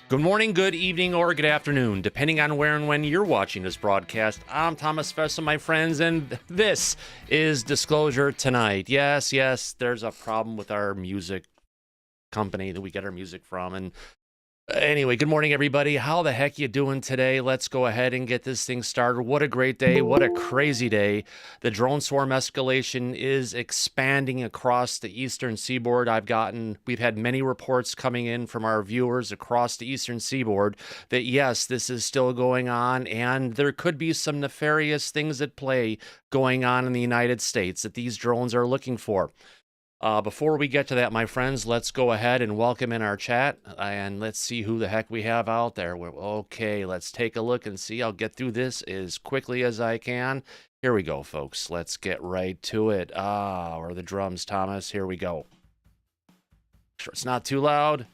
Good morning, good evening, or good afternoon, depending on where and when you're watching this broadcast. I'm Thomas Fessler, my friends, and this is Disclosure Tonight. Yes, there's a problem with our music company that we get our music from, and anyway, good morning, everybody. How the heck you doing today? Let's go ahead and get this thing started. What a great day. What a crazy day. The drone swarm escalation is expanding across the eastern seaboard. We've had many reports coming in from our viewers across the eastern seaboard that yes, this is still going on, and there could be some nefarious things at play going on in the United States that these drones are looking for. Before we get to that, my friends, let's go ahead and welcome in our chat, and let's see who the heck we have out there. Okay, let's take a look and see. I'll get through this as quickly as I can. Here we go, folks. Let's get right to it. Or the drums, Thomas. Here we go. Sure, it's not too loud.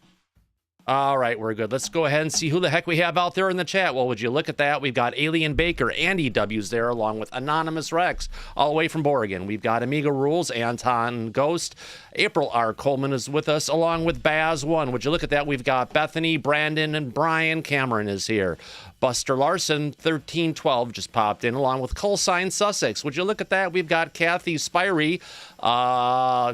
All right, we're good. Let's go ahead and see who the heck we have out there in the chat. Well, would you look at that? We've got Alien Baker, Andy W's there, along with Anonymous Rex, all the way from Oregon. We've got Amiga Rules, Anton Ghost. April R. Coleman is with us, along with Baz1. Would you look at that? We've got Bethany, Brandon, and Brian Cameron is here. Buster Larson, 1312, just popped in, along with Colsign Sussex. Would you look at that? We've got Kathy Spirey,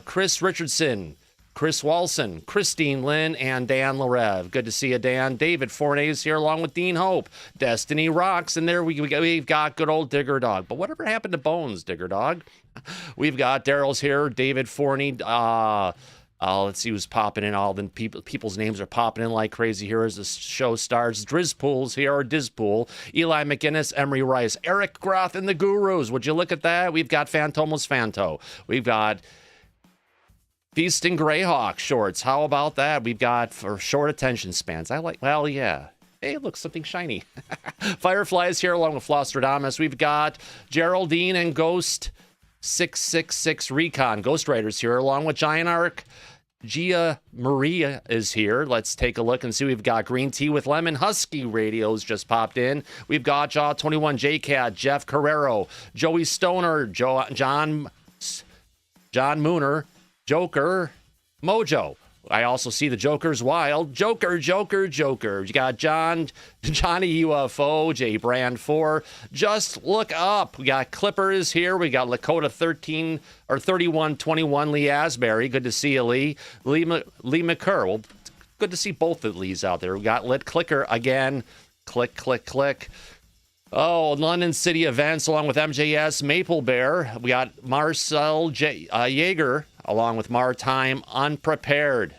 Chris Richardson, Chris Walson, Christine Lynn, and Dan Larev. Good to see you, Dan. David Forney is here along with Dean Hope. Destiny Rocks, and there we've got good old Digger Dog. But whatever happened to Bones, Digger Dog? We've got Daryl's here, David Forney. Let's see who's popping in. All the people's names are popping in like crazy here as the show starts. Drizpool's here, or Dizpool. Eli McGinnis, Emery Rice, Eric Groth, and the Gurus. Would you look at that? We've got Phantomos Fanto. We've got Feast and Greyhawk shorts. How about that? We've got for short attention spans. Well, yeah. Hey, look, something shiny. Firefly is here along with Flostradamus. We've got Geraldine and Ghost 666 Recon. Ghost Riders here along with Giant Arc. Gia Maria is here. Let's take a look and see. We've got Green Tea with Lemon. Husky Radios just popped in. We've got Jaw 21 JCat, Jeff Carrero, Joey Stoner, John Mooner, Joker, Mojo. I also see the Joker's Wild. Joker. You got Johnny UFO, J Brand 4. Just look up. We got Clipper is here. We got Lakota 3121 Lee Asbury. Good to see you, Lee. Lee McCurr. Well, good to see both the Lees out there. We got Lit Clicker again. Click. Oh, London City Events along with MJS, Maple Bear. We got Marcel Jaeger along with Maritime Unprepared.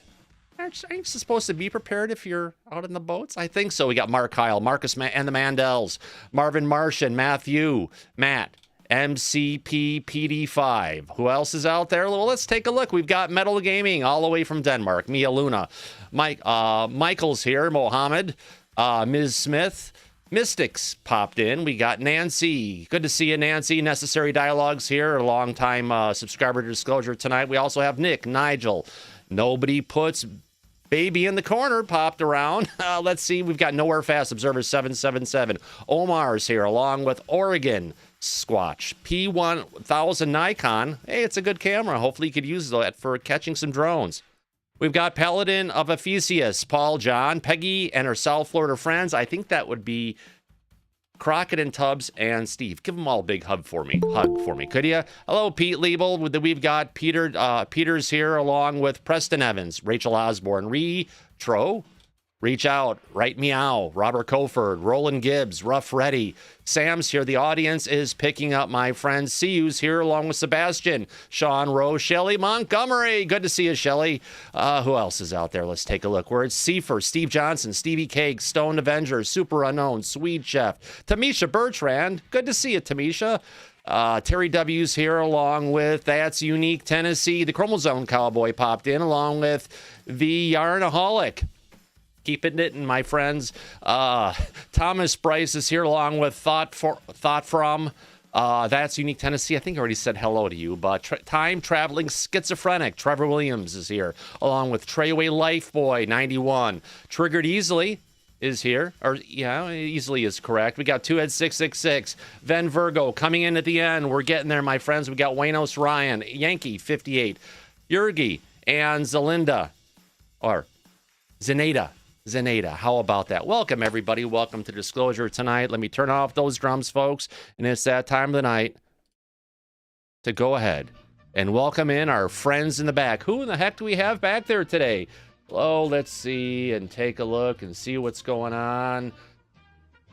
Aren't you supposed to be prepared if you're out in the boats? I think so. We got Mark Kyle, Marcus and the Mandels, Marvin Martian, Matthew, Matt, MCP PD5. Who else is out there? Well, let's take a look. We've got Metal Gaming all the way from Denmark. Mia Luna. Michael's here. Mohammed. Ms. Smith. Mystics popped in. We got Nancy. Good to see you, Nancy. Necessary Dialogues here. A long-time subscriber to Disclosure Tonight. We also have Nick, Nigel. Nobody Puts Baby in the Corner popped around. Let's see. We've got Nowhere Fast Observer 777. Omar's here along with Oregon Squatch. P1000 Nikon. Hey, it's a good camera. Hopefully you could use that for catching some drones. We've got Paladin of Ephesius, Paul John, Peggy and her South Florida friends. I think that would be Crockett and Tubbs and Steve. Give them all a big hug for me, could you? Hello, Pete Liebel. We've got Peter's here along with Preston Evans, Rachel Osborne, Retro, Reach Out, Right Meow, Robert Coford, Roland Gibbs, Rough Reddy. Sam's here. The audience is picking up, my friend. CU's here along with Sebastian, Sean Rowe, Shelley Montgomery. Good to see you, Shelley. Who else is out there? Let's take a look. We're at Seifer, Steve Johnson, Stevie Cake, Stone Avenger, Super Unknown, Sweet Chef, Tamisha Bertrand. Good to see you, Tamisha. Terry W's here along with That's Unique Tennessee. The Chromosome Cowboy popped in along with the Yarnaholic. Keep it knitting, my friends. Thomas Bryce is here along with Thought From. That's Unique Tennessee. I think I already said hello to you, but time-traveling schizophrenic. Trevor Williams is here along with Treyway Lifeboy 91. Triggered Easily is here. Easily is correct. We got 2Head 666. Ven Virgo coming in at the end. We're getting there, my friends. We got Waynos Ryan, Yankee 58, Yurgi, and Zelinda, or Zenada. Zenata. How about that? Welcome, everybody. Welcome to Disclosure tonight. Let me turn off those drums, folks. And it's that time of the night to go ahead and welcome in our friends in the back. Who in the heck do we have back there today? Oh, let's see and take a look and see what's going on.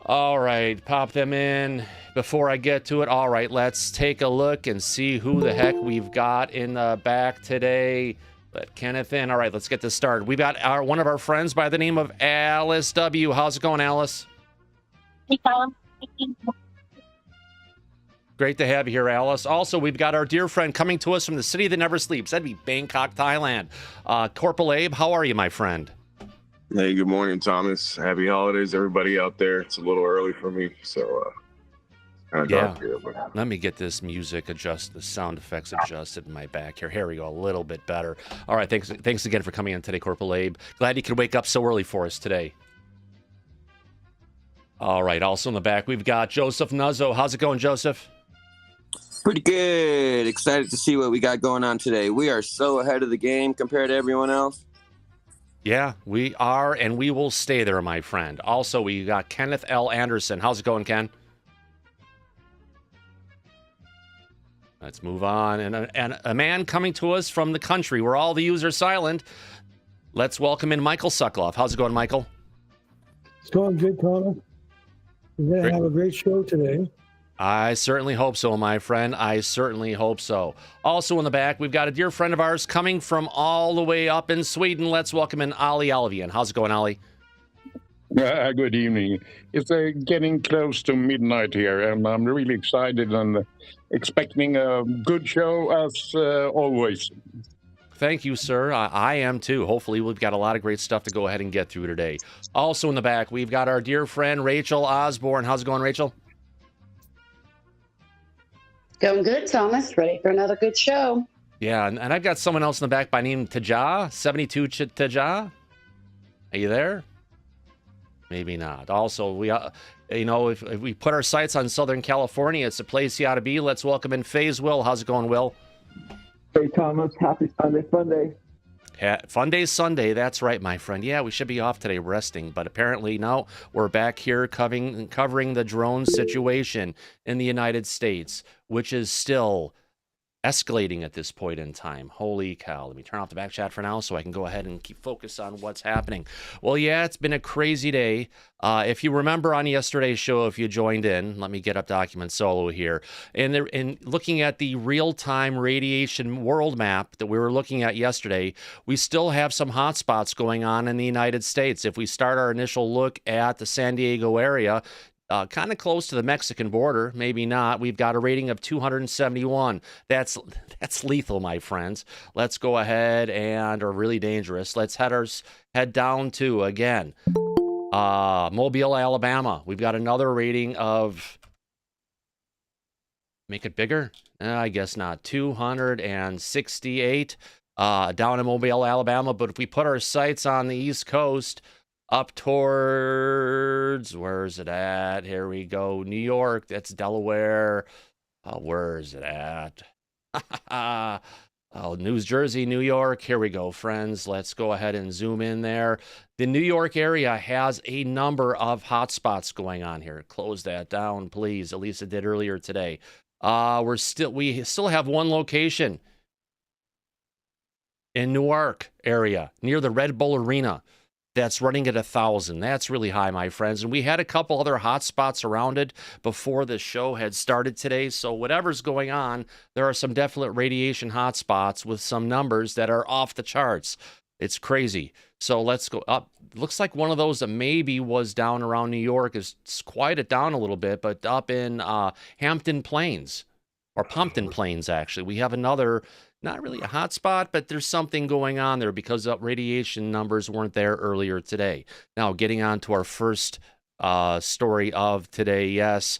All right, pop them in before I get to it. All right, let's take a look and see who the heck we've got in the back today. Let Kenneth in. All right, let's get this started. We've got one of our friends by the name of Alice W. How's it going, Alice? Hey, Tom. Great to have you here, Alice. Also, we've got our dear friend coming to us from the city that never sleeps. That'd be Bangkok, Thailand. Corporal Abe, how are you, my friend? Hey, good morning, Thomas. Happy holidays, everybody out there. It's a little early for me, so kind of dark here. But... Let me get this music the sound effects adjusted in my back here. Here we go, a little bit better. All right, thanks again for coming in today, Corporal Abe. Glad you could wake up so early for us today. All right, also in the back, we've got Joseph Nuzzo. How's it going, Joseph? Pretty good. Excited to see what we got going on today. We are so ahead of the game compared to everyone else. Yeah, we are, and we will stay there, my friend. Also, we got Kenneth L. Anderson. How's it going, Ken? Let's move on. And a man coming to us from the country where all the U's are silent. Let's welcome in Michael Sukloff. How's it going, Michael? It's going good, Thomas. We're going to have a great show today. I certainly hope so, my friend. I certainly hope so. Also in the back, we've got a dear friend of ours coming from all the way up in Sweden. Let's welcome in Ali Alvian. How's it going, Ali? Good evening. It's getting close to midnight here, and I'm really excited and expecting a good show as always. Thank you, sir. I am too. Hopefully, we've got a lot of great stuff to go ahead and get through today. Also in the back, we've got our dear friend Rachel Osborne. How's it going, Rachel? Going good, Thomas. Ready for another good show. Yeah, and I've got someone else in the back by name Taja, 72 Taja. Are you there? Maybe not. Also, we, if we put our sights on Southern California, it's a place you ought to be. Let's welcome in FaZe Will. How's it going, Will? Hey, Thomas. Happy Sunday, fun day. Fun day Sunday. That's right, my friend. Yeah, we should be off today resting, but apparently no. We're back here covering the drone situation in the United States, which is still escalating at this point in time. Holy cow. Let me turn off the back chat for now so I can go ahead and keep focus on what's happening. Well, yeah, it's been a crazy day. If you remember on yesterday's show, if you joined in, let me get up document solo here. And looking at the real-time radiation world map that we were looking at yesterday, we still have some hotspots going on in the United States. If we start our initial look at the San Diego area, kind of close to the Mexican border, maybe not. We've got a rating of 271. That's lethal, my friends. Let's go ahead or really dangerous. Let's head down to, again, Mobile, Alabama. We've got another rating of, make it bigger? I guess not. 268 down in Mobile, Alabama. But if we put our sights on the East Coast, up towards, where is it at? Here we go. New York, that's Delaware. Where is it at? New Jersey, New York. Here we go, friends. Let's go ahead and zoom in there. The New York area has a number of hotspots going on here. Close that down, please. At least it did earlier today. We still have one location in Newark area near the Red Bull Arena. That's running at 1,000. That's really high, my friends. And we had a couple other hot spots around it before the show had started today. So whatever's going on, there are some definite radiation hot spots with some numbers that are off the charts. It's crazy. So let's go up. Looks like one of those that maybe was down around New York is quieted down a little bit, but up in Hampton Plains, or Pompton Plains, actually. We have another, not really a hot spot, but there's something going on there because radiation numbers weren't there earlier today. Now, getting on to our first story of today, yes,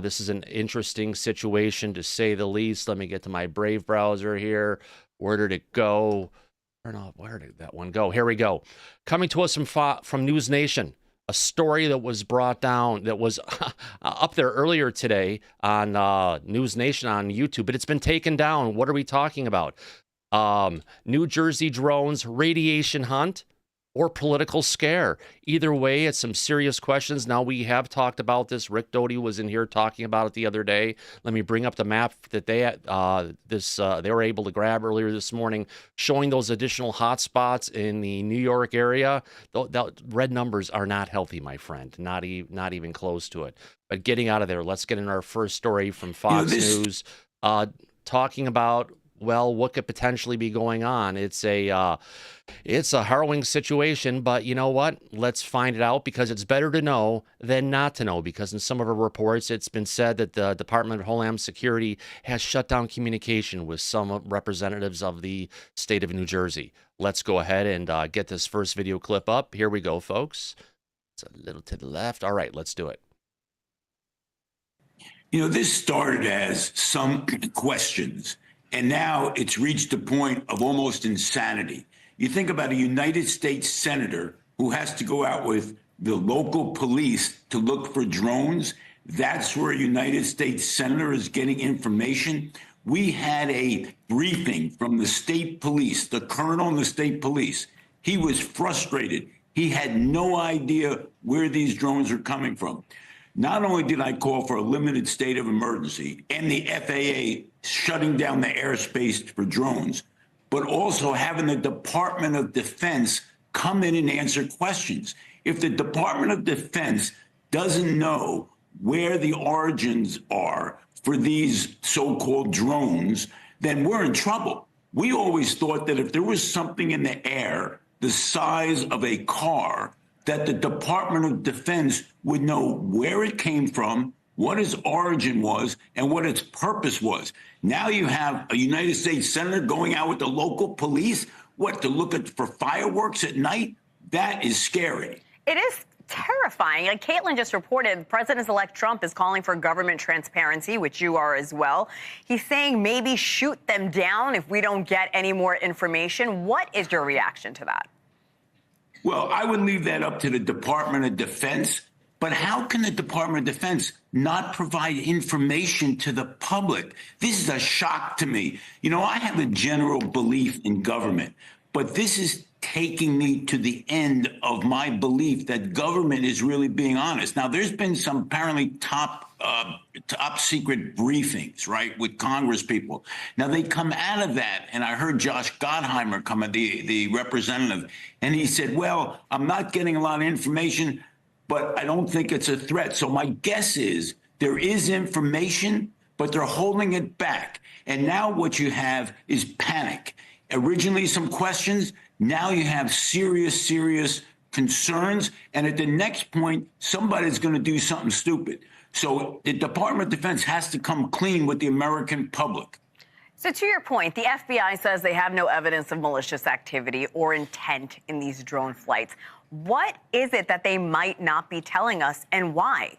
this is an interesting situation to say the least. Let me get to my Brave browser here. Where did it go? Where did that one go? Here we go. Coming to us from News Nation. A story that was brought down, that was up there earlier today on News Nation on YouTube, but it's been taken down. What are we talking about? New Jersey drones radiation hunt or political scare. Either way, it's some serious questions. Now, we have talked about this. Rick Doty was in here talking about it the other day. Let me bring up the map that they were able to grab earlier this morning, showing those additional hot spots in the New York area. The red numbers are not healthy, my friend. Not even close to it. But getting out of there, let's get in our first story from Fox News, talking about, well, what could potentially be going on. It's a harrowing situation, but you know what? Let's find it out, because it's better to know than not to know, because in some of our reports, it's been said that the Department of Homeland Security has shut down communication with some representatives of the state of New Jersey. Let's go ahead and get this first video clip up. Here we go, folks. It's a little to the left. All right, let's do it. You know, this started as some questions, and now it's reached a point of almost insanity. You think about a United States senator who has to go out with the local police to look for drones. That's where a United States senator is getting information. We had a briefing from the state police, the colonel in the state police. He was frustrated. He had no idea where these drones are coming from. Not only did I call for a limited state of emergency and the FAA shutting down the airspace for drones, but also having the Department of Defense come in and answer questions. If the Department of Defense doesn't know where the origins are for these so-called drones, then we're in trouble. We always thought that if there was something in the air the size of a car, that the Department of Defense would know where it came from, what its origin was, and what its purpose was. Now you have a United States senator going out with the local police, to look for fireworks at night? That is scary. It is terrifying. Like Caitlin just reported, President-elect Trump is calling for government transparency, which you are as well. He's saying maybe shoot them down if we don't get any more information. What is your reaction to that? Well, I would leave that up to the Department of Defense. But how can the Department of Defense not provide information to the public? This is a shock to me. You know, I have a general belief in government, but this is taking me to the end of my belief that government is really being honest. Now, there's been some apparently top secret briefings, right, with Congress people. Now, they come out of that, and I heard Josh Gottheimer come, the representative, and he said, well, I'm not getting a lot of information, but I don't think it's a threat. So my guess is there is information, but they're holding it back. And now what you have is panic. Originally some questions, now you have serious concerns. And at the next point, somebody's going to do something stupid. So the Department of Defense has to come clean with the American public. So to your point, the FBI says they have no evidence of malicious activity or intent in these drone flights. What is it that they might not be telling us, and why?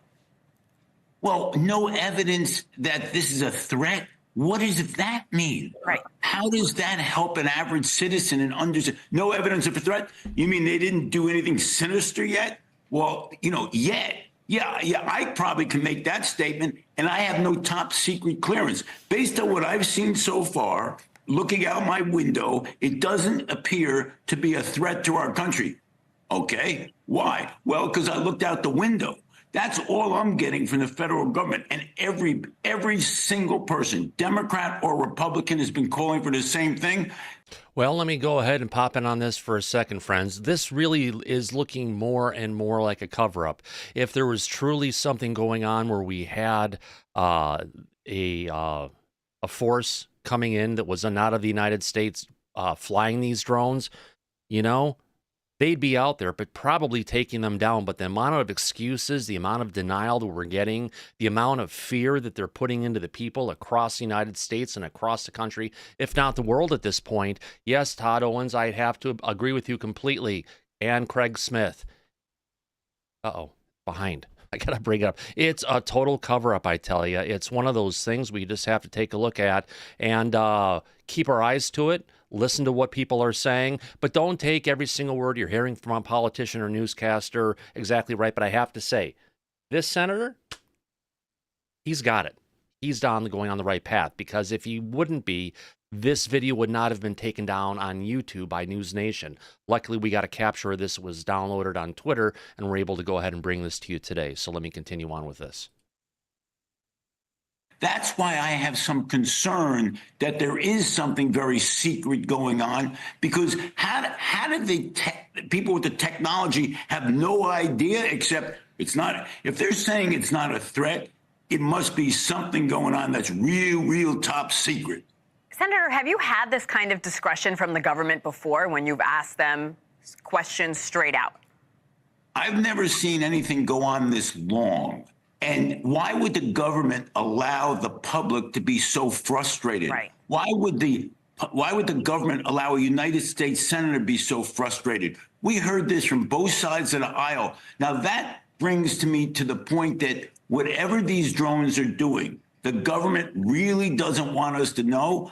Well, no evidence that this is a threat. What does that mean? Right. How does that help an average citizen and understand? No evidence of a threat? You mean they didn't do anything sinister yet? Well, you know, yet. Yeah, I probably can make that statement, and I have no top secret clearance. Based on what I've seen so far, looking out my window, it doesn't appear to be a threat to our country. Okay, why? Well, because I looked out the window. That's all I'm getting from the federal government. And every single person, Democrat or Republican, has been calling for the same thing. Well, let me go ahead and pop in on this for a second, friends. This really is looking more and more like a cover-up. If there was truly something going on where we had a force coming in that was not of the United States flying these drones, you know, they'd be out there, but probably taking them down. But the amount of excuses, the amount of denial that we're getting, the amount of fear that they're putting into the people across the United States and across the country, if not the world at this point. Yes, Todd Owens, I have to agree with you completely. And Craig Smith. Behind. I got to bring it up. It's a total cover-up, I tell you. It's one of those things we just have to take a look at and keep our eyes to it. Listen to what people are saying, but don't take every single word you're hearing from a politician or newscaster exactly right. But I have to say, this senator, he's got it. He's going on the right path, because if he wouldn't be, this video would not have been taken down on YouTube by News Nation. Luckily, we got a capture of this. It was downloaded on Twitter, and we're able to go ahead and bring this to you today. So let me continue on with this. That's why I have some concern that there is something very secret going on, because how did the people with the technology have no idea, except it's not, if they're saying it's not a threat, it must be something going on that's real top secret. Senator, have you had this kind of discretion from the government before when you've asked them questions straight out? I've never seen anything go on this long. And why would the government allow the public to be so frustrated? Right. Why would the government allow a United States senator to be so frustrated? We heard this from both sides of the aisle. Now that brings me to the point that whatever these drones are doing, the government really doesn't want us to know.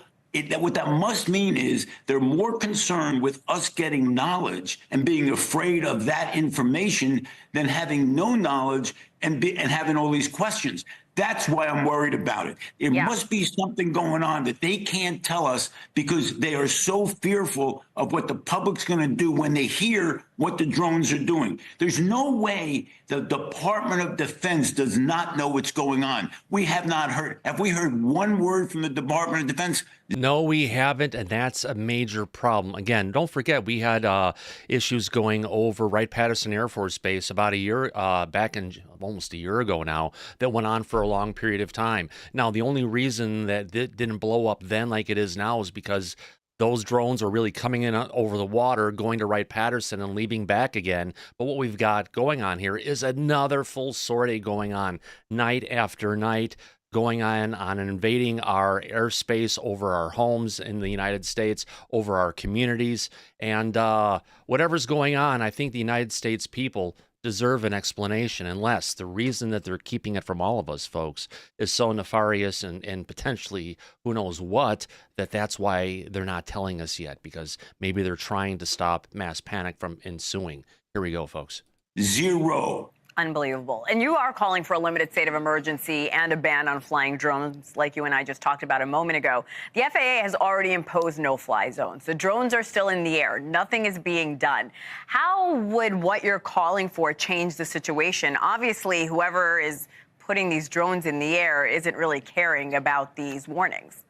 What that must mean is they're more concerned with us getting knowledge and being afraid of that information than having no knowledge and having all these questions. That's why I'm worried about it. It must be something going on that they can't tell us, because they are so fearful of what the public's going to do when they hear what the drones are doing. There's no way the Department of Defense does not know what's going on. We have not heard. Have we heard one word from the Department of Defense? No, we haven't, and that's a major problem. Again, don't forget, we had issues going over Wright-Patterson Air Force Base about a year, almost a year ago now, that went on for a long period of time. Now, the only reason that it didn't blow up then like it is now is because those drones are really coming in over the water, going to Wright-Patterson and leaving back again. But what we've got going on here is another full sortie going on night after night, going on and invading our airspace over our homes in the United States, over our communities. And whatever's going on, I think the United States people deserve an explanation, unless the reason that they're keeping it from all of us, folks, is so nefarious and potentially who knows what, that's why they're not telling us yet, because maybe they're trying to stop mass panic from ensuing. Here we go, folks. Zero. Unbelievable. And you are calling for a limited state of emergency and a ban on flying drones, like you and I just talked about a moment ago. The FAA has already imposed no-fly zones. The drones are still in the air. Nothing is being done. How would what you're calling for change the situation? Obviously, whoever is putting these drones in the air isn't really caring about these warnings.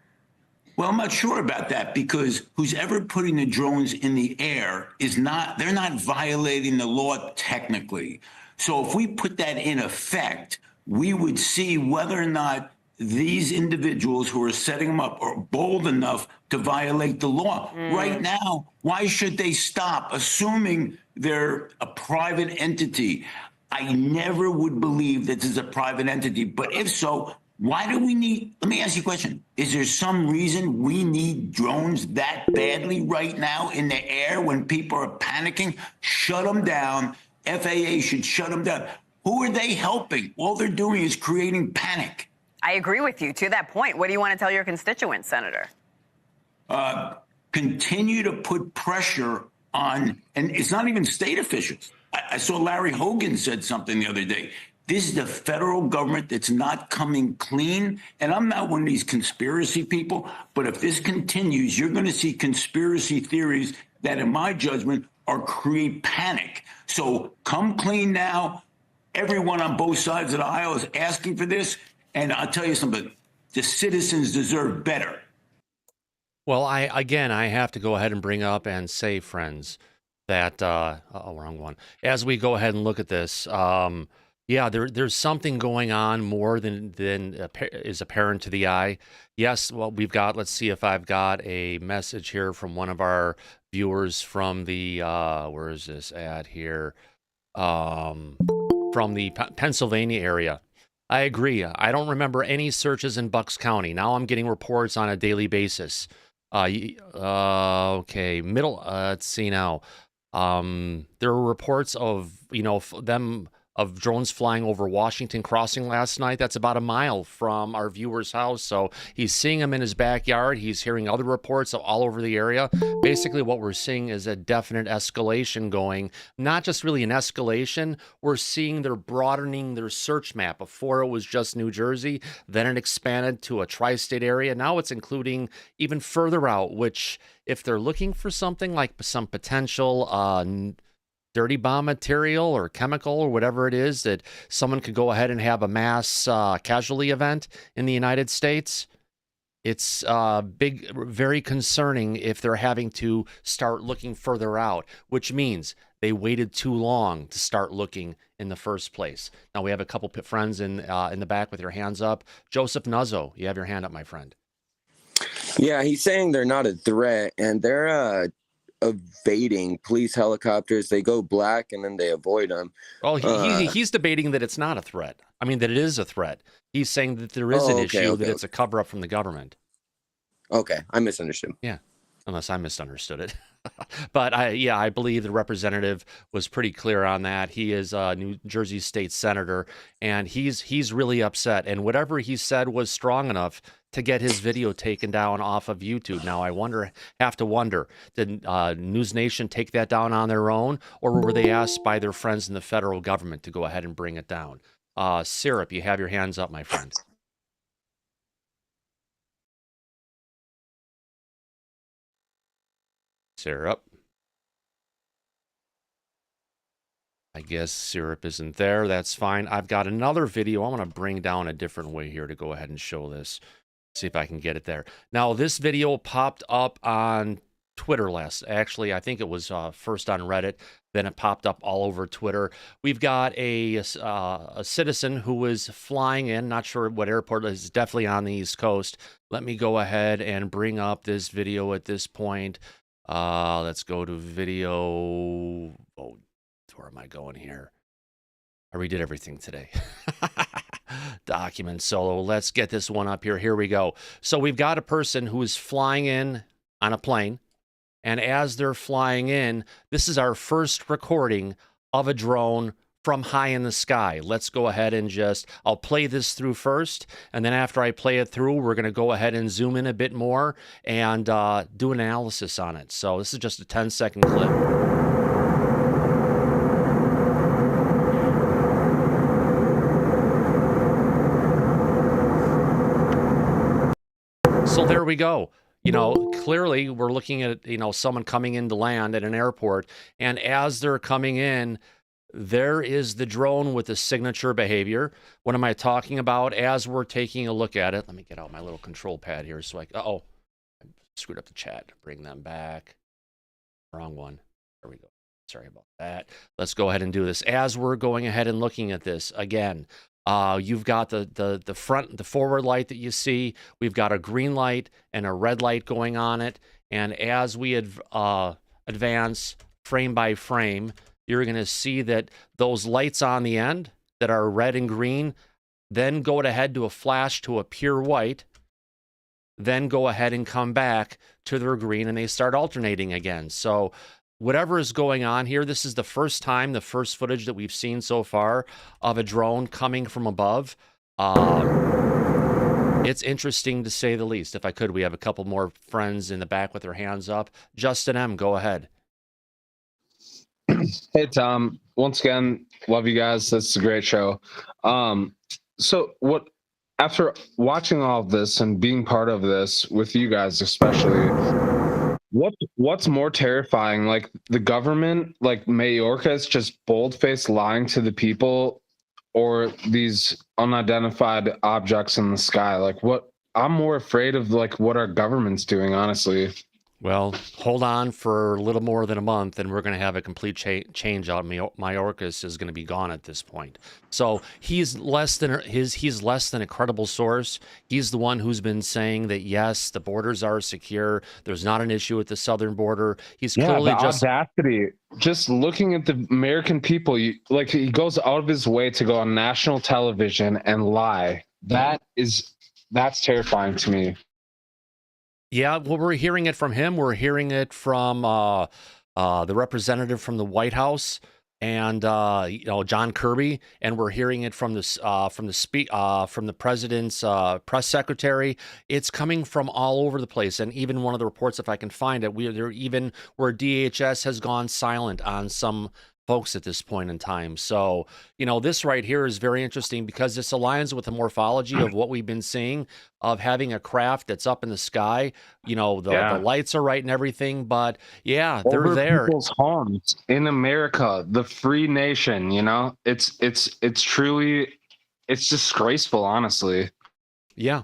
Well, I'm not sure about that, because who's ever putting the drones in the air they're not violating the law technically. So if we put that in effect, we would see whether or not these individuals who are setting them up are bold enough to violate the law. Right now, why should they stop, assuming they're a private entity? I never would believe that this is a private entity, but if so, why do we need, let me ask you a question. Is there some reason we need drones that badly right now in the air when people are panicking? Shut them down. FAA should shut them down. Who are they helping? All they're doing is creating panic. I agree with you. To that point, what do you want to tell your constituents, Senator? Continue to put pressure on, and it's not even state officials. I saw Larry Hogan said something the other day. This is the federal government that's not coming clean. And I'm not one of these conspiracy people, but if this continues, you're going to see conspiracy theories that, in my judgment, or create panic. So come clean now. Everyone on both sides of the aisle is asking for this. And I'll tell you something, the citizens deserve better. Well, I have to go ahead and bring up and say, friends, that, wrong one. As we go ahead and look at this, there's something going on more than is apparent to the eye. Yes, well, let's see if I've got a message here from one of our viewers from the, where is this ad here? From the Pennsylvania area. I agree. I don't remember any searches in Bucks County. Now I'm getting reports on a daily basis. Okay, let's see now. There are reports of, them of drones flying over Washington Crossing last night. That's about a mile from our viewer's house. So he's seeing them in his backyard. He's hearing other reports all over the area. Basically, what we're seeing is a definite escalation going. Not just really an escalation. We're seeing they're broadening their search map. Before it was just New Jersey. Then it expanded to a tri-state area. Now it's including even further out, which if they're looking for something like some potential dirty bomb material or chemical or whatever it is that someone could go ahead and have a mass casualty event in the United States, it's very concerning if they're having to start looking further out, which means they waited too long to start looking in the first place. Now we have a couple friends in the back with your hands up. Joseph Nuzzo, you have your hand up, my friend. Yeah, he's saying they're not a threat, and they're evading police helicopters. They go black and then they avoid them. Oh, he's debating that it's not a threat. I mean, that it is a threat. He's saying that there is an issue, that it's a cover-up from the government. Okay, I misunderstood. Yeah, unless I misunderstood it. But I believe the representative was pretty clear on that. He is a New Jersey state senator, and he's really upset. And whatever he said was strong enough to get his video taken down off of YouTube. Now I have to wonder, did News Nation take that down on their own, or were they asked by their friends in the federal government to go ahead and bring it down? Syrup, you have your hands up, my friend. Syrup. I guess Syrup isn't there. That's fine. I've got another video I want to bring down a different way here to go ahead and show this. See if I can get it there. Now, this video popped up on Twitter actually, I think it was first on Reddit. Then it popped up all over Twitter. We've got a citizen who was flying in. Not sure what airport it is. Definitely on the East Coast. Let me go ahead and bring up this video at this point. Let's go to video. Oh, where am I going here? I redid everything today. Document solo. Let's get this one up here. Here we go. So we've got a person who is flying in on a plane. And as they're flying in, this is our first recording of a drone from high in the sky. Let's go ahead and I'll play this through first. And then after I play it through, we're going to go ahead and zoom in a bit more and do an analysis on it. So this is just a 10-second clip. So there we go. You know, clearly we're looking at, someone coming into land at an airport. And as they're coming in, there is the drone with the signature behavior. What am I talking about? As we're taking a look at it, let me get out my little control pad here so I screwed up the chat. Bring them back. Wrong one. There we go. Sorry about that. Let's go ahead and do this. As we're going ahead and looking at this again, you've got the forward light that you see. We've got a green light and a red light going on it. And as we advance frame by frame, you're going to see that those lights on the end that are red and green then go ahead to a flash to a pure white, then go ahead and come back to their green, and they start alternating again. So whatever is going on here, this is the first footage that we've seen so far of a drone coming from above. It's interesting to say the least. If I could, we have a couple more friends in the back with their hands up. Justin M., go ahead. Hey, Tom. Once again, love you guys. That's a great show. After watching all of this and being part of this with you guys especially, what's more terrifying? Like the government, like Mayorkas just bold-faced lying to the people, or these unidentified objects in the sky? Like I'm more afraid of like what our government's doing, honestly. Well, hold on for a little more than a month, and we're going to have a complete change out. Mayorkas is going to be gone at this point. So he's less than a credible source. He's the one who's been saying that yes, the borders are secure. There's not an issue with the southern border. He's clearly audacity. Just looking at the American people, he goes out of his way to go on national television and lie. That's terrifying to me. Yeah, well, we're hearing it from him. We're hearing it from the representative from the White House. and John Kirby, and we're hearing it from the president's press secretary. It's coming from all over the place, and even one of the reports, if I can find it, where DHS has gone silent on some folks at this point in time. So, this right here is very interesting because this aligns with the morphology of what we've been seeing of having a craft that's up in the sky. The lights are right and everything, but yeah, they're over there. People's homes in America, the free nation. It's truly, it's disgraceful, honestly. Yeah.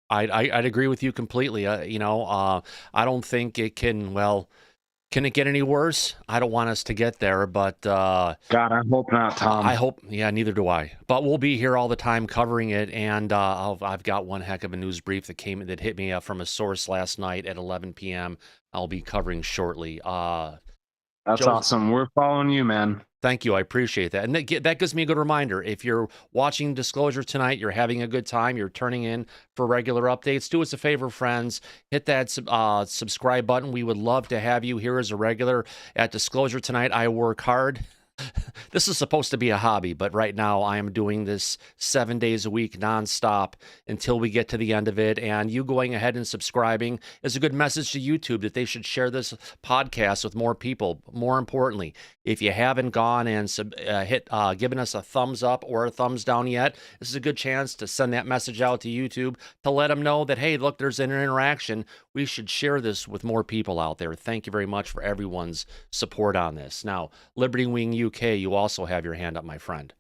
I'd agree with you completely. I don't think it can. Well, can it get any worse? I don't want us to get there, but God, I hope not, Tom. I hope, yeah, neither do I. But we'll be here all the time covering it, and I've got one heck of a news brief that hit me from a source last night at 11 p.m. I'll be covering shortly. That's awesome. We're following you, man. Thank you. I appreciate that. And that gives me a good reminder. If you're watching Disclosure tonight, you're having a good time, you're turning in for regular updates, do us a favor, friends. Hit that subscribe button. We would love to have you here as a regular at Disclosure tonight. I work hard. This is supposed to be a hobby, but right now I am doing this 7 days a week nonstop until we get to the end of it. And you going ahead and subscribing is a good message to YouTube that they should share this podcast with more people. More importantly, if you haven't gone and given us a thumbs up or a thumbs down yet, this is a good chance to send that message out to YouTube to let them know that, hey, look, there's an interaction. We should share this with more people out there. Thank you very much for everyone's support on this. Now, Liberty Wing UK, you also have your hand up, my friend.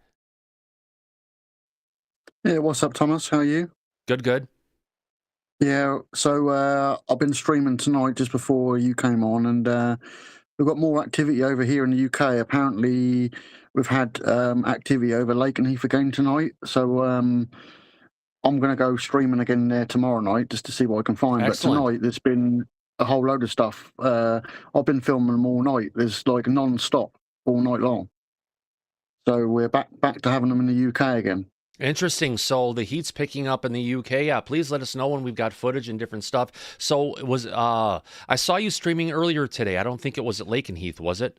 Yeah, what's up, Thomas? How are you? Good. Yeah, so I've been streaming tonight just before you came on, and we've got more activity over here in the UK. Apparently, we've had activity over Lakenheath again tonight, so I'm going to go streaming again there tomorrow night just to see what I can find. Excellent. But tonight, there's been a whole load of stuff. I've been filming them all night. There's like non-stop all night long. So we're back to having them in the UK again. Interesting. So the heat's picking up in the UK. Yeah, please let us know when we've got footage and different stuff. So it was I saw you streaming earlier today. I don't think it was at Lakenheath, was it?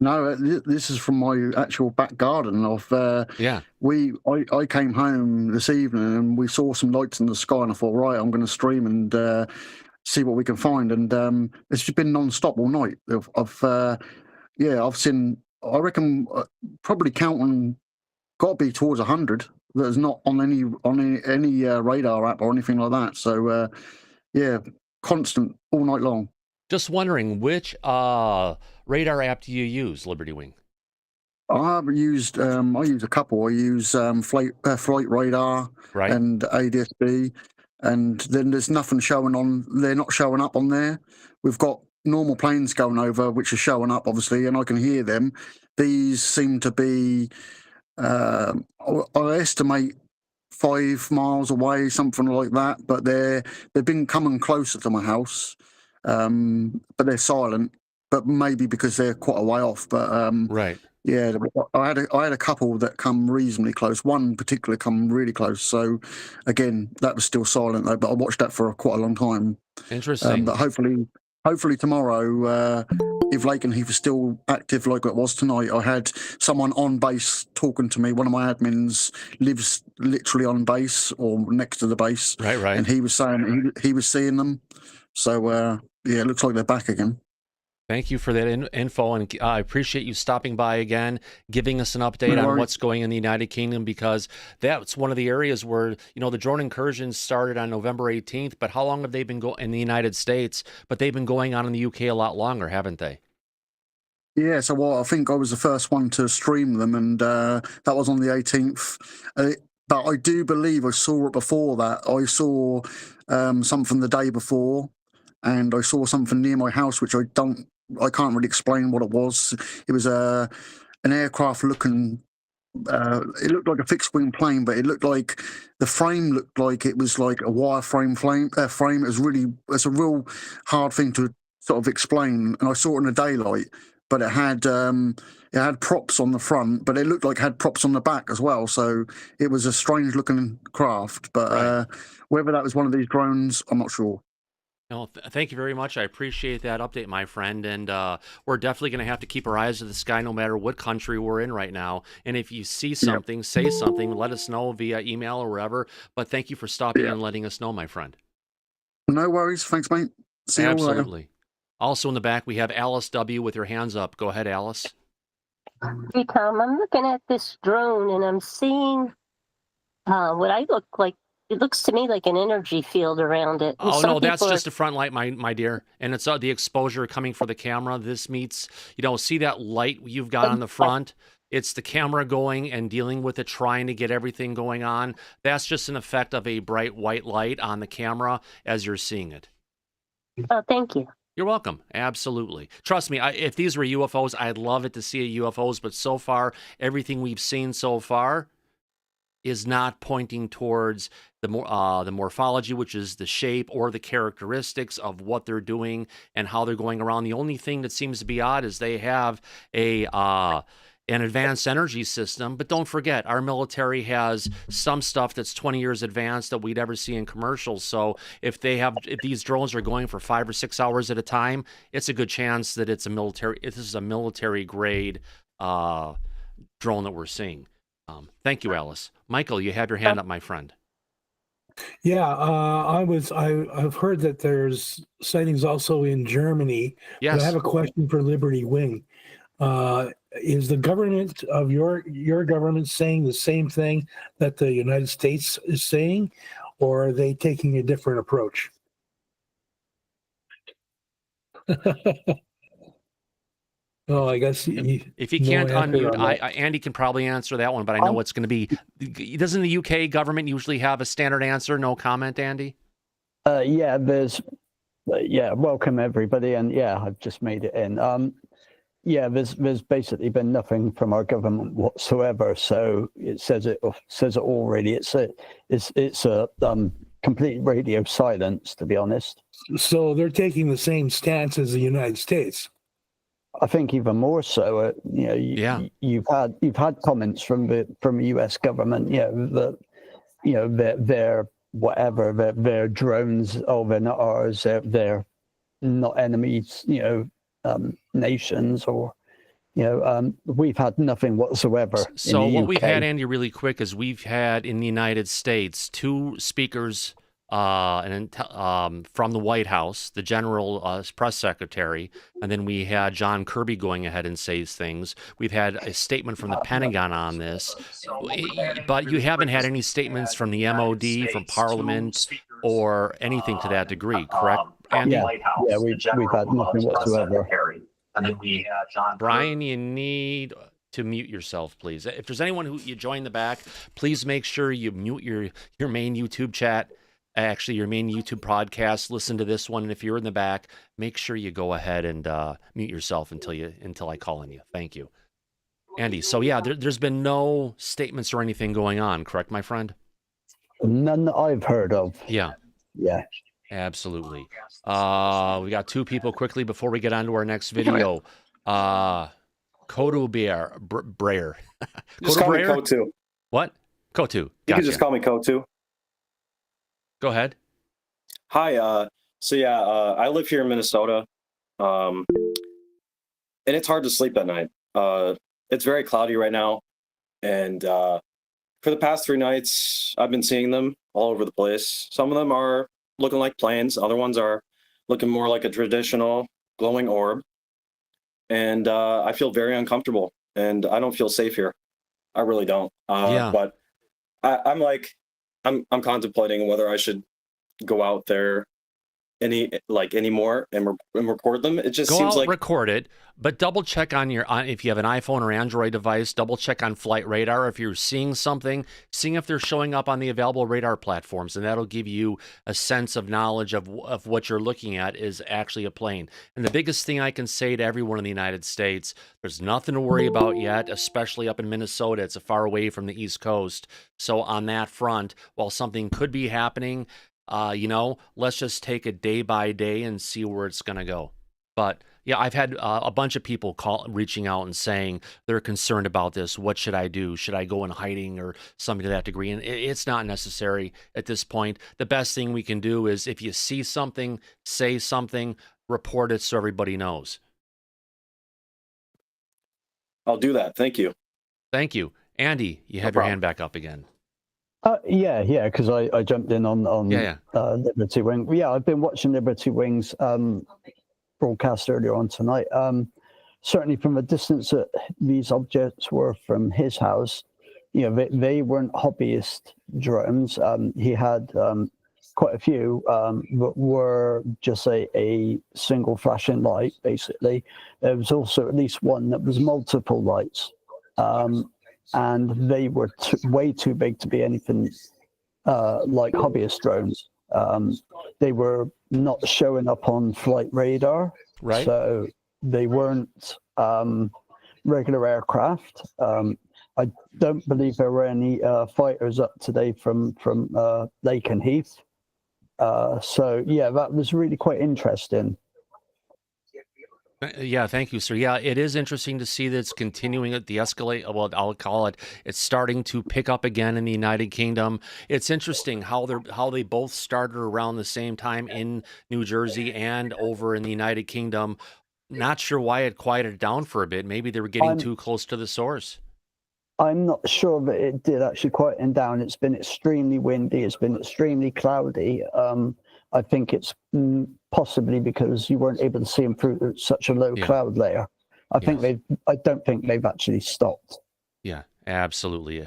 No, this is from my actual back garden. I came home this evening and we saw some lights in the sky, and I thought, right, I'm going to stream and see what we can find. And it's just been non-stop all night. I've seen, I reckon, probably counting, got to be towards 100. That's not on any radar app or anything like that. So constant all night long. Just wondering, which radar app do you use, Liberty Wing? I use a couple. I use Flight Radar, right, and ADSB, and then there's nothing showing on. They're not showing up on there. We've got normal planes going over, which are showing up, obviously, and I can hear them. These seem to be, I estimate 5 miles away, something like that. But they've been coming closer to my house, but they're silent. But maybe because they're quite a way off. But right. Yeah, I had a couple that come reasonably close. One particular come really close. So again, that was still silent though. But I watched that for quite a long time. Interesting. But hopefully tomorrow, if Lakenheath is still active like it was tonight, I had someone on base talking to me. One of my admins lives literally on base or next to the base. Right. And he was saying he was seeing them. So it looks like they're back again. Thank you for that info, and I appreciate you stopping by again, giving us an update on what's going in the United Kingdom, because that's one of the areas where, the drone incursions started on November 18th, but how long have they been going in the United States? But they've been going on in the UK a lot longer, haven't they? Yeah, so I think I was the first one to stream them, and that was on the 18th. But I do believe I saw it before that. I saw something the day before, and I saw something near my house, which I can't really explain what it was. It was an aircraft looking. It looked like a fixed-wing plane, but it looked like the frame looked like it was like a wireframe frame. It's a real hard thing to sort of explain. And I saw it in the daylight, but it had props on the front, but it looked like it had props on the back as well. So it was a strange-looking craft. But whether that was one of these drones, I'm not sure. No, thank you very much. I appreciate that update, my friend. And we're definitely going to have to keep our eyes to the sky no matter what country we're in right now. And if you see something, say something, let us know via email or wherever. But thank you for stopping in and letting us know, my friend. No worries. Thanks, mate. See you all later. Absolutely. Also in the back, we have Alice W. with her hands up. Go ahead, Alice. Hey, Tom, I'm looking at this drone and I'm seeing what I look like. It looks to me like an energy field around it. Oh, no, that's just the front light, my dear. And it's the exposure coming for the camera. This meets, see that light you've got on the front? It's the camera going and dealing with it, trying to get everything going on. That's just an effect of a bright white light on the camera as you're seeing it. Oh, thank you. You're welcome. Absolutely. Trust me, if these were UFOs, I'd love it to see UFOs, but so far, everything we've seen so far is not pointing towards the morphology, which is the shape or the characteristics of what they're doing and how they're going around. The only thing that seems to be odd is they have an advanced energy system, but don't forget, our military has some stuff that's 20 years advanced that we'd ever see in commercials. So if these drones are going for 5 or 6 hours at a time, it's a good chance that this is a military grade drone that we're seeing. Thank you, Alice. Michael, you have your hand up, my friend. Yeah, I've heard that there's sightings also in Germany. Yes. But I have a question for Liberty Wing. Is the government of your government saying the same thing that the United States is saying, or are they taking a different approach? Oh, I guess if you can't unmute, Andy can probably answer that one, but I know it's going to be. Doesn't the UK government usually have a standard answer? No comment, Andy? Yeah, welcome everybody, and yeah, I've just made it in. Yeah, there's basically been nothing from our government whatsoever. So it says it already. It's a complete radio silence, to be honest. So they're taking the same stance as the United States. I think even more so. You've had comments from the U.S. government. That their drones. Oh, they're not ours. They're not enemies. Nations or. We've had nothing whatsoever. So what we've had, Andy, really quick, is we've had in the United States 2 speakers from the White House, the general press secretary, and then we had John Kirby going ahead and say things. We've had a statement from the Pentagon on this, but you haven't had any statements from the MOD, from Parliament, or anything to that degree, correct, Andy? Yeah, we've had nothing whatsoever. And then we had John. Brian, you need to mute yourself, please. If there's anyone who you join the back, please make sure you mute your main YouTube chat. Actually, your main YouTube podcast. Listen to this one, and if you're in the back, make sure you go ahead and mute yourself until I call on you. Thank you, Andy. So yeah, there's been no statements or anything going on, correct, my friend? None that I've heard of. Yeah. Yeah. Absolutely. We got 2 people quickly before we get on to our next video. Kotu Brayer. Just call me Kotu. What? Kotu. Gotcha. You can just call me Kotu. Go ahead. Hi. I live here in Minnesota. And it's hard to sleep at night. It's very cloudy right now. And for the past 3 nights, I've been seeing them all over the place. Some of them are looking like planes. Other ones are looking more like a traditional glowing orb. And I feel very uncomfortable, and I don't feel safe here. I really don't. But I'm contemplating whether I should go out there anymore and record them. It just seems like record it, but double check if you have an iPhone or Android device, double check on flight radar if you're seeing something, seeing if they're showing up on the available radar platforms, and that'll give you a sense of knowledge of what you're looking at is actually a plane. And the biggest thing I can say to everyone in the United States, there's nothing to worry about yet, especially up in Minnesota. It's far away from the East Coast. So on that front, while something could be happening, let's just take it day by day and see where it's going to go. But yeah, I've had a bunch of people reaching out and saying they're concerned about this. What should I do? Should I go in hiding or something to that degree? And it's not necessary at this point. The best thing we can do is if you see something, say something, report it so everybody knows. I'll do that. Thank you. Thank you. Andy, you have your hand back up again. Yeah, because I jumped in on Liberty Wing. Yeah, I've been watching Liberty Wing's broadcast earlier on tonight. Certainly from a distance that these objects were from his house, they weren't hobbyist drones. He had quite a few that were just a single flashing light, basically. There was also at least one that was multiple lights. And they were way too big to be anything like hobbyist drones. They were not showing up on flight radar, right? So they weren't regular aircraft. I don't believe there were any fighters up today from Lake and Heath. So yeah, that was really quite interesting. Yeah, thank you, sir. Yeah, it is interesting to see that it's continuing at the escalate. Well, I'll call it. It's starting to pick up again in the United Kingdom. It's interesting how they both started around the same time in New Jersey and over in the United Kingdom. Not sure why it quieted down for a bit. Maybe they were getting too close to the source. I'm not sure that it did actually quieten down. It's been extremely windy. It's been extremely cloudy. I think it's possibly because you weren't able to see them through such a low cloud layer. I don't think they've actually stopped. Yeah, absolutely.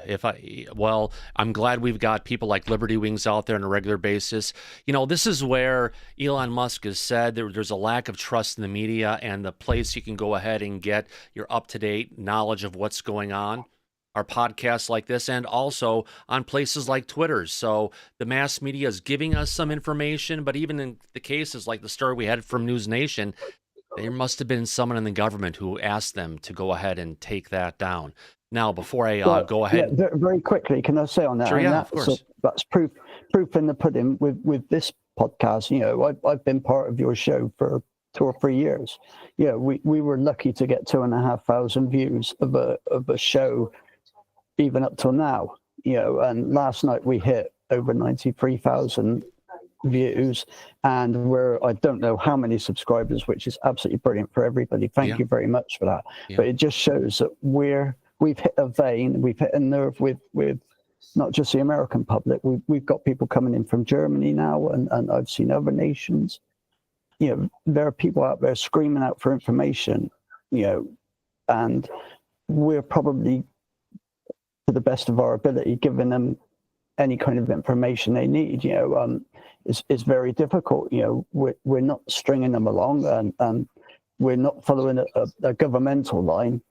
I'm glad we've got people like Liberty Wings out there on a regular basis. This is where Elon Musk has said there's a lack of trust in the media, and the place you can go ahead and get your up-to-date knowledge of what's going on are podcasts like this, and also on places like Twitter. So the mass media is giving us some information, but even in the cases like the story we had from News Nation, there must have been someone in the government who asked them to go ahead and take that down. Now, before I go ahead, very quickly, can I say on that? Sure, yeah, of course. That's proof in the pudding with this podcast. I've been part of your show for 2 or 3 years. We were lucky to get 2,500 views of a show even up till now, and last night we hit over 93,000 views, and I don't know how many subscribers, which is absolutely brilliant for everybody. Thank you very much for that. But it just shows that we've hit a vein, we've hit a nerve with not just the American public. We've got people coming in from Germany now, and I've seen other nations. There are people out there screaming out for information, and we're probably, to the best of our ability, giving them any kind of information they need. It's very difficult. We're not stringing them along, and we're not following a governmental line.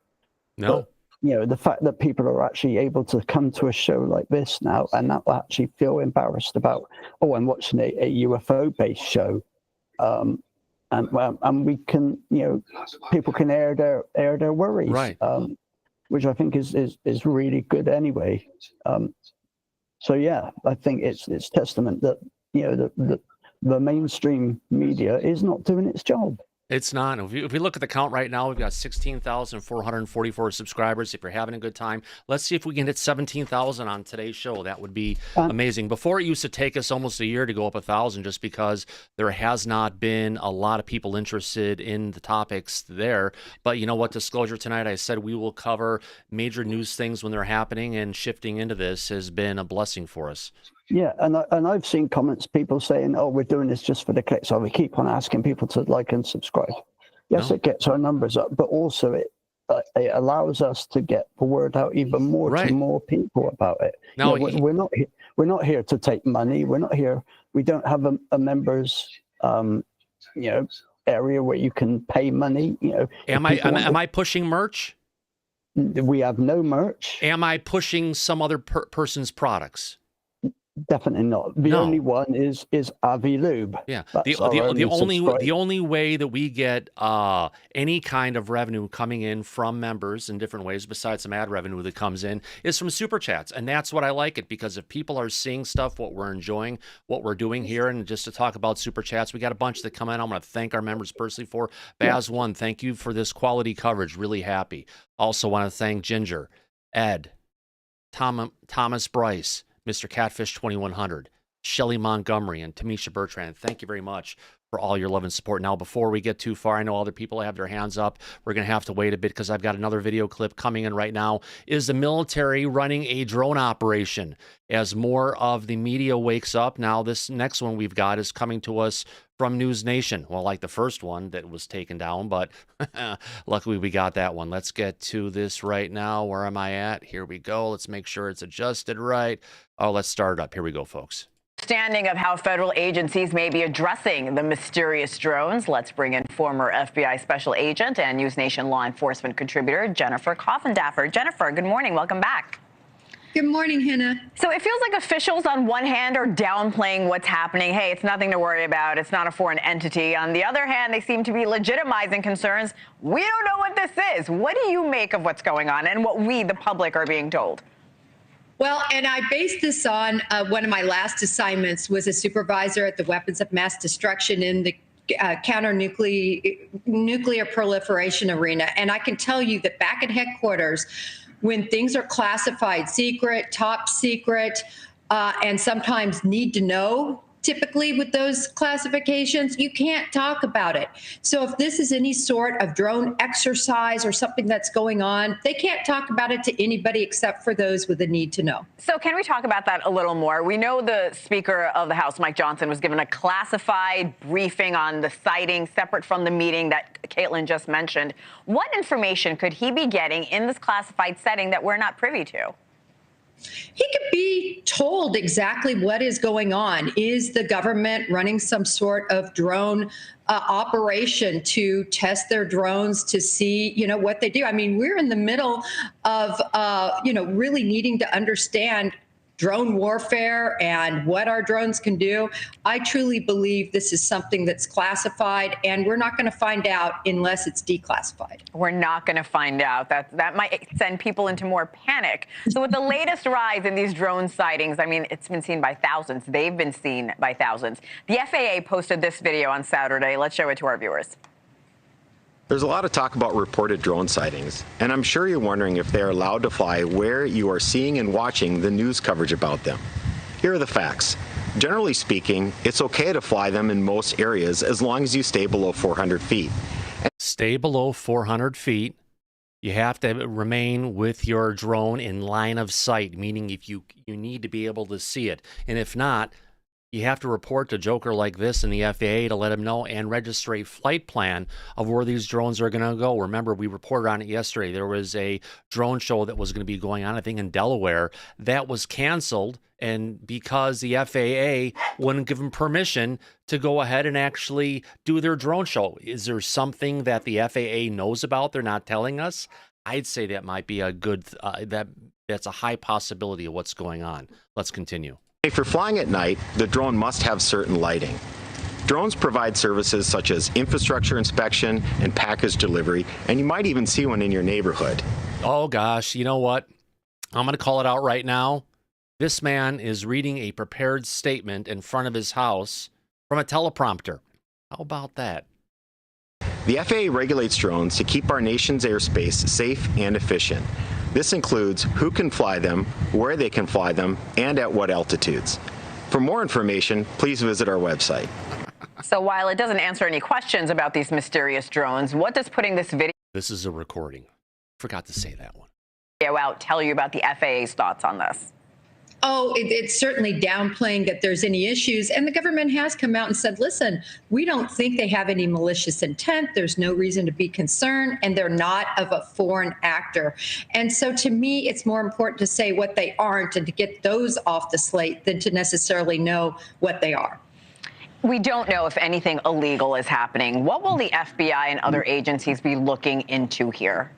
No. But, the fact that people are actually able to come to a show like this now and not actually feel embarrassed about, I'm watching a UFO-based show, and we can, people can air their worries. Right. Which I think is really good anyway. So yeah, I think it's testament that the mainstream media is not doing its job. It's not. If we look at the count right now, we've got 16,444 subscribers. If you're having a good time, let's see if we can hit 17,000 on today's show. That would be amazing. Before, it used to take us almost a year to go up 1,000 just because there has not been a lot of people interested in the topics there. But you know what? Disclosure tonight, I said we will cover major news things when they're happening, and shifting into this has been a blessing for us. Yeah, and I've seen comments, people saying, we're doing this just for the clicks. So we keep on asking people to like and subscribe. Yes, It gets our numbers up, but also it allows us to get the word out even more to more people about it. No, we're not here to take money. We're not here. We don't have a members, area where you can pay money. Am I pushing merch? We have no merch. Am I pushing some other person's products? definitely not. The only one is Avi Lube. Yeah, That's the only way that we get any kind of revenue coming in from members in different ways, besides some ad revenue that comes in, is from super chats, and that's what I like it, because if people are seeing stuff, what we're enjoying, what we're doing here, and just to talk about super chats, we got a bunch that come in. I'm going to thank our members personally for Baz1. Thank you for this quality coverage. Really happy. Also want to thank Ginger, Ed, Thomas Bryce, Mr. Catfish 2100, Shelly Montgomery, and Tamisha Bertrand. Thank you very much for all your love and support. Now, before we get too far, I know other people have their hands up. We're going to have to wait a bit because I've got another video clip coming in right now. Is the military running a drone operation? As more of the media wakes up, now this next one we've got is coming to us from News Nation. Well, like the first one that was taken down, but luckily we got that one. Let's get to this right now. Where am I at? Here we go. Let's make sure it's adjusted right. Oh, let's start it up. Here we go, folks. Understanding of how federal agencies may be addressing the mysterious drones. Let's bring in former FBI special agent and News Nation law enforcement contributor Jennifer Coffindaffer. Jennifer, good morning. Welcome back. Good morning, Hannah. So it feels like officials on one hand are downplaying what's happening. Hey, it's nothing to worry about. It's not a foreign entity. On the other hand, they seem to be legitimizing concerns. We don't know what this is. What do you make of what's going on and what we, the public, are being told? Well, and I based this on one of my last assignments was a supervisor at the Weapons of Mass Destruction in the nuclear proliferation arena. And I can tell you that back at headquarters, when things are classified secret, top secret, and sometimes need to know, typically with those classifications, you can't talk about it. So if this is any sort of drone exercise or something that's going on, they can't talk about it to anybody except for those with a need to know. So can we talk about that a little more? We know the Speaker of the House, Mike Johnson, was given a classified briefing on the sighting separate from the meeting that Caitlin just mentioned. What information could he be getting in this classified setting that we're not privy to? He could be told exactly what is going on. Is the government running some sort of drone operation to test their drones to see, what they do? I mean, we're in the middle of, really needing to understand drone warfare and what our drones can do. I truly believe this is something that's classified, and we're not going to find out unless it's declassified. We're not going to find out. That might send people into more panic. So with the latest rise in these drone sightings, I mean, it's been seen by thousands. They've been seen by thousands. The FAA posted this video on Saturday. Let's show it to our viewers. There's a lot of talk about reported drone sightings, and I'm sure you're wondering if they're allowed to fly where you are seeing and watching the news coverage about them. Here are the facts. Generally speaking, it's okay to fly them in most areas as long as you stay below 400 feet. Stay below 400 feet. You have to remain with your drone in line of sight, meaning if you need to be able to see it. And if not, you have to report to Joker like this in the FAA to let them know and register a flight plan of where these drones are going to go. Remember, we reported on it yesterday. There was a drone show that was going to be going on, I think, in Delaware. That was canceled, and because the FAA wouldn't give them permission to go ahead and actually do their drone show. Is there something that the FAA knows about they're not telling us? I'd say that might be a good, that's a high possibility of what's going on. Let's continue. If you're flying at night, the drone must have certain lighting. Drones provide services such as infrastructure inspection and package delivery, and you might even see one in your neighborhood. Oh gosh, you know what? I'm going to call it out right now. This man is reading a prepared statement in front of his house from a teleprompter. How about that? The FAA regulates drones to keep our nation's airspace safe and efficient. This includes who can fly them, where they can fly them, and at what altitudes. For more information, please visit our website. So while it doesn't answer any questions about these mysterious drones, what does putting this video This is a recording. Forgot to say that one. out tell you about the FAA's thoughts on this? Oh, it's certainly downplaying that there's any issues. And the government has come out and said, listen, we don't think they have any malicious intent. There's no reason to be concerned. And they're not of a foreign actor. And so to me, it's more important to say what they aren't and to get those off the slate than to necessarily know what they are. We don't know if anything illegal is happening. What will the FBI and other agencies be looking into here?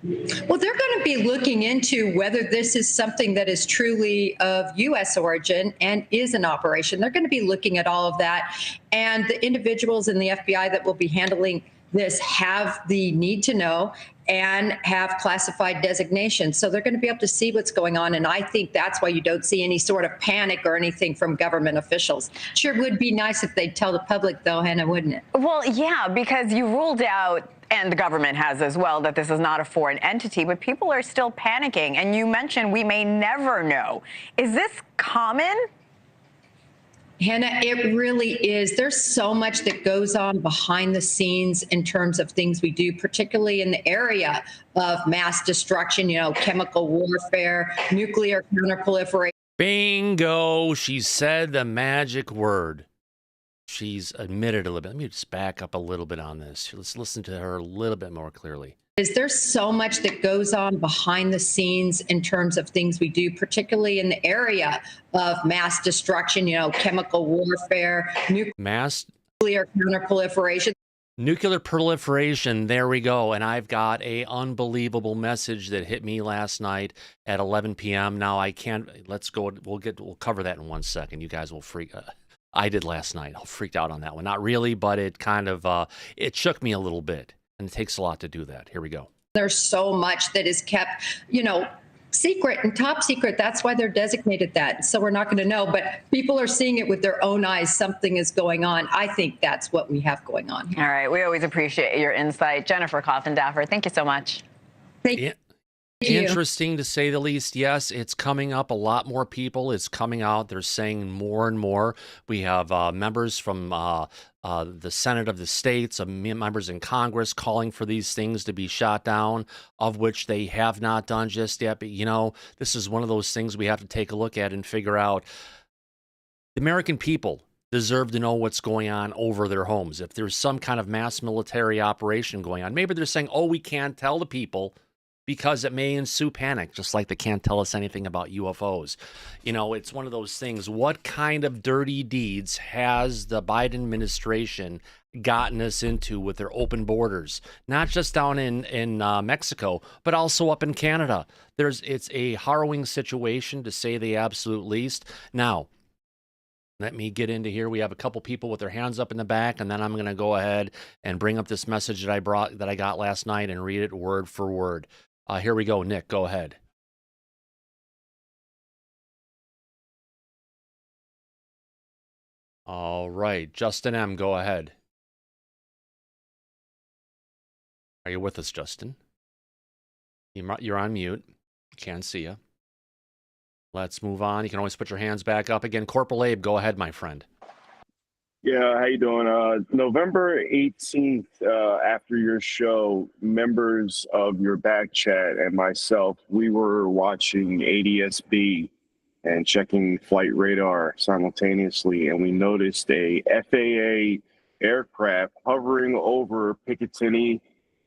Well, they're going to be looking into whether this is something that is truly of U.S. origin and is an operation. They're going to be looking at all of that. And the individuals in the FBI that will be handling this have the need to know and have classified designations. So they're going to be able to see what's going on. And I think that's why you don't see any sort of panic or anything from government officials. Sure would be nice if they'd tell the public, though, Hannah, wouldn't it? Well, yeah, because you ruled out, and the government has as well, that this is not a foreign entity, but people are still panicking. And you mentioned we may never know. Is this common? Hannah, it really is. There's so much that goes on behind the scenes in terms of things we do, particularly in the area of mass destruction, chemical warfare, nuclear counterproliferation. Bingo. She said the magic word. She's admitted a little bit. Let me just back up a little bit on this. Let's listen to her a little bit more clearly. There's so much that goes on behind the scenes in terms of things we do, particularly in the area of mass destruction, chemical warfare, nuclear counterproliferation. Nuclear proliferation, there we go. And I've got a unbelievable message that hit me last night at 11 p.m. Now I can't, we'll cover that in 1 second. You guys will freak I did last night. I freaked out on that one. Not really, but it kind of, it shook me a little bit. And it takes a lot to do that. Here we go. There's so much that is kept, secret and top secret. That's why they're designated that. So we're not going to know, but people are seeing it with their own eyes. Something is going on. I think that's what we have going on here. All right. We always appreciate your insight. Jennifer Coffindaffer, thank you so much. Thank you. Interesting to say the least. Yes, it's coming up. A lot more people. It's coming out. They're saying more and more. We have members from the Senate of the states, members in Congress calling for these things to be shot down, of which they have not done just yet. But, this is one of those things we have to take a look at and figure out. The American people deserve to know what's going on over their homes. If there's some kind of mass military operation going on, maybe they're saying, we can't tell the people because it may ensue panic, just like they can't tell us anything about UFOs. It's one of those things. What kind of dirty deeds has the Biden administration gotten us into with their open borders? Not just down in Mexico, but also up in Canada. It's a harrowing situation, to say the absolute least. Now, let me get into here. We have a couple people with their hands up in the back, and then I'm going to go ahead and bring up this message that I got last night and read it word for word. Here we go. Nick, go ahead. All right. Justin M., go ahead. Are you with us, Justin? You're on mute. Can't see you. Let's move on. You can always put your hands back up again. Corporal Abe, go ahead, my friend. Yeah, how you doing? November 18th, after your show, members of your back chat and myself, we were watching ADS-B and checking flight radar simultaneously, and we noticed a FAA aircraft hovering over Picatinny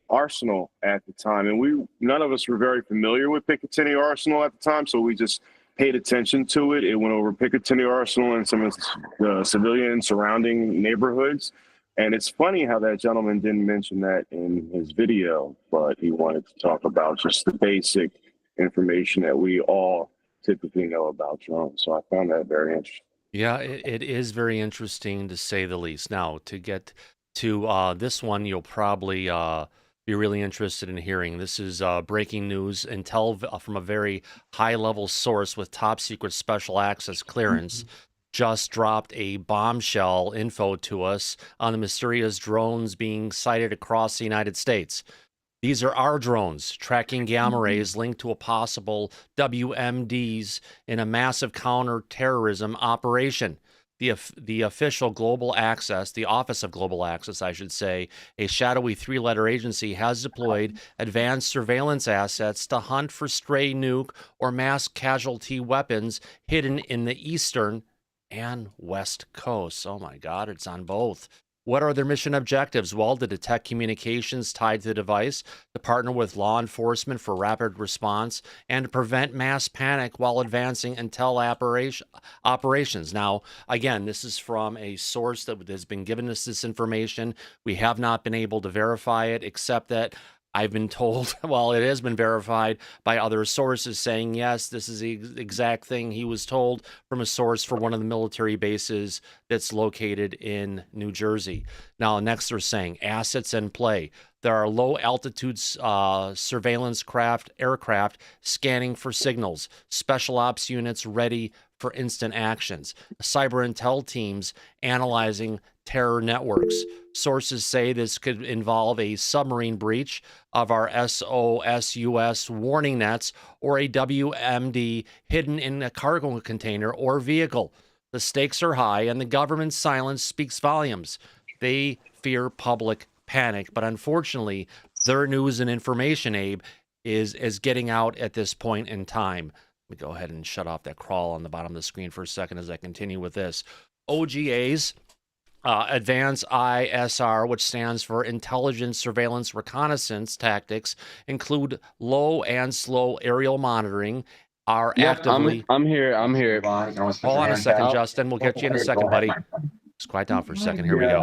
Arsenal at the time. And none of us were very familiar with Picatinny Arsenal at the time, so we just paid attention to it. It went over Picatinny Arsenal and some of the civilian surrounding neighborhoods. And it's funny how that gentleman didn't mention that in his video, but he wanted to talk about just the basic information that we all typically know about drones. So I found that very interesting. Yeah, it is very interesting, to say the least. Now, to get to this one, you'll probably be really interested in hearing. This is breaking news. Intel from a very high-level source with top-secret special access clearance just dropped a bombshell info to us on the mysterious drones being sighted across the United States. These are our drones tracking gamma rays linked to a possible WMDs in a massive counterterrorism operation. The official Global Access, the Office of Global Access, I should say, a shadowy three-letter agency, has deployed advanced surveillance assets to hunt for stray nuke or mass casualty weapons hidden in the eastern and west coasts. Oh my God, it's on both. What are their mission objectives? Well, to detect communications tied to the device, to partner with law enforcement for rapid response, and to prevent mass panic while advancing intel operations. Now, again, this is from a source that has been giving us this information. We have not been able to verify it, except that I've been told, well, it has been verified by other sources saying, yes, this is the exact thing he was told from a source for one of the military bases that's located in New Jersey. Now, next they're saying assets in play. There are low altitude surveillance aircraft scanning for signals, special ops units ready for instant actions, cyber intel teams analyzing terror networks. Sources say this could involve a submarine breach of our SOSUS warning nets or a WMD hidden in a cargo container or vehicle. The stakes are high, and the government's silence speaks volumes. They fear public panic, but unfortunately, their news and information, Abe, is getting out at this point in time. Let me go ahead and shut off that crawl on the bottom of the screen for a second as I continue with this. OGA's Advanced ISR, which stands for Intelligence, Surveillance, Reconnaissance Tactics, include low and slow aerial monitoring, are actively... I'm here. Hold on a second, Justin. We'll get you in a second, buddy. Just quiet down for a second. Here we go.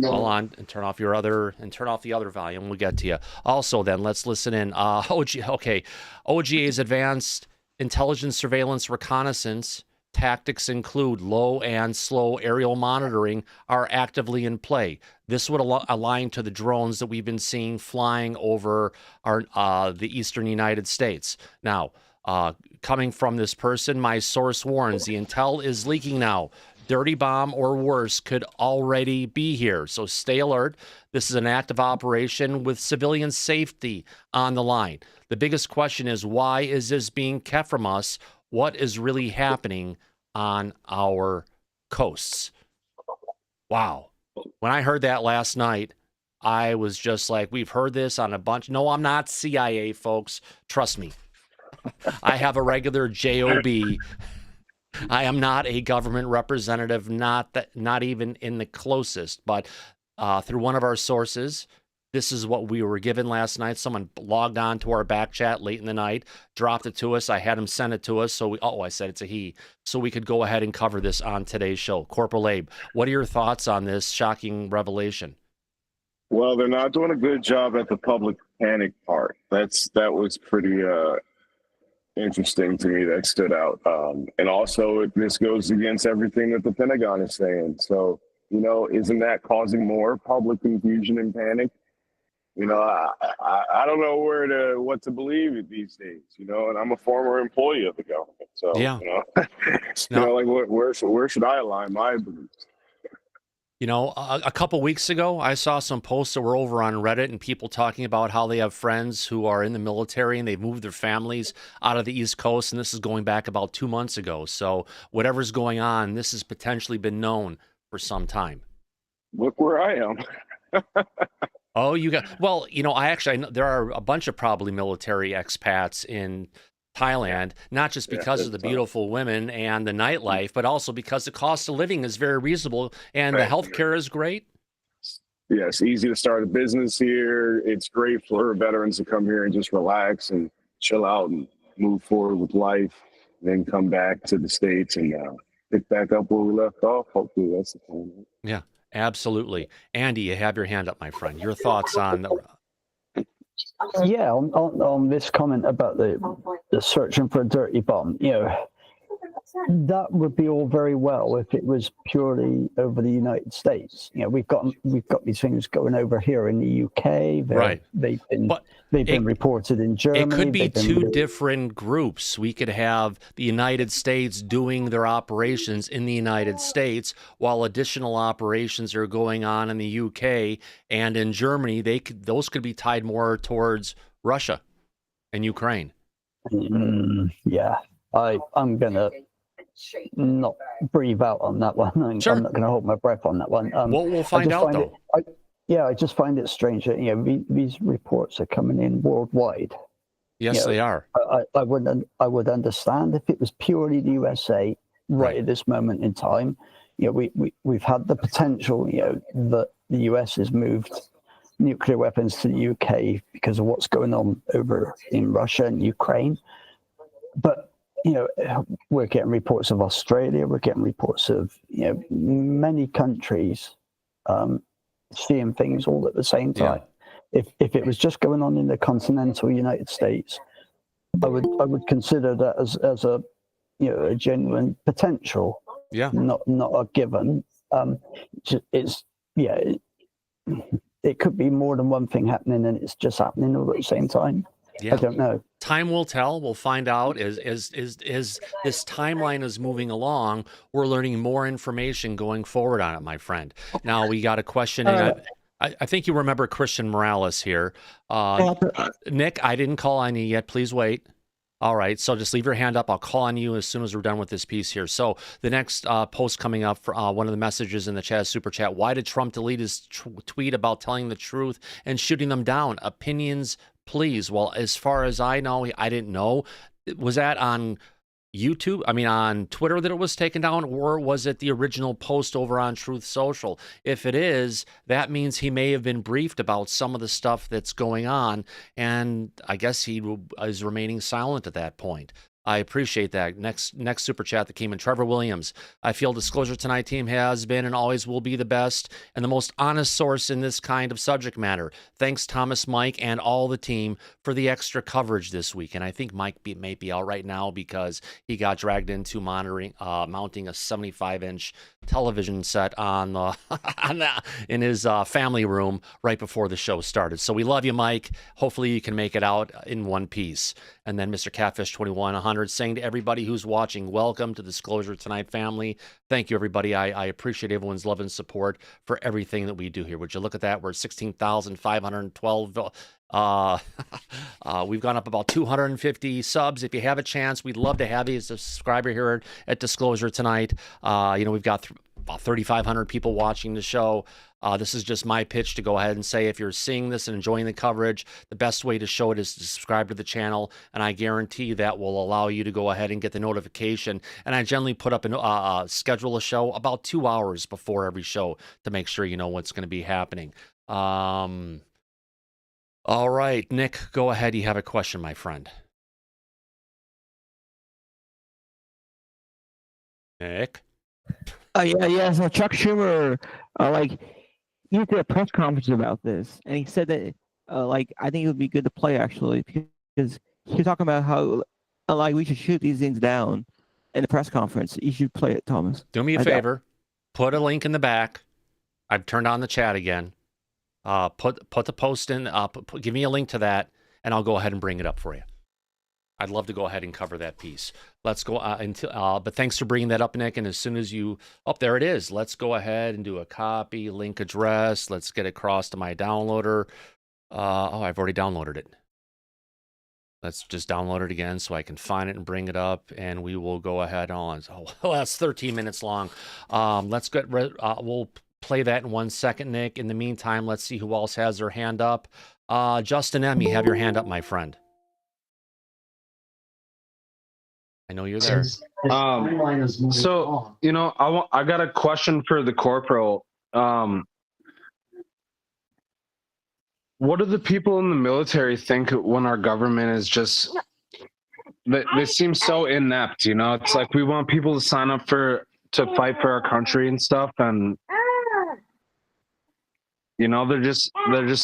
Hold on and turn off the other volume. We'll get to you. Also, then let's listen in. OGA's Advanced Intelligence, Surveillance, Reconnaissance tactics include low and slow aerial monitoring are actively in play. This would align to the drones that we've been seeing flying over the eastern United States. Now, coming from this person, my source warns the intel is leaking now. Dirty bomb or worse could already be here. So stay alert. This is an active operation with civilian safety on the line. The biggest question is, why is this being kept from us? What is really happening on our coasts? Wow. When I heard that last night, I was just like, we've heard this on a bunch. No, I'm not CIA, folks. Trust me. I have a regular job. I am not a government representative, not even in the closest, but through one of our sources, this is what we were given last night. Someone logged on to our back chat late in the night, dropped it to us. I had him send it to us. So I said it's a he. So we could go ahead and cover this on today's show. Corporal Abe, what are your thoughts on this shocking revelation? Well, they're not doing a good job at the public panic part. That was pretty interesting to me. That stood out. And also, this goes against everything that the Pentagon is saying. So, isn't that causing more public confusion and panic? I don't know what to believe these days, and I'm a former employee of the government. So, yeah. Where should I align my beliefs? A couple weeks ago, I saw some posts that were over on Reddit and people talking about how they have friends who are in the military and they've moved their families out of the East Coast. And this is going back about 2 months ago. So whatever's going on, this has potentially been known for some time. Look where I am. Oh, I know there are a bunch of probably military expats in Thailand, not just because of the beautiful women and the nightlife, but also because the cost of living is very reasonable and the healthcare is great. Yeah, it's easy to start a business here. It's great for veterans to come here and just relax and chill out and move forward with life, then come back to the States and pick back up where we left off. Hopefully that's the plan. Yeah, absolutely. Andy, you have your hand up, my friend. Your thoughts on the... Yeah, on this comment about the searching for a dirty bomb, that would be all very well if it was purely over the United States. We've got these things going over here in the UK. Right. They've been reported in Germany. It could be two different groups. We could have the United States doing their operations in the United States while additional operations are going on in the UK and in Germany. Those could be tied more towards Russia and Ukraine. Yeah, I'm gonna not breathe out on that one. Sure. I'm not going to hold my breath on that one. We'll find out, though. I just find it strange that these reports are coming in worldwide. Yes, they are. I would understand if it was purely the USA right at this moment in time. We've had the potential. That the US has moved nuclear weapons to the UK because of what's going on over in Russia and Ukraine, but we're getting reports of Australia, we're getting reports of many countries seeing things all at the same time. If it was just going on in the continental United States, I would consider that as a a genuine potential. Yeah. Not a given. It could be more than one thing happening, and it's just happening all at the same time. Yeah. I don't know. Time will tell. We'll find out as this timeline is moving along. We're learning more information going forward on it, my friend. Now we got a question. I think you remember Christian Morales here. Nick, I didn't call on you yet. Please wait. All right, so just leave your hand up. I'll call on you as soon as we're done with this piece here. So the next post coming up, for one of the messages in the chat, super chat, why did Trump delete his tweet about telling the truth and shooting them down? Opinions, please. Well, as far as I know, I didn't know. Was that on YouTube? I mean, on Twitter that it was taken down, or was it the original post over on Truth Social? If it is, that means he may have been briefed about some of the stuff that's going on, and I guess he is remaining silent at that point. I appreciate that. Next super chat that came in, Trevor Williams. I feel Disclosure Tonight team has been and always will be the best and the most honest source in this kind of subject matter. Thanks, Thomas, Mike, and all the team for the extra coverage this week. And I think Mike may be out right now because he got dragged into mounting a 75-inch television set on in his family room right before the show started. So we love you, Mike. Hopefully you can make it out in one piece. And then Mr. Catfish 2100 saying to everybody who's watching, welcome to Disclosure Tonight family. Thank you, everybody. I appreciate everyone's love and support for everything that we do here. Would you look at that? We're at 16,512. We've gone up about 250 subs. If you have a chance, we'd love to have you as a subscriber here at Disclosure Tonight. We've got about 3,500 people watching the show. This is just my pitch to go ahead and say, if you're seeing this and enjoying the coverage, the best way to show it is to subscribe to the channel, and I guarantee that will allow you to go ahead and get the notification. And I generally put up schedule a show about 2 hours before every show to make sure you know what's going to be happening. All right, Nick, go ahead. You have a question, my friend. Nick? Yeah. So Chuck Schumer, he did a press conference about this, and he said that, I think it would be good to play actually, because he was talking about how, we should shoot these things down in the press conference. You should play it, Thomas. Do me a favor. Put a link in the back. I've turned on the chat again. Put the post in. Give me a link to that, and I'll go ahead and bring it up for you. I'd love to go ahead and cover that piece. Let's go but thanks for bringing that up, Nick. And as soon as there it is. Let's go ahead and do a copy, link address. Let's get across to my downloader. I've already downloaded it. Let's just download it again so I can find it and bring it up. And we will go ahead on. That's 13 minutes long. We'll play that in 1 second, Nick. In the meantime, let's see who else has their hand up. Justin M., you have your hand up, my friend. I know you're there. So, I got a question for the corporal. What do the people in the military think when our government is just, they seem so inept, It's like we want people to sign up to fight for our country and stuff, and they're just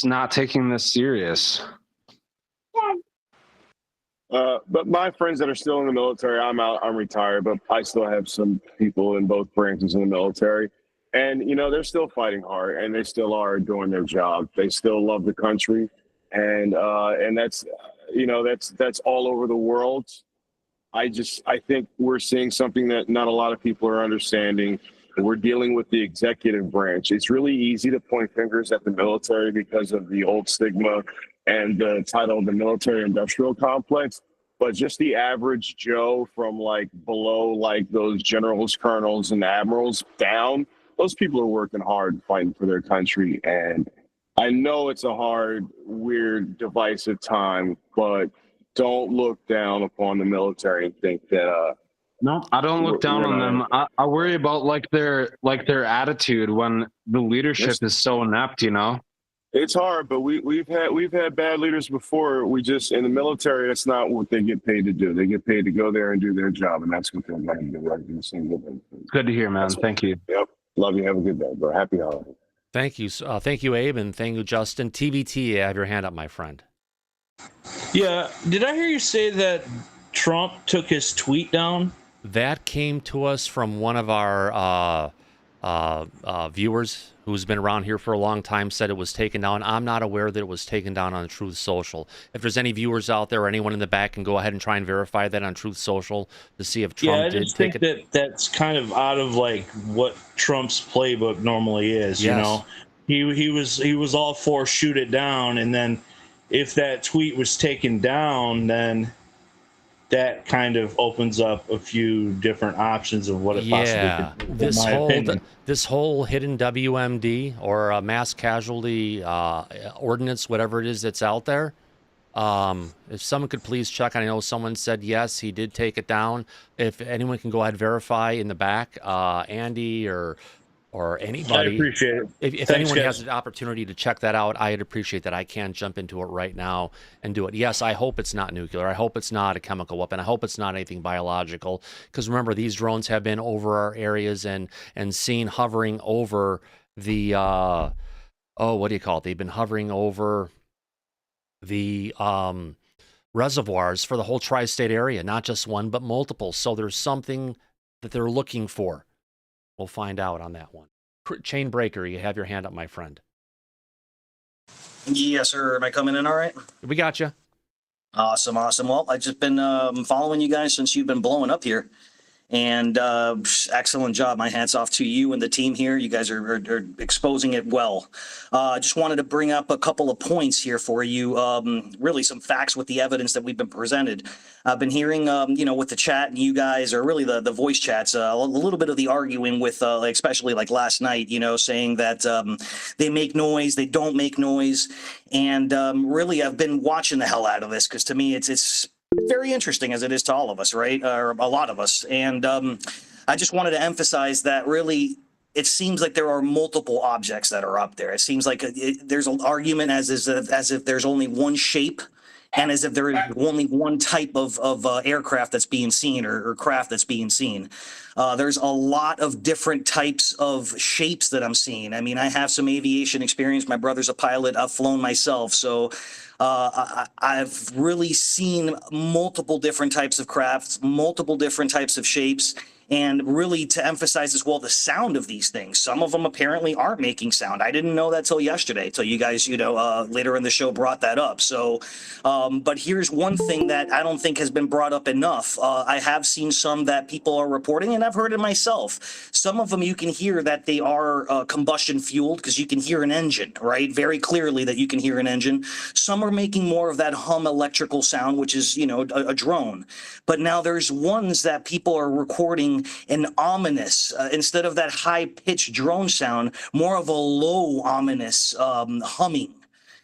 not taking this serious. But my friends that are still in the military, I'm retired, but I still have some people in both branches in the military. And, they're still fighting hard, and they still are doing their job. They still love the country. And that's all over the world. I think we're seeing something that not a lot of people are understanding. We're dealing with the executive branch. It's really easy to point fingers at the military because of the old stigma and the title of the military industrial complex. But just the average Joe from below those generals, colonels, and admirals down, those people are working hard fighting for their country. And I know it's a hard, weird, divisive time, but don't look down upon the military and think that no, I don't look down on them. I worry about their attitude when the leadership is so inept, It's hard, but we've had bad leaders before. We just, in the military, that's not what they get paid to do. They get paid to go there and do their job, and that's what they're going to do. Good to hear, man. Thank you. Yep. Love you. Have a good day, bro. Happy holidays. Thank you, Abe, and thank you, Justin. TBT, I have your hand up, my friend. Yeah, did I hear you say that Trump took his tweet down? That came to us from one of our viewers who's been around here for a long time, said it was taken down. I'm not aware that it was taken down on Truth Social. If there's any viewers out there or anyone in the back, can go ahead and try and verify that on Truth Social to see if Trump did take it. That that's kind of out of like what Trump's playbook normally is. Yes. You know, he was all for shoot it down, and then if that tweet was taken down, then that kind of opens up a few different options of what it possibly could do. This whole hidden WMD or mass casualty ordinance, whatever it is that's out there. If someone could please check, I know someone said yes, he did take it down. If anyone can go ahead and verify in the back, Andy or anybody. I appreciate it. If anyone has the opportunity to check that out, I'd appreciate that. I can't jump into it right now and do it. Yes, I hope it's not nuclear. I hope it's not a chemical weapon. I hope it's not anything biological. Because remember, these drones have been over our areas and seen hovering over the, what do you call it? They've been hovering over the reservoirs for the whole tri-state area, not just one, but multiple. So there's something that they're looking for. We'll find out on that one. Chain Breaker, you have your hand up, my friend. Yes, sir. Am I coming in all right? We got you. Awesome, awesome. Well, I've just been following you guys since you've been blowing up here. And excellent job. My hat's off to you and the team here. You guys are exposing it well. Just wanted to bring up a couple of points here for you. Really some facts with the evidence that we've been presented. I've been hearing, with the chat and you guys, or really the voice chats, a little bit of the arguing with, especially like last night, saying that they make noise, they don't make noise. And really, I've been watching the hell out of this because to me, it's very interesting, as it is to all of us, right? Or a lot of us. And I just wanted to emphasize that really it seems like there are multiple objects that are up there. It seems like there's an argument as if there's only one shape and as if there is only one type of aircraft that's being seen or craft that's being seen. There's a lot of different types of shapes that I'm seeing. I mean, I have some aviation experience. My brother's a pilot. I've flown myself. So I've really seen multiple different types of crafts, multiple different types of shapes, and really to emphasize as well the sound of these things. Some of them apparently aren't making sound. I didn't know that till yesterday, till you guys, later in the show brought that up. So, but here's one thing that I don't think has been brought up enough. I have seen some that people are reporting, and I've heard it myself. Some of them you can hear that they are combustion fueled because you can hear an engine, right? Very clearly that you can hear an engine. Some are making more of that hum electrical sound, which is, a drone. But now there's ones that people are recording an ominous, instead of that high-pitched drone sound, more of a low, ominous humming.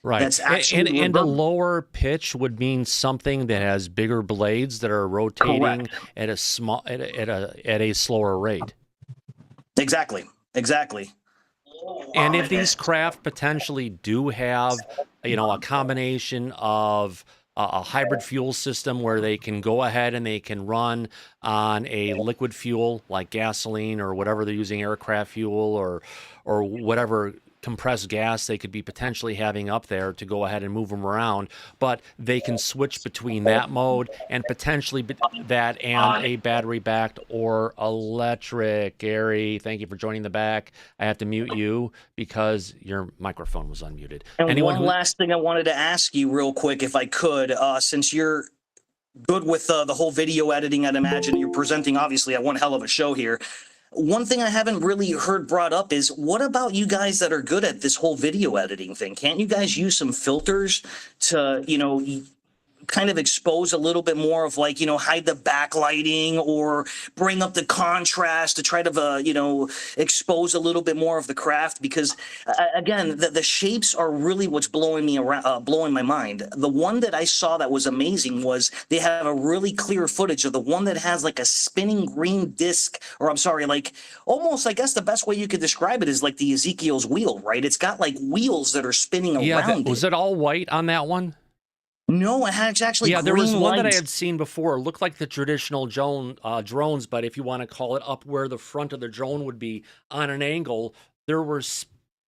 Right. That's actually and a lower pitch would mean something that has bigger blades that are rotating Correct. at a slower rate. Exactly. And if these craft potentially do have, a combination of a hybrid fuel system where they can go ahead and they can run on a liquid fuel like gasoline or whatever they're using, aircraft fuel or whatever compressed gas they could be potentially having up there to go ahead and move them around, but they can switch between that mode and potentially that and a battery backed or electric. Gary, thank you for joining the back. I have to mute you because your microphone was unmuted. And last thing I wanted to ask you real quick, if I could, since you're good with the whole video editing, I'd imagine you're presenting obviously at one hell of a show here. One thing I haven't really heard brought up is, what about you guys that are good at this whole video editing thing? Can't you guys use some filters to, kind of expose a little bit more of hide the backlighting or bring up the contrast to try to, expose a little bit more of the craft? Because again, the shapes are really what's blowing my mind. The one that I saw that was amazing was they have a really clear footage of the one that has like a spinning green disc, or I'm sorry, like almost, I guess the best way you could describe it is like the Ezekiel's wheel, right? It's got like wheels that are spinning around it. Was it all white on that one? No, it had actually there was one that I lights. had seen before. It looked like the traditional drones, but if you want to call it up where the front of the drone would be on an angle, there were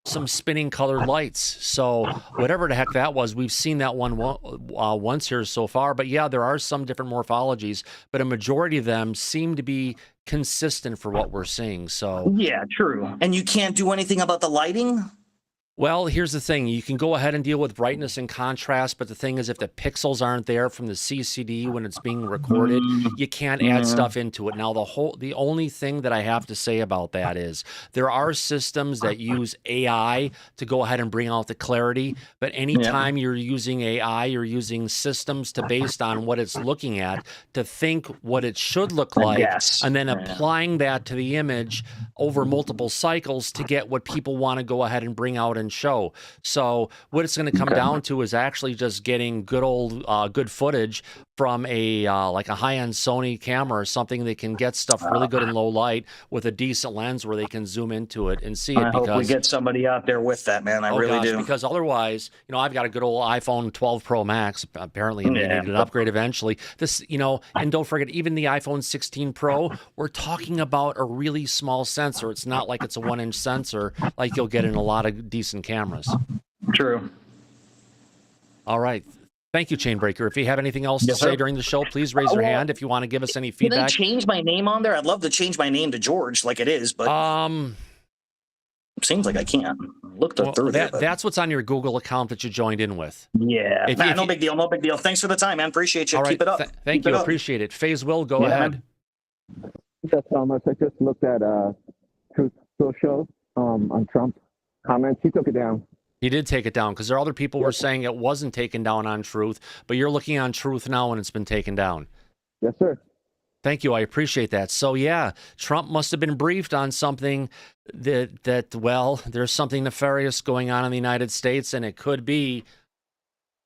some spinning colored lights. So whatever the heck that was, we've seen that one once here so far. But yeah, there are some different morphologies, but a majority of them seem to be consistent for what we're seeing. So yeah, true. And you can't do anything about the lighting? Well, here's the thing. You can go ahead and deal with brightness and contrast, but the thing is, if the pixels aren't there from the CCD when it's being recorded, you can't add stuff into it. Now, the only thing that I have to say about that is there are systems that use AI to go ahead and bring out the clarity, but anytime you're using AI, you're using systems to based on what it's looking at to think what it should look like, and then applying that to the image over multiple cycles to get what people want to go ahead and bring out and show. So what it's going to come down to is actually just getting good old good footage from a like a high-end Sony camera or something that can get stuff really good in low light with a decent lens where they can zoom into it and see it. I hope we get somebody out there with that, man. I really do. Because otherwise, you know, I've got a good old iPhone 12 Pro Max. Apparently, I need an upgrade eventually. This, you know, and don't forget, even the iPhone 16 Pro, we're talking about a really small sensor. It's not like it's a 1-inch sensor like you'll get in a lot of decent cameras. True. All right. Thank you, Chainbreaker. If you have anything else to say during the show, please raise your hand if you want to give us any feedback. Can they change my name on there? I'd love to change my name to George like it is, but seems like I can't. Look through that. That's what's on your Google account that you joined in with. Yeah. No big deal. No big deal. Thanks for the time, man. Appreciate you. All right. Keep it up. Thank you. Appreciate it. FaZe Will, go ahead. That's Thomas. I just looked at Truth Social on Trump comments. He took it down. He did take it down because there are other people who were saying it wasn't taken down on Truth, but you're looking on Truth now and it's been taken down. Yes, sir. Thank you. I appreciate that. So, yeah, Trump must have been briefed on something that well, there's something nefarious going on in the United States, and it could be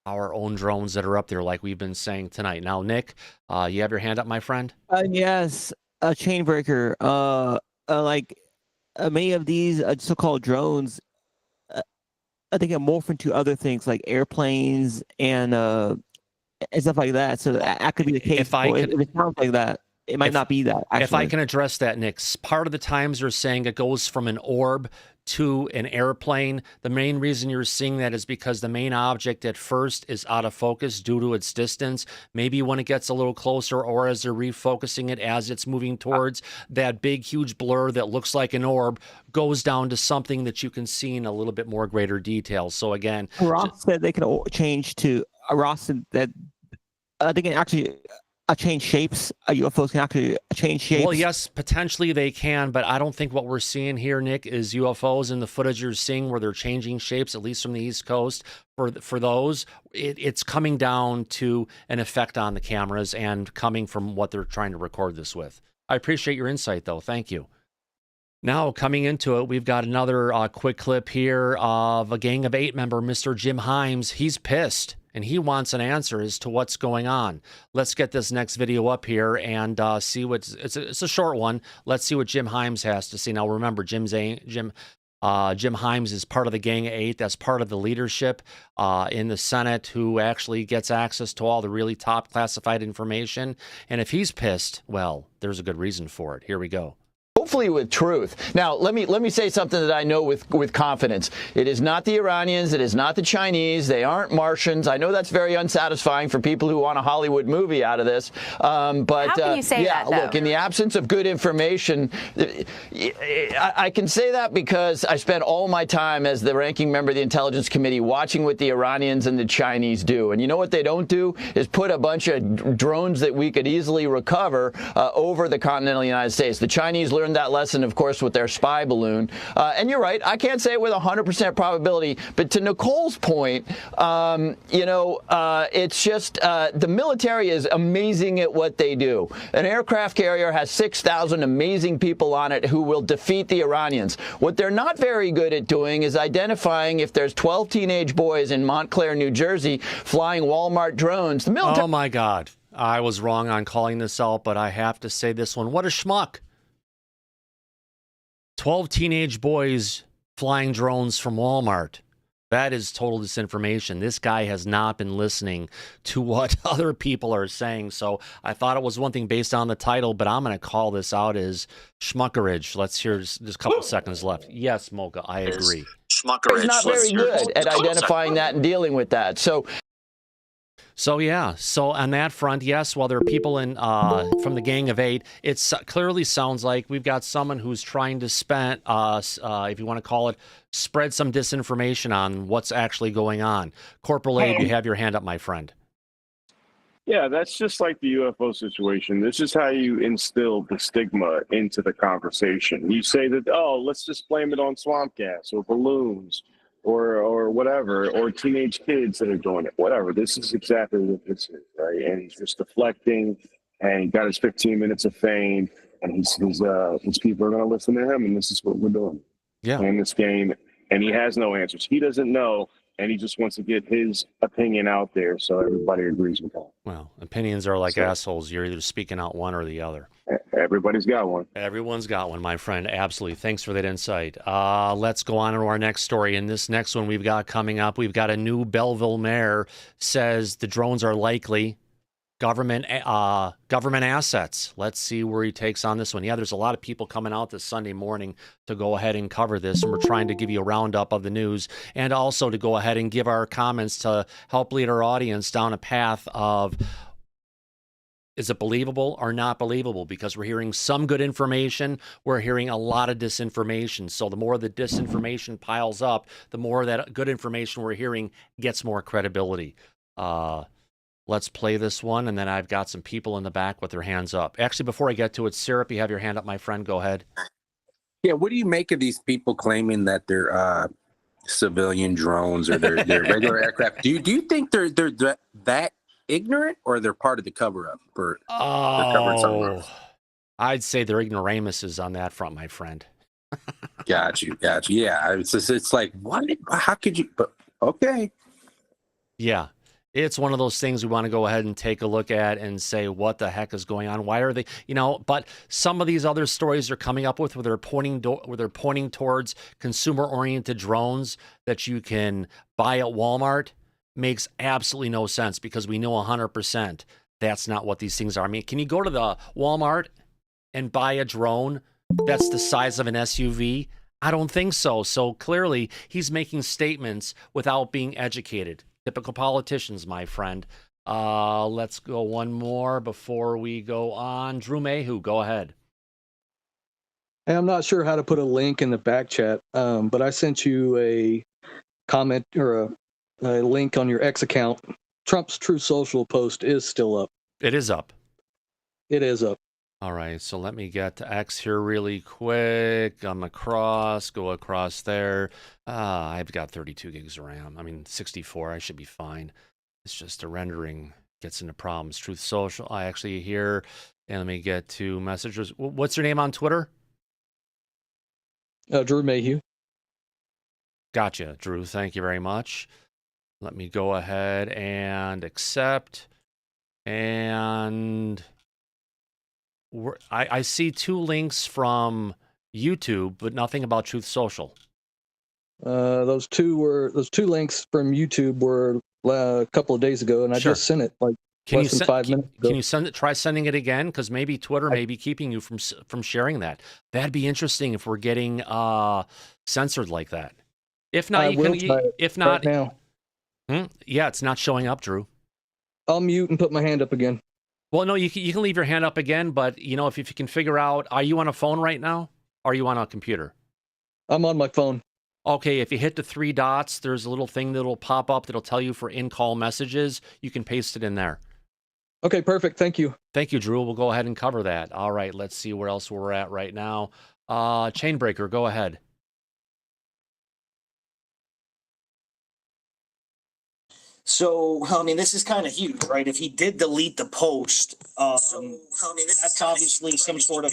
our own drones that are up there, like we've been saying tonight. Now, Nick, you have your hand up, my friend? Yes, Chainbreaker. Like many of these so-called drones, I think it morphed into other things like airplanes and stuff like that. So that could be the case. If it sounds like that, it might not be that. Actually. If I can address that, Nick, part of the times you're saying it goes from an orb to an airplane. The main reason you're seeing that is because the main object at first is out of focus due to its distance. Maybe when it gets a little closer or as they're refocusing it as it's moving towards, that big, huge blur that looks like an orb goes down to something that you can see in a little bit more greater detail. So again, Ross said they can change to Ross said that they can actually change shapes. UFOs can actually change shapes. Well, yes, potentially they can, but I don't think what we're seeing here, Nick, is UFOs in the footage you're seeing where they're changing shapes, at least from the East Coast. For those, it's coming down to an effect on the cameras and coming from what they're trying to record this with. I appreciate your insight, though. Thank you. Now, coming into it, we've got another quick clip here of a Gang of 8 member, Mr. Jim Himes. He's pissed, and he wants an answer as to what's going on. Let's get this next video up here and see what it's a short one. Let's see what Jim Himes has to say. Now, remember, Jim Himes is part of the Gang of 8. That's part of the leadership in the Senate who actually gets access to all the really top classified information. And if he's pissed, well, there's a good reason for it. Here we go. Hopefully with truth. Now, let me say something that I know with confidence. It is not the Iranians. It is not the Chinese. They aren't Martians. I know that's very unsatisfying for people who want a Hollywood movie out of this. But how can you say yeah, that, though? Look, in the absence of good information, I can say that because I spent all my time as the ranking member of the Intelligence Committee watching what the Iranians and the Chinese do. And you know what they don't do is put a bunch of drones that we could easily recover over the continental United States. The Chinese learned that lesson, of course, with their spy balloon. And you're right, I can't say it with 100% probability, but to Nicole's point, it's just the military is amazing at what they do. An aircraft carrier has 6,000 amazing people on it who will defeat the Iranians. What they're not very good at doing is identifying if there's 12 teenage boys in Montclair, New Jersey, flying Walmart drones. The military. Oh, my God. I was wrong on calling this out, but I have to say this one. What a schmuck. 12 teenage boys flying drones from Walmart. That is total disinformation. This guy has not been listening to what other people are saying. So I thought it was one thing based on the title, but I'm going to call this out as schmuckerage. Let's hear just a couple seconds left. Yes, Mocha, I agree. He's not very good at identifying that and dealing with that. So yeah, so on that front, yes, while there are people in from the Gang of Eight, it clearly sounds like we've got someone who's trying to if you want to call it, spread some disinformation on what's actually going on. Corporal Abe, you have your hand up, my friend. Yeah, that's just like the UFO situation. This is how you instill the stigma into the conversation. You say that, oh, let's just blame it on swamp gas or balloons or whatever, or teenage kids that are doing it, whatever. This is exactly what this is, right? And he's just deflecting, and he got his 15 minutes of fame, and his people are going to listen to him, and this is what we're doing. Yeah. Playing this game, and he has no answers. He doesn't know, and he just wants to get his opinion out there so everybody agrees with him. Well, opinions are like assholes. You're either speaking out one or the other. Everybody's got one. Everyone's got one, my friend. Absolutely. Thanks for that insight. Let's go on to our next story. In this next one we've got coming up, we've got a new Belleville mayor says the drones are likely government assets. Let's see where he takes on this one. Yeah, there's a lot of people coming out this Sunday morning to go ahead and cover this, and we're trying to give you a roundup of the news and also to go ahead and give our comments to help lead our audience down a path of, is it believable or not believable? Because we're hearing some good information, we're hearing a lot of disinformation. So the more the disinformation piles up, the more that good information we're hearing gets more credibility. Let's play this one, and then I've got some people in the back with their hands up. Actually, before I get to it, Syrup, you have your hand up, my friend. Go ahead. Yeah, what do you make of these people claiming that they're civilian drones or they're regular aircraft? Do you think they're that ignorant, or they're part of the cover-up? I'd say they're ignoramuses on that front, my friend. Got you. Yeah, it's like, what? How could you? But okay. Yeah. It's one of those things we want to go ahead and take a look at and say, what the heck is going on? Why are they, but some of these other stories they're coming up with where they're pointing towards consumer-oriented drones that you can buy at Walmart makes absolutely no sense, because we know 100% that's not what these things are. I mean, can you go to the Walmart and buy a drone that's the size of an SUV? I don't think so. So clearly he's making statements without being educated. Typical politicians, my friend. Let's go one more before we go on. Drew Mayhew, go ahead. Hey, I'm not sure how to put a link in the back chat, but I sent you a comment or a link on your X account. Trump's True Social post is still up. It is up. It is up. All right, so let me get to X here really quick. Go across there. I've got 32 gigs of RAM. I mean, 64, I should be fine. It's just the rendering gets into problems. Truth Social, I actually hear, and let me get to messages. What's your name on Twitter? Drew Mayhew. Gotcha, Drew. Thank you very much. Let me go ahead and accept. And I see two links from YouTube, but nothing about Truth Social. Those two links from YouTube were a couple of days ago, and I just sent it like less than 5 minutes ago. Can you try sending it again? Because maybe Twitter may be keeping you from sharing that. That'd be interesting if we're getting censored like that. If not, right now. Yeah, it's not showing up, Drew. I'll mute and put my hand up again. Well, no, you can leave your hand up again, but if you can figure out, are you on a phone right now? Or are you on a computer? I'm on my phone. Okay, if you hit the three dots, there's a little thing that'll pop up that'll tell you for in-call messages. You can paste it in there. Okay, perfect. Thank you. Thank you, Drew. We'll go ahead and cover that. All right, let's see where else we're at right now. Chainbreaker, go ahead. So, I mean, this is kind of huge, right? If he did delete the post, that's obviously some sort of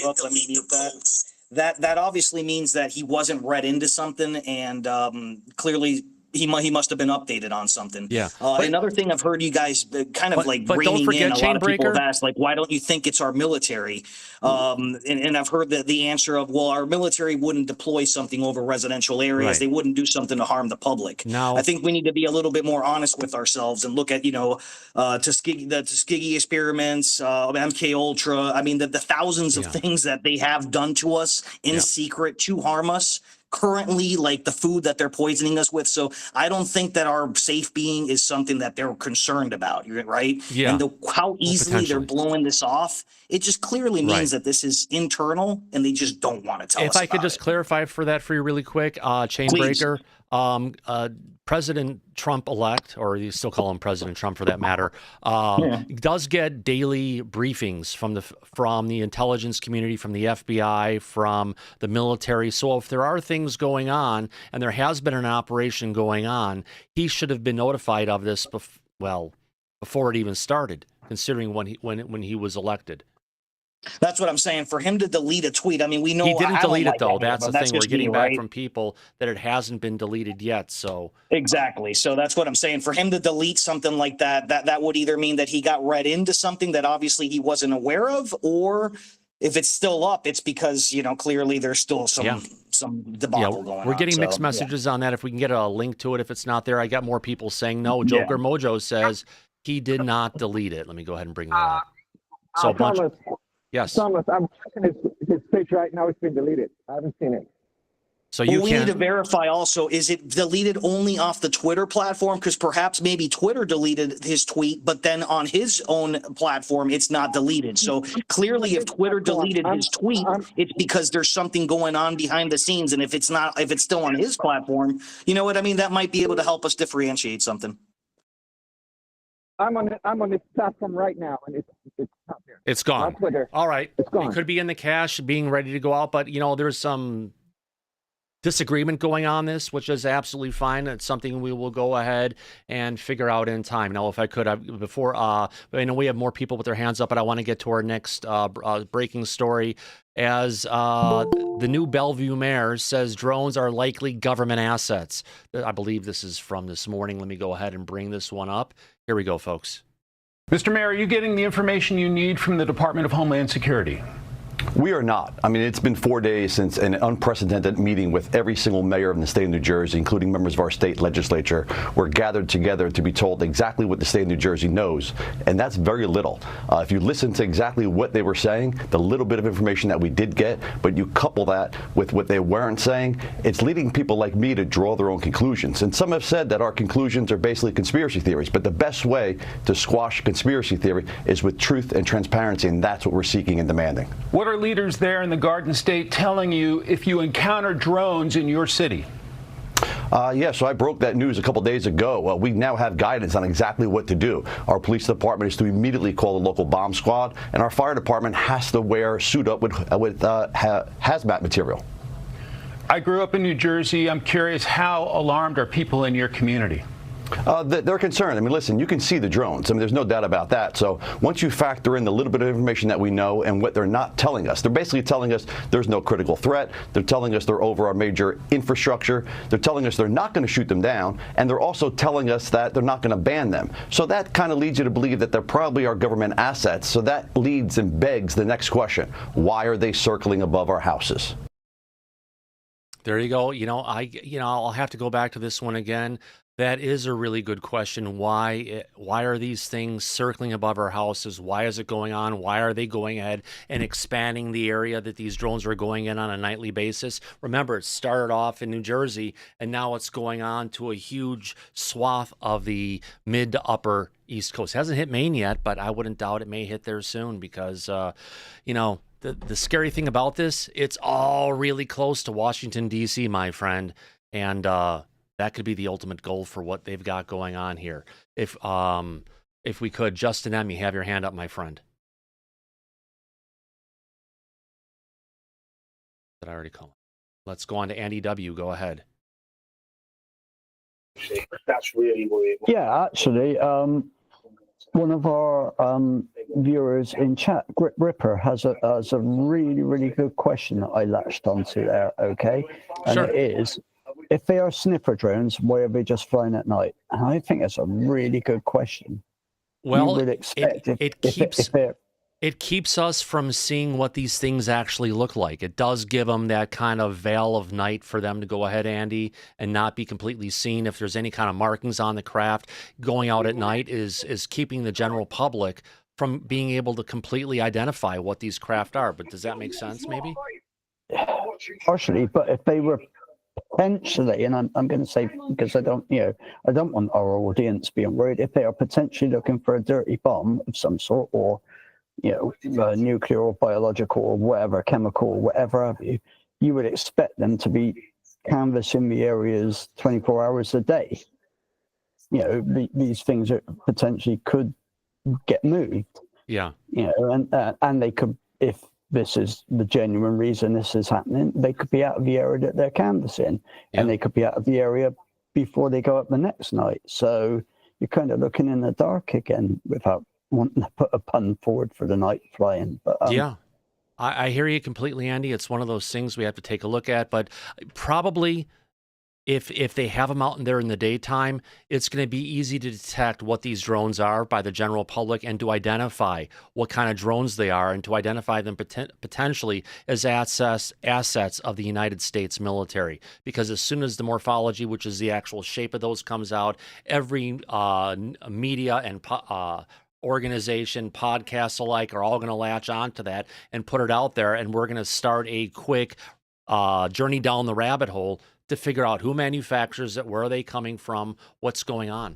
that obviously means that he wasn't read into something, and clearly he must have been updated on something. Yeah. Another thing I've heard you guys kind of reining in, a lot of people have asked, like, why don't you think it's our military? And I've heard the answer of, well, our military wouldn't deploy something over residential areas. Right. They wouldn't do something to harm the public. Now, I think we need to be a little bit more honest with ourselves and look at, the Tuskegee experiments, MK Ultra. I mean, the thousands of things that they have done to us in secret to harm us currently, like the food that they're poisoning us with. So I don't think that our safe being is something that they're concerned about, right? Yeah. And how easily they're blowing this off, it just clearly means that this is internal and they just don't want to tell us If I could just clarify for you really quick, Chain Breaker, President Trump-elect, or you still call him President Trump for that matter, does get daily briefings from the intelligence community, from the FBI, from the military. So if there are things going on, and there has been an operation going on, he should have been notified of this before it even started, considering when he was elected. That's what I'm saying. For him to delete a tweet, I mean, we know he didn't delete it though. That's the thing. We're just getting me, back right? from people that it hasn't been deleted yet. So exactly. So that's what I'm saying. For him to delete something like that, that would either mean that he got read into something that obviously he wasn't aware of, or if it's still up, it's because clearly there's still some debacle going on. We're getting mixed messages on that. If we can get a link to it, if it's not there, I got more people saying no. Joker Mojo says he did not delete it. Let me go ahead and bring that up. So Thomas. Yes. Thomas, I'm checking his page right now. It's been deleted. I haven't seen it. So we need to verify also, is it deleted only off the Twitter platform? Because perhaps maybe Twitter deleted his tweet, but then on his own platform, it's not deleted. So clearly if Twitter deleted his tweet, it's because there's something going on behind the scenes. And if it's still on his platform, you know what I mean? That might be able to help us differentiate something. I'm on this platform right now, and it's not there. It's gone. On Twitter. All right. It's gone. It could be in the cache, being ready to go out, but there's some disagreement going on this, which is absolutely fine. It's something we will go ahead and figure out in time. Now, if I could, before I know we have more people with their hands up, but I want to get to our next breaking story. As the new Bellevue mayor says, drones are likely government assets. I believe this is from this morning. Let me go ahead and bring this one up. Here we go, folks. Mr. Mayor, are you getting the information you need from the Department of Homeland Security? We are not. I mean, it's been 4 days since an unprecedented meeting with every single mayor in the state of New Jersey, including members of our state legislature, were gathered together to be told exactly what the state of New Jersey knows, and that's very little. If you listen to exactly what they were saying, the little bit of information that we did get, but you couple that with what they weren't saying, it's leading people like me to draw their own conclusions. And some have said that our conclusions are basically conspiracy theories, but the best way to squash conspiracy theory is with truth and transparency, and that's what we're seeking and demanding. What are leaders there in the Garden State telling you if you encounter drones in your city? So I broke that news a couple days ago. We now have guidance on exactly what to do. Our police department is to immediately call the local bomb squad, and our fire department has to suit up with hazmat material. I grew up in New Jersey. I'm curious, how alarmed are people in your community? They're concerned. I mean, listen, you can see the drones. I mean, there's no doubt about that. So once you factor in the little bit of information that we know and what they're not telling us, they're basically telling us there's no critical threat. They're telling us they're over our major infrastructure. They're telling us they're not going to shoot them down. And they're also telling us that they're not going to ban them. So that kind of leads you to believe that they're probably our government assets. So that leads and begs the next question. Why are they circling above our houses? There you go. I'll have to go back to this one again. That is a really good question. Why are these things circling above our houses? Why is it going on? Why are they going ahead and expanding the area that these drones are going in on a nightly basis? Remember, it started off in New Jersey, and now it's going on to a huge swath of the mid to upper East Coast. It hasn't hit Maine yet, but I wouldn't doubt it may hit there soon because, the scary thing about this, it's all really close to Washington, D.C., my friend, and that could be the ultimate goal for what they've got going on here. If we could, Justin M., you have your hand up, my friend. Did I already call him? Let's go on to Andy W. Go ahead. That's really worrying. Yeah, actually, one of our viewers in chat, Grip Ripper, has a really, really good question that I latched onto there, okay? And Sure. it is, if they are sniffer drones, why are they just flying at night? And I think that's a really good question. Well, you would expect it keeps us from seeing what these things actually look like. It does give them that kind of veil of night for them to go ahead, Andy, and not be completely seen. If there's any kind of markings on the craft, going out at night is keeping the general public from being able to completely identify what these craft are. But does that make sense, maybe? Partially, but if they were potentially, and I'm going to say, because I don't want our audience being worried, if they are potentially looking for a dirty bomb of some sort, or nuclear or biological or whatever, chemical or whatever have you, you would expect them to be canvassing the areas 24 hours a day. These things are potentially could get moved. Yeah. And they could, if this is the genuine reason this is happening, they could be out of the area that they're canvassing, and they could be out of the area before they go up the next night. So you're kind of looking in the dark again, without wanting to put a pun forward for the night flying. But yeah, I hear you completely, Andy. It's one of those things we have to take a look at, but probably if they have them out in there in the daytime, it's going to be easy to detect what these drones are by the general public, and to identify what kind of drones they are, and to identify them potentially as assets of the United States military. Because as soon as the morphology, which is the actual shape of those, comes out, every media and organization, podcasts alike, are all going to latch onto that and put it out there, and we're going to start a quick journey down the rabbit hole to figure out who manufactures it, where are they coming from, what's going on.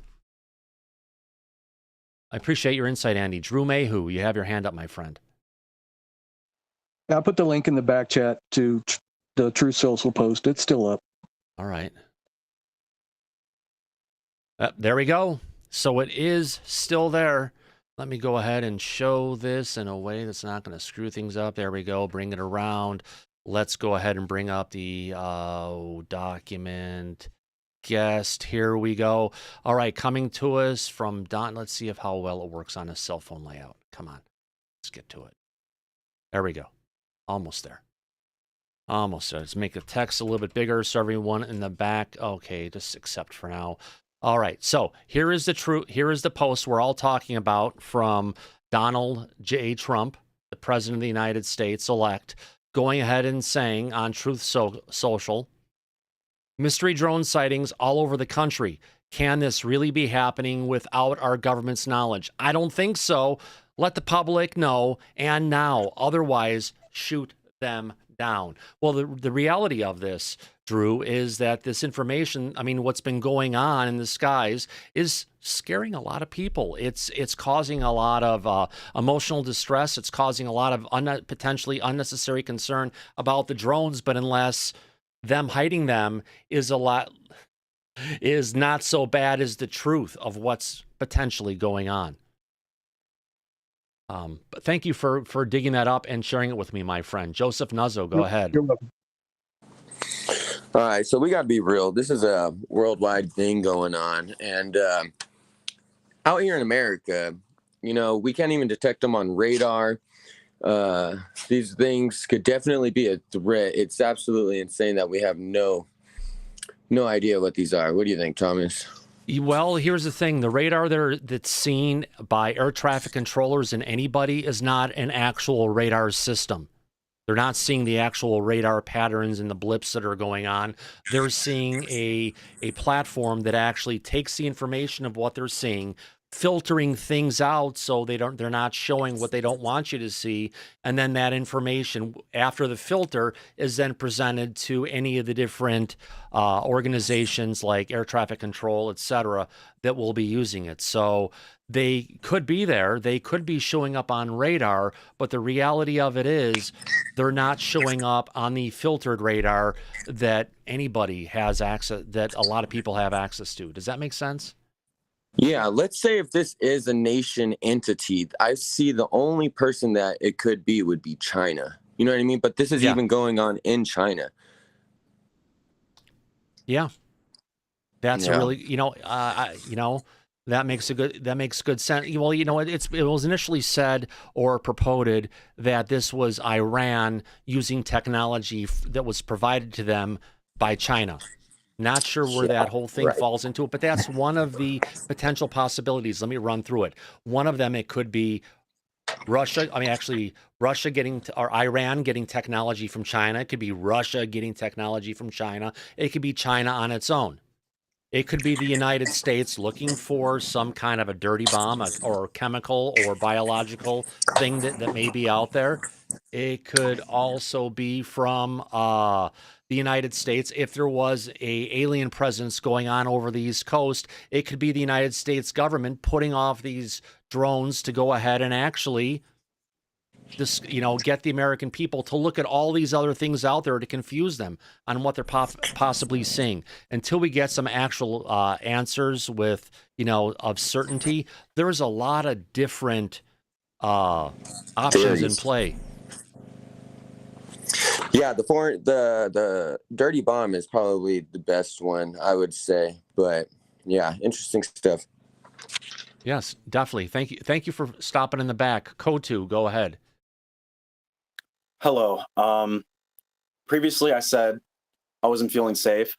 I appreciate your insight, Andy. Drew Mayhew, you have your hand up, my friend. I'll put the link in the back chat to the True Social post. It's still up. All right. There we go. So it is still there. Let me go ahead and show this in a way that's not going to screw things up. There we go. Bring it around. Let's go ahead and bring up the document guest. Here we go. All right, coming to us from Don. Let's see how well it works on a cell phone layout. Come on, let's get to it. There we go. Almost there. Almost there. Let's make the text a little bit bigger so everyone in the back. Okay, just accept for now. All right, so here is the post we're all talking about from Donald J. Trump, the President of the United States elect, going ahead and saying on Truth Social, mystery drone sightings all over the country. Can this really be happening without our government's knowledge? I don't think so. Let the public know, and now. Otherwise, shoot them down. Well, the reality of this, Drew, is that this information, I mean, what's been going on in the skies is scaring a lot of people. It's causing a lot of emotional distress. It's causing a lot of potentially unnecessary concern about the drones. But unless them hiding them is not so bad as the truth of what's potentially going on. But thank you for digging that up and sharing it with me, my friend. Joseph Nuzzo, go ahead. All right, so we got to be real. This is a worldwide thing going on. And out here in America, we can't even detect them on radar. These things could definitely be a threat. It's absolutely insane that we have no idea what these are. What do you think, Thomas? Well, here's the thing. The radar that's seen by air traffic controllers and anybody is not an actual radar system. They're not seeing the actual radar patterns and the blips that are going on. They're seeing a platform that actually takes the information of what they're seeing, filtering things out so they're not showing what they don't want you to see, and then that information after the filter is then presented to any of the different organizations like air traffic control, etc., that will be using it. So they could be there, they could be showing up on radar, but the reality of it is they're not showing up on the filtered radar that anybody has access, that a lot of people have access to. Does that make sense? Yeah, let's say if this is a nation entity, I see the only person that it could be would be China. You know what I mean? But this is even going on in China. Yeah, that's a really, that makes good sense. Well, it was initially said or purported that this was Iran using technology that was provided to them by China. Not sure where that whole thing falls into it, but that's one of the potential possibilities. Let me run through it. One of them, it could be Russia. I mean, actually, Russia or Iran getting technology from China. It could be Russia getting technology from China. It could be China on its own. It could be the United States looking for some kind of a dirty bomb or chemical or biological thing that may be out there. It could also be from the United States. If there was a alien presence going on over the East Coast, it could be the United States government putting off these drones to go ahead and actually get the American people to look at all these other things out there to confuse them on what they're possibly seeing. Until we get some actual answers with, of certainty, there's a lot of different options in play. Yeah, the dirty bomb is probably the best one, I would say. But yeah, interesting stuff. Yes, definitely. Thank you for stopping in the back. Code 2, go ahead. Hello. Previously I said I wasn't feeling safe.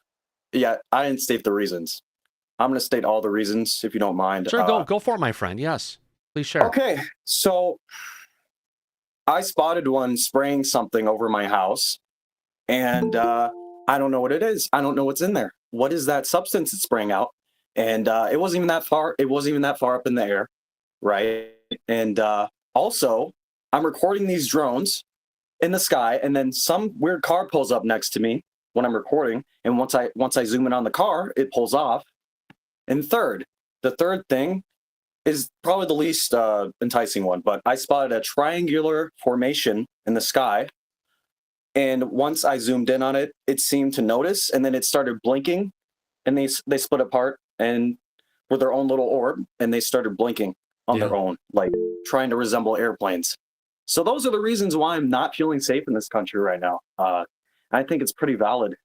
Yeah, I didn't state the reasons. I'm going to state all the reasons, if you don't mind. Sure, go for it, my friend. Yes, please share. Okay, so I spotted one spraying something over my house, and I don't know what it is. I don't know what's in there. What is that substance it's spraying out? And it wasn't even that far. It wasn't even that far up in the air, right? And also, I'm recording these drones in the sky, and then some weird car pulls up next to me when I'm recording, and once I zoom in on the car, it pulls off. And the third thing is probably the least enticing one, but I spotted a triangular formation in the sky, and once I zoomed in on it, it seemed to notice, and then it started blinking, and they split apart and were their own little orb, and they started blinking on their own, like trying to resemble airplanes. So those are the reasons why I'm not feeling safe in this country right now. I think it's pretty valid.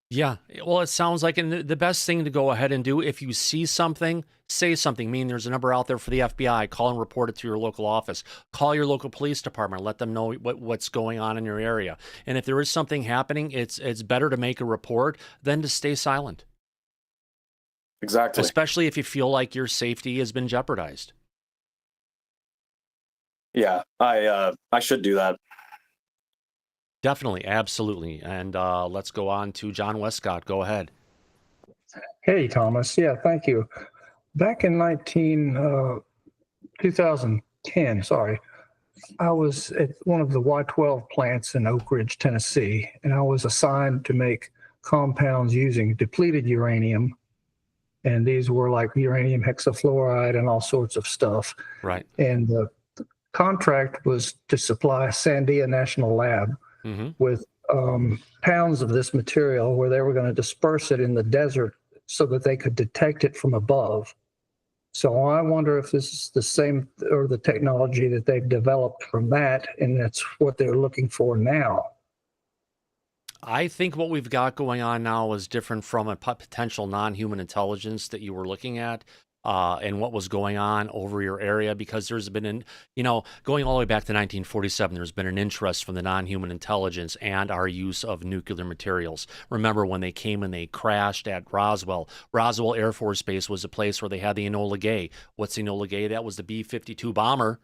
Yeah, well, it sounds like, and the best thing to go ahead and do, if you see something, say something. I mean, there's a number out there for the FBI. Call and report it to your local office. Call your local police department. Let them know what's going on in your area. And if there is something happening, it's better to make a report than to stay silent. Exactly. Especially if you feel like your safety has been jeopardized. Yeah, I should do that. Definitely, absolutely. And let's go on to John Westcott. Go ahead. Hey, Thomas. Yeah, thank you. Back in 2010, I was at one of the Y12 plants in Oak Ridge, Tennessee, and I was assigned to make compounds using depleted uranium. And these were like uranium hexafluoride and all sorts of stuff. Right. And the contract was to supply Sandia National Lab with pounds of this material where they were going to disperse it in the desert so that they could detect it from above. So I wonder if this is the same or the technology that they've developed from that, and that's what they're looking for now. I think what we've got going on now is different from a potential non-human intelligence that you were looking at. And what was going on over your area, because there's been, going all the way back to 1947, there's been an interest from the non-human intelligence and our use of nuclear materials. Remember when they came and they crashed at Roswell? Roswell Air Force Base was a place where they had the Enola Gay. What's the Enola Gay? That was the B-52 bomber,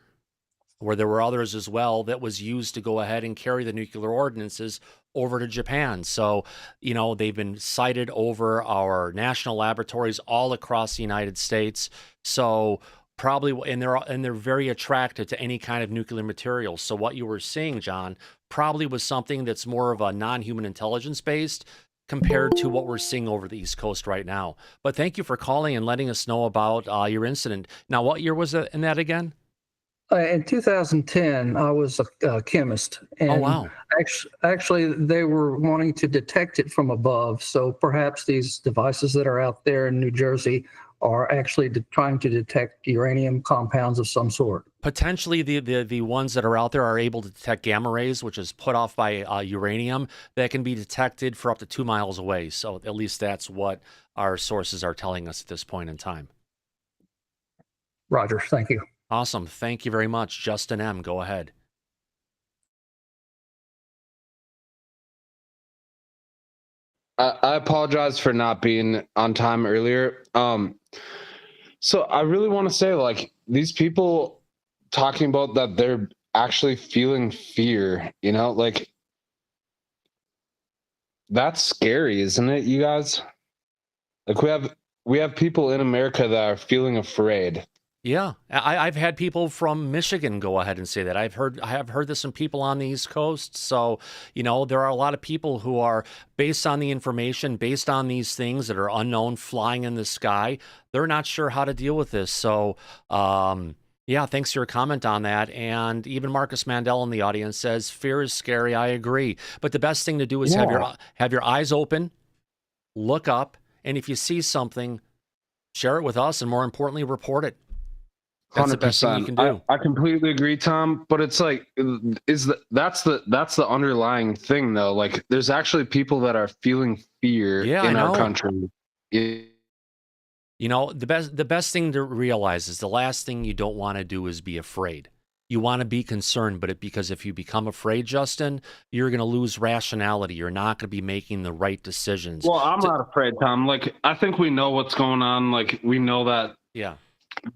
where there were others as well that was used to go ahead and carry the nuclear ordinances over to Japan. So, they've been sighted over our national laboratories all across the United States. So probably, and they're very attracted to any kind of nuclear material. So what you were seeing, John, probably was something that's more of a non-human intelligence based compared to what we're seeing over the East Coast right now. But thank you for calling and letting us know about your incident. Now, what year was it in that again? In 2010, I was a chemist. And oh, wow. Actually, they were wanting to detect it from above. So perhaps these devices that are out there in New Jersey are actually trying to detect uranium compounds of some sort. Potentially, the ones that are out there are able to detect gamma rays, which is put off by uranium, that can be detected for up to 2 miles away. So at least that's what our sources are telling us at this point in time. Roger. Thank you. Awesome. Thank you very much. Justin M., go ahead. I apologize for not being on time earlier. So I really want to say, these people talking about that they're actually feeling fear, that's scary, isn't it, you guys? We have people in America that are feeling afraid. Yeah, I've had people from Michigan go ahead and say that. I have heard this from people on the East Coast. So, there are a lot of people who are, based on the information, based on these things that are unknown, flying in the sky, they're not sure how to deal with this. So, yeah, thanks for your comment on that. And even Marcus Mandel in the audience says, fear is scary. I agree. But the best thing to do is have your eyes open, look up, and if you see something, share it with us, and more importantly, report it. That's 100%. the best thing you can do. I completely agree, Tom. But it's like, that's the underlying thing, though. Like, there's actually people that are feeling fear in our country. The best thing to realize is the last thing you don't want to do is be afraid. You want to be concerned, because if you become afraid, Justin, you're going to lose rationality. You're not going to be making the right decisions. Well, I'm not afraid, Tom. Like, I think we know what's going on. Like, we know that. Yeah.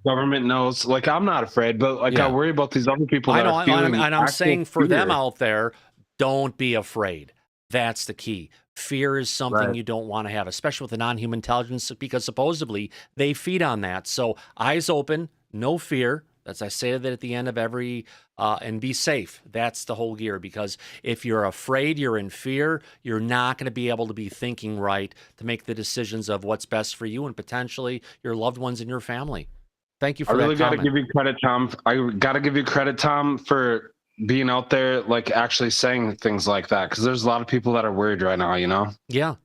Government knows. Like, I'm not afraid, but I worry about these other people that are feeling. And I'm saying for fear. them out there, don't be afraid. That's the key. Fear is something you don't want to have, especially with the non-human intelligence, because supposedly they feed on that. So eyes open, no fear. As I say that at the end of every, and be safe. That's the whole gear, because if you're afraid, you're in fear, you're not going to be able to be thinking right to make the decisions of what's best for you and potentially your loved ones and your family. Thank you for that. I really got to give you credit, Tom. I got to give you credit, Tom, for being out there, like, actually saying things like that, because there's a lot of people that are worried right now, Yeah.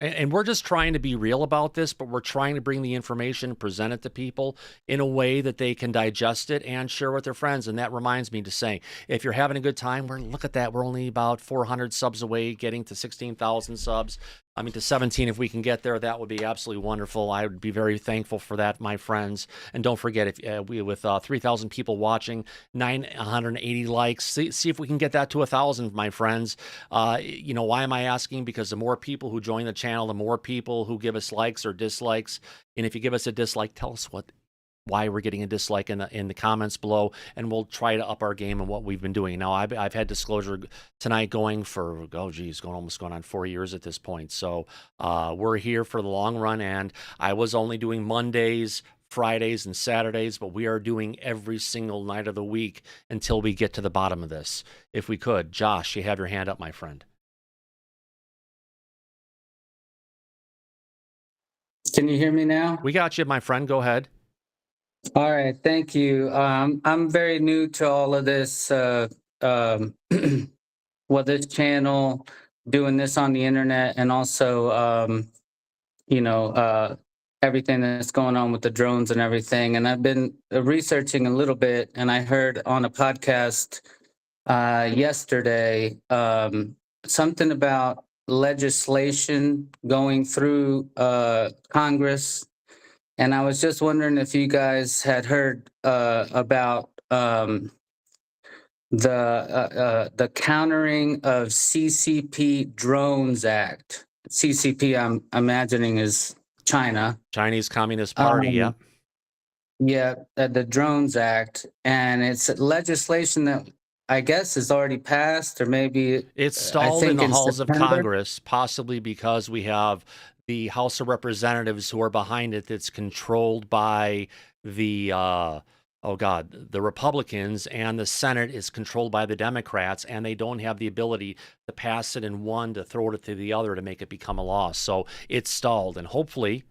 And we're just trying to be real about this, but we're trying to bring the information, present it to people in a way that they can digest it and share with their friends. And that reminds me to say, if you're having a good time, look at that. We're only about 400 subs away, getting to 16,000 subs. I mean, to 17, if we can get there, that would be absolutely wonderful. I would be very thankful for that, my friends. And don't forget, if with 3,000 people watching, 980 likes, see if we can get that to 1,000, my friends. Why am I asking? Because the more people who join the channel, the more people who give us likes or dislikes. And if you give us a dislike, tell us why we're getting a dislike in the comments below, and we'll try to up our game and what we've been doing. Now, I've had Disclosure tonight going for almost going on 4 years at this point. So we're here for the long run, and I was only doing Mondays, Fridays, and Saturdays, but we are doing every single night of the week until we get to the bottom of this. If we could, Josh, you have your hand up, my friend. Can you hear me now? We got you, my friend. Go ahead. All right, thank you. I'm very new to all of this, this channel, doing this on the internet, and also, everything that's going on with the drones and everything. And I've been researching a little bit, and I heard on a podcast yesterday something about legislation going through Congress. And I was just wondering if you guys had heard about the Countering of CCP Drones Act. CCP, I'm imagining, is China. Chinese Communist Party, yeah. Yeah, the Drones Act. And it's legislation that I guess is already passed, or maybe it's stalled in the halls of Congress, possibly because we have the House of Representatives who are behind it, that's controlled by the the Republicans, and the Senate is controlled by the Democrats, and they don't have the ability to pass it in one to throw it to the other to make it become a law. So it's stalled, and hopefully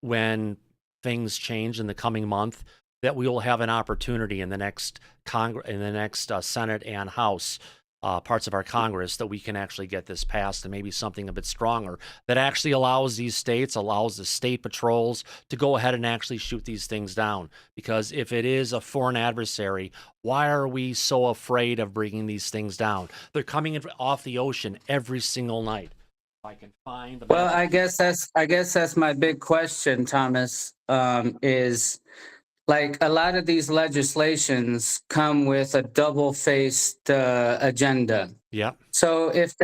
when things change in the coming month, that we will have an opportunity in the next Senate and House parts of our Congress, that we can actually get this passed, and maybe something a bit stronger that actually allows the state patrols to go ahead and actually shoot these things down. Because if it is a foreign adversary, why are we so afraid of bringing these things down? They're coming in off the ocean every single night. If I can find the I guess that's my big question, Thomas, is, like, a lot of these legislations come with a double-faced agenda. Yeah. So if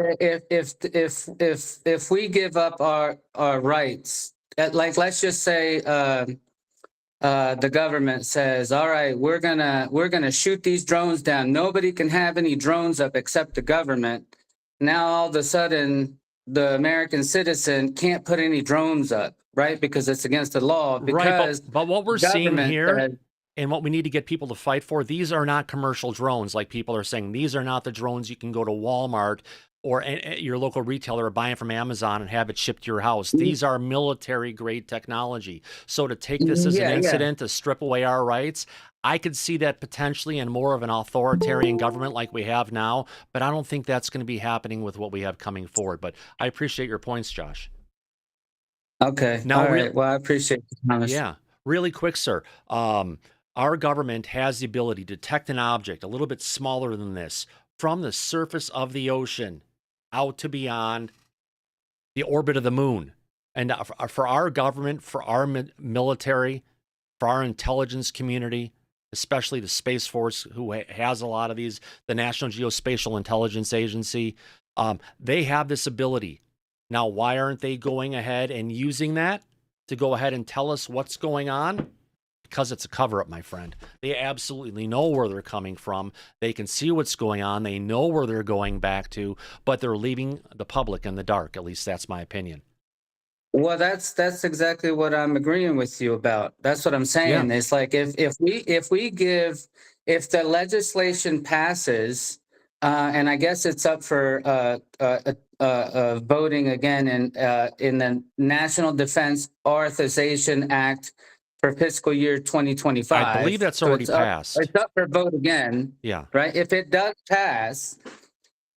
we give up our rights, like, let's just say the government says, all right, we're gonna shoot these drones down. Nobody can have any drones up except the government. Now all of a sudden, the American citizen can't put any drones up, right? Because it's against the law. Because right, but what we're seeing government here said- and what we need to get people to fight for, these are not commercial drones like people are saying. These are not the drones you can go to Walmart or your local retailer or buy it from Amazon and have it shipped to your house. These are military-grade technology. So to take this as an incident to strip away our rights, I could see that potentially in more of an authoritarian government like we have now, but I don't think that's going to be happening with what we have coming forward. But I appreciate your points, Josh. Okay. Now, all right. Well, I appreciate it, Thomas. Yeah. Really quick, sir. Our government has the ability to detect an object a little bit smaller than this from the surface of the ocean out to beyond the orbit of the moon. And for our government, for our military, for our intelligence community, especially the Space Force, who has a lot of these, the National Geospatial Intelligence Agency, they have this ability. Now, why aren't they going ahead and using that to go ahead and tell us what's going on? Because it's a cover-up, my friend. They absolutely know where they're coming from. They can see what's going on. They know where they're going back to, but they're leaving the public in the dark. At least that's my opinion. Well, that's exactly what I'm agreeing with you about. That's what I'm saying. Yeah. It's like if the legislation passes, and I guess it's up for voting again in the National Defense Authorization Act for fiscal year 2025. I believe that's already passed. It's up for vote again. Yeah. Right. If it does pass,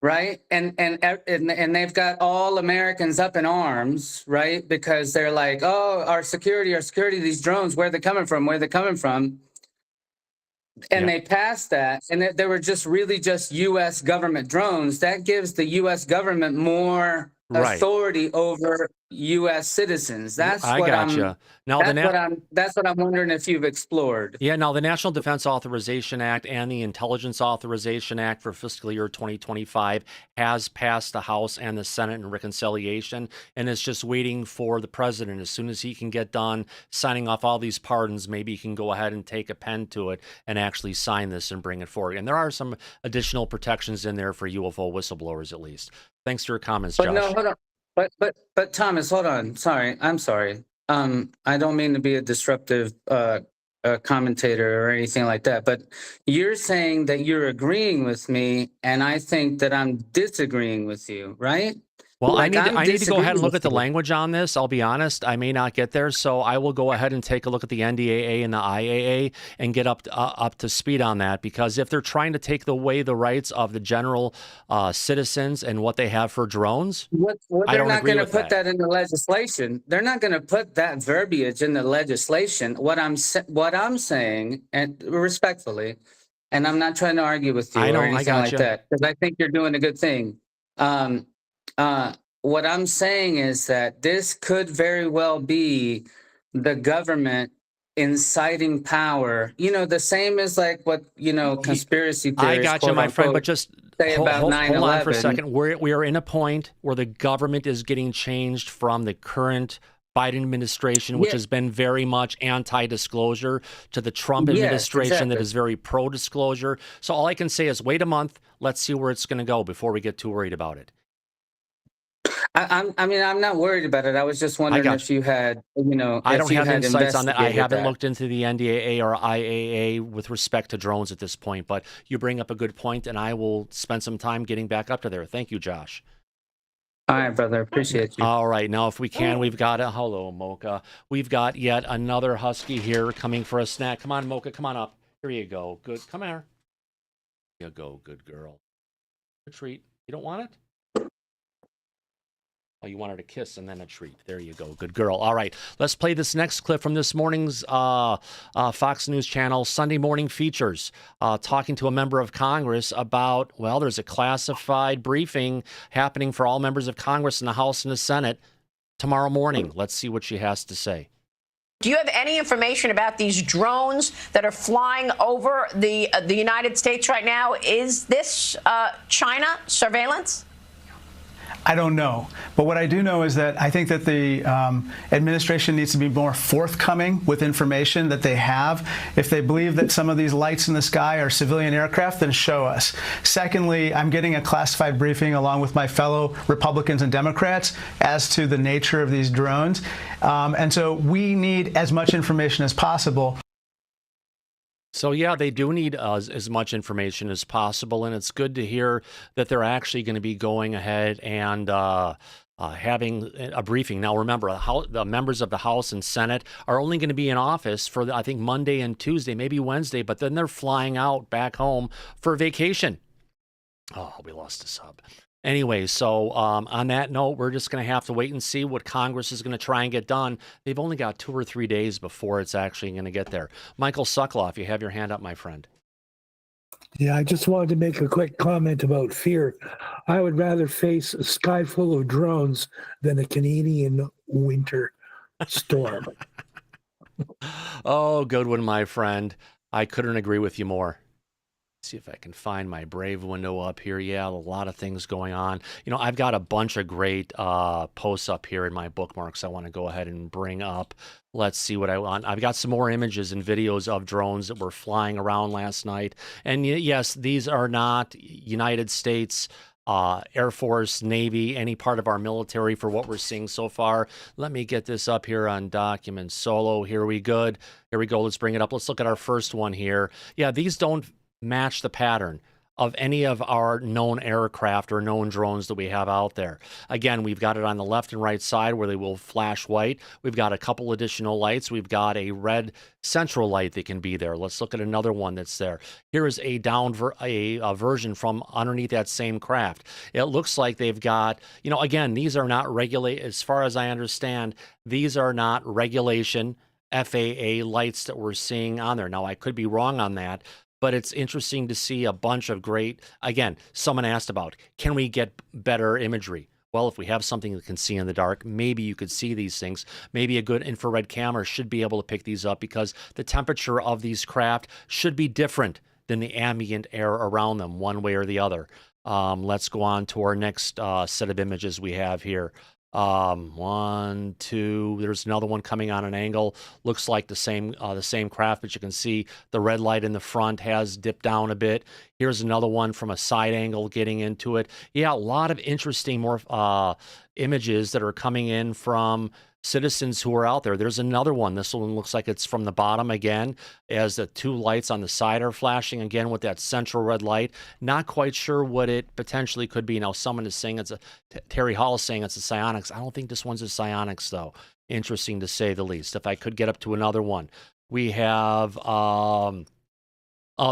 right, and they've got all Americans up in arms, right, because they're like, oh, our security, these drones, where are they coming from? Where are they coming from? And they passed that, and they were just U.S. government drones. That gives the U.S. government more authority over U.S. citizens. That's what I'm wondering if you've explored. Yeah, now the National Defense Authorization Act and the Intelligence Authorization Act for fiscal year 2025 has passed the House and the Senate in reconciliation, and it's just waiting for the president. As soon as he can get done signing off all these pardons, maybe he can go ahead and take a pen to it and actually sign this and bring it forward. And there are some additional protections in there for UFO whistleblowers, at least. Thanks for your comments, Josh. But no, hold on. But Thomas, hold on. I'm sorry. I don't mean to be a disruptive commentator or anything like that. But you're saying that you're agreeing with me, and I think that I'm disagreeing with you, right? Well, I need to go ahead and look at the language on this. I'll be honest, I may not get there, so I will go ahead and take a look at the NDAA and the IAA and get up to speed on that. Because if they're trying to take away the rights of the general citizens and what they have for drones, they're not going to put that in the legislation. They're not going to put that verbiage in the legislation. What I'm saying, and respectfully, and I'm not trying to argue with you or anything like that, because I think you're doing a good thing. What I'm saying is that this could very well be the government inciting power. You know, the same as like what, conspiracy theories. I got you, my friend, but just hold on for a second. We are in a point where the government is getting changed from the current Biden administration, which has been very much anti-disclosure, to the Trump administration that is very pro-disclosure. So all I can say is wait a month. Let's see where it's going to go before we get too worried about it. I'm not worried about it. I was just wondering if you had, I don't have insights on that. I haven't looked into the NDAA or IAA with respect to drones at this point, but you bring up a good point, and I will spend some time getting back up to there. Thank you, Josh. All right, brother. Appreciate you. All right. Now, if we can, we've got hello, Mocha. We've got yet another husky here coming for a snack. Come on, Mocha. Come on up. Here you go. Good. Come here. Here you go. Good girl. A treat. You don't want it? Oh, you wanted a kiss and then a treat. There you go. Good girl. All right. Let's play this next clip from this morning's Fox News Channel Sunday morning features, talking to a member of Congress about, well, there's a classified briefing happening for all members of Congress in the House and the Senate tomorrow morning. Let's see what she has to say. Do you have any information about these drones that are flying over the United States right now? Is this China surveillance? I don't know. But what I do know is that I think that the administration needs to be more forthcoming with information that they have. If they believe that some of these lights in the sky are civilian aircraft, then show us. Secondly, I'm getting a classified briefing along with my fellow Republicans and Democrats as to the nature of these drones. And so we need as much information as possible. So yeah, they do need as much information as possible, and it's good to hear that they're actually going to be going ahead and having a briefing. Now remember, the members of the House and Senate are only going to be in office for, I think, Monday and Tuesday, maybe Wednesday, but then they're flying out back home for vacation. Oh, we lost a sub. Anyway, so on that note, we're just going to have to wait and see what Congress is going to try and get done. They've only got 2 or 3 days before it's actually going to get there. Michael Suckloff, you have your hand up, my friend. Yeah, I just wanted to make a quick comment about fear. I would rather face a sky full of drones than a Canadian winter storm. Oh, good one, my friend. I couldn't agree with you more. See if I can find my Brave window up here. Yeah, a lot of things going on. You know, I've got a bunch of great posts up here in my bookmarks I want to go ahead and bring up. Let's see what I want. I've got some more images and videos of drones that were flying around last night. And yes, these are not United States Air Force, Navy, any part of our military for what we're seeing so far. Let me get this up here on document solo. Here we go. Let's bring it up. Let's look at our first one here. Yeah, these don't match the pattern of any of our known aircraft or known drones that we have out there. Again, we've got it on the left and right side where they will flash white. We've got a couple additional lights. We've got a red central light that can be there. Let's look at another one that's there. Here is a version from underneath that same craft. It looks like they've got, you know, again, these are not as far as I understand, these are not regulation FAA lights that we're seeing on there. Now, I could be wrong on that, but it's interesting to see a bunch of great, again, someone asked about, can we get better imagery? Well, if we have something that can see in the dark, maybe you could see these things. Maybe a good infrared camera should be able to pick these up because the temperature of these craft should be different than the ambient air around them, one way or the other. Let's go on to our next set of images we have here. 1, 2, there's another one coming on an angle. Looks like the same craft, but you can see the red light in the front has dipped down a bit. Here's another one from a side angle getting into it. Yeah, a lot of interesting more images that are coming in from citizens who are out there. There's another one. This one looks like it's from the bottom again, as the 2 lights on the side are flashing again with that central red light. Not quite sure what it potentially could be. Now, someone is saying Terry Hall is saying it's a psionics. I don't think this one's a psionics, though. Interesting to say the least. If I could get up to another one. We have the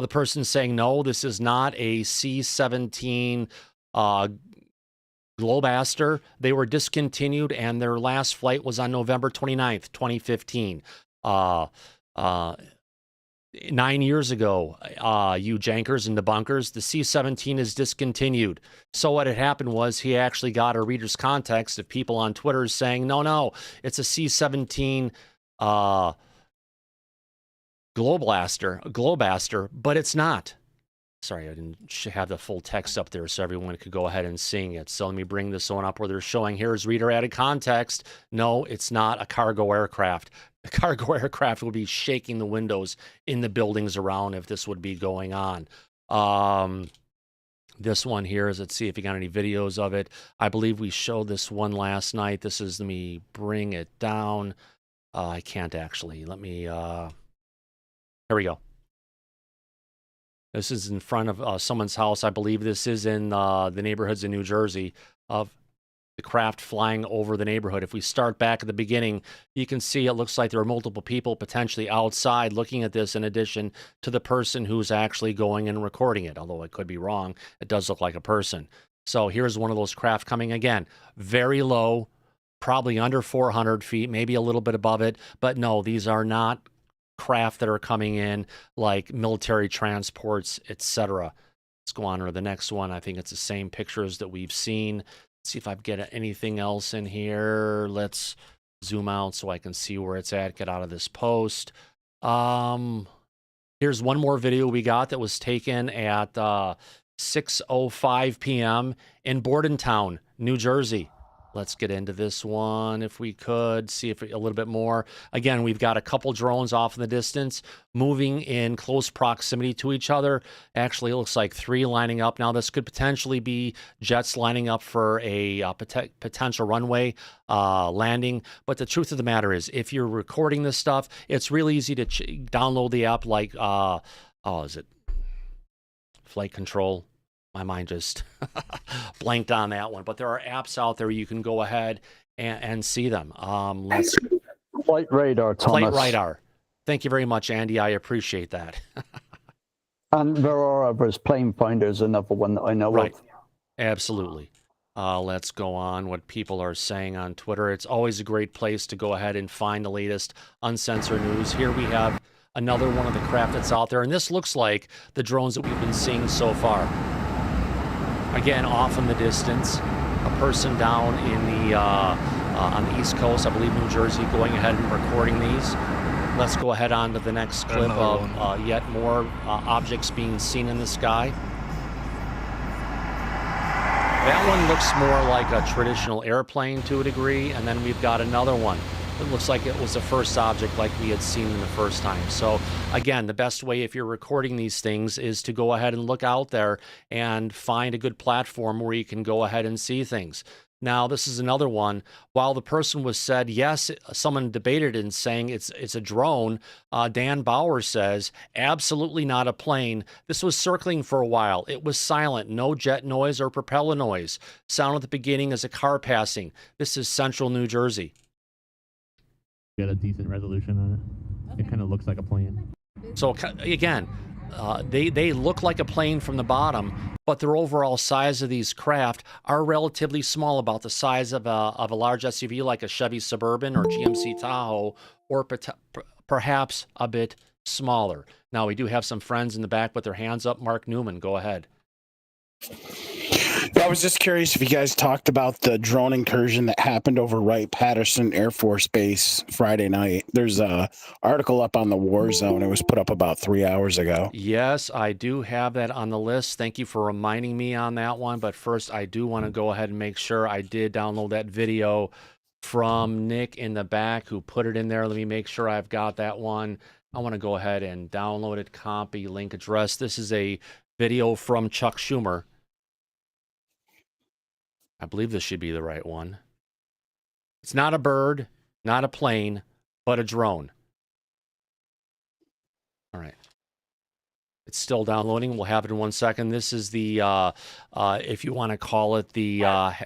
person saying, no, this is not a C-17 Globaster. They were discontinued, and their last flight was on November 29th, 2015. 9 years ago, you jankers and debunkers, the C-17 is discontinued. So what had happened was he actually got a reader's context of people on Twitter saying, no, it's a C-17 Globaster, but it's not. Sorry, I didn't have the full text up there so everyone could go ahead and sing it. So let me bring this one up where they're showing here's reader added context. No, it's not a cargo aircraft. The cargo aircraft would be shaking the windows in the buildings around if this would be going on. This one here is, let's see if you got any videos of it. I believe we showed this one last night. This is, let me bring it down. I can't actually. Let me, here we go. This is in front of someone's house. I believe this is in the neighborhoods in New Jersey of the craft flying over the neighborhood. If we start back at the beginning, you can see it looks like there are multiple people potentially outside looking at this in addition to the person who's actually going and recording it. Although it could be wrong, it does look like a person. So here's one of those craft coming again. Very low, probably under 400 feet, maybe a little bit above it. But no, these are not craft that are coming in like military transports, etc. Let's go on to the next one. I think it's the same pictures that we've seen. Let's see if I get anything else in here. Let's zoom out so I can see where it's at. Get out of this post. Here's one more video we got that was taken at 6:05 p.m. in Bordentown, New Jersey. Let's get into this one if we could, see if a little bit more. Again, we've got a couple drones off in the distance moving in close proximity to each other. Actually, it looks like 3 lining up. Now, this could potentially be jets lining up for a potential runway landing. But the truth of the matter is, if you're recording this stuff, it's really easy to download the app like, is it Flight Control? My mind just blanked on that one. But there are apps out there you can go ahead and see them. Flight Radar, Thomas. Flight Radar. Thank you very much, Andy. I appreciate that. And there are others. Plane Finder is another one that I know of. Absolutely. Let's go on what people are saying on Twitter. It's always a great place to go ahead and find the latest uncensored news. Here we have another one of the craft that's out there. And this looks like the drones that we've been seeing so far. Again, off in the distance, a person down in the on the East Coast, I believe New Jersey, going ahead and recording these. Let's go ahead on to the next clip of yet more objects being seen in the sky. That one looks more like a traditional airplane to a degree, and then we've got another one. It looks like it was the first object like we had seen them the first time. So again, the best way if you're recording these things is to go ahead and look out there and find a good platform where you can go ahead and see things. Now, this is another one. While the person was said, yes, someone debated it and saying it's a drone, Dan Bauer says, absolutely not a plane. This was circling for a while. It was silent, no jet noise or propeller noise. Sound at the beginning as a car passing. This is central New Jersey. Get a decent resolution on it. It kind of looks like a plane. So again, they look like a plane from the bottom, but their overall size of these craft are relatively small, about the size of a large SUV like a Chevy Suburban or GMC Tahoe, or perhaps a bit smaller. Now, we do have some friends in the back with their hands up. Mark Newman, go ahead. I was just curious if you guys talked about the drone incursion that happened over Wright-Patterson Air Force Base Friday night. There's a article up on the War Zone. It was put up about 3 hours ago. Yes, I do have that on the list. Thank you for reminding me on that one. But first, I do want to go ahead and make sure I did download that video from Nick in the back who put it in there. Let me make sure I've got that one. I want to go ahead and download it, copy, link address. This is a video from Chuck Schumer. I believe this should be the right one. It's not a bird, not a plane, but a drone. All right. It's still downloading. We'll have it in 1 second. This is the, if you want to call it, the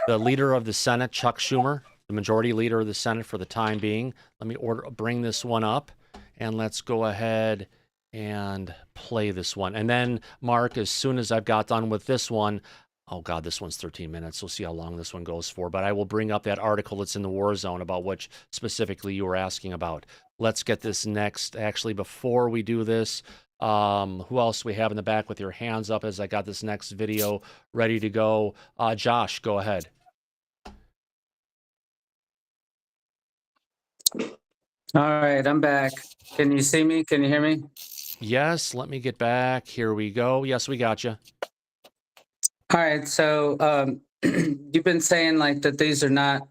leader of the Senate, Chuck Schumer, the majority leader of the Senate for the time being. Let me bring this one up, and let's go ahead and play this one. And then, Mark, as soon as I've got done with this one, oh, God, this one's 13 minutes. We'll see how long this one goes for. But I will bring up that article that's in the War Zone about which specifically you were asking about. Let's get this next. Actually, before we do this, who else do we have in the back with your hands up as I got this next video ready to go? Josh, go ahead. All right, I'm back. Can you see me? Can you hear me? Yes, let me get back. Here we go. Yes, we got you. All right, so you've been saying like that these are not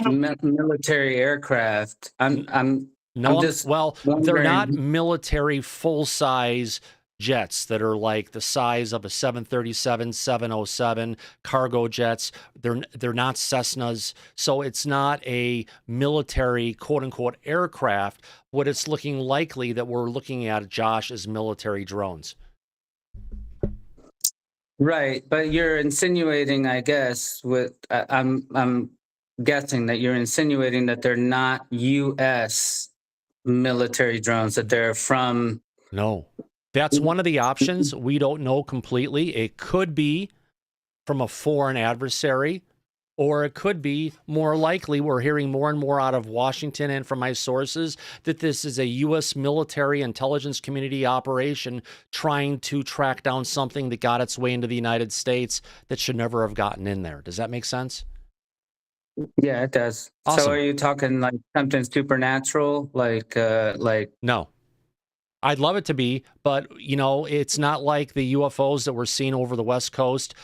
military aircraft. Well, they're not military full-size jets that are like the size of a 737, 707 cargo jets. They're not Cessnas, so it's not a military quote-unquote aircraft. What it's looking likely that we're looking at, Josh, is military drones. Right, but you're insinuating, I guess, I'm guessing that you're insinuating that they're not U.S. military drones, that they're from... No, that's one of the options. We don't know completely. It could be from a foreign adversary, or it could be more likely, we're hearing more and more out of Washington and from my sources, that this is a U.S. military intelligence community operation trying to track down something that got its way into the United States that should never have gotten in there. Does that make sense? Yeah, it does. Awesome. So are you talking like something supernatural? Like No. I'd love it to be, but, you know, it's not like the UFOs that we're seeing over the West Coast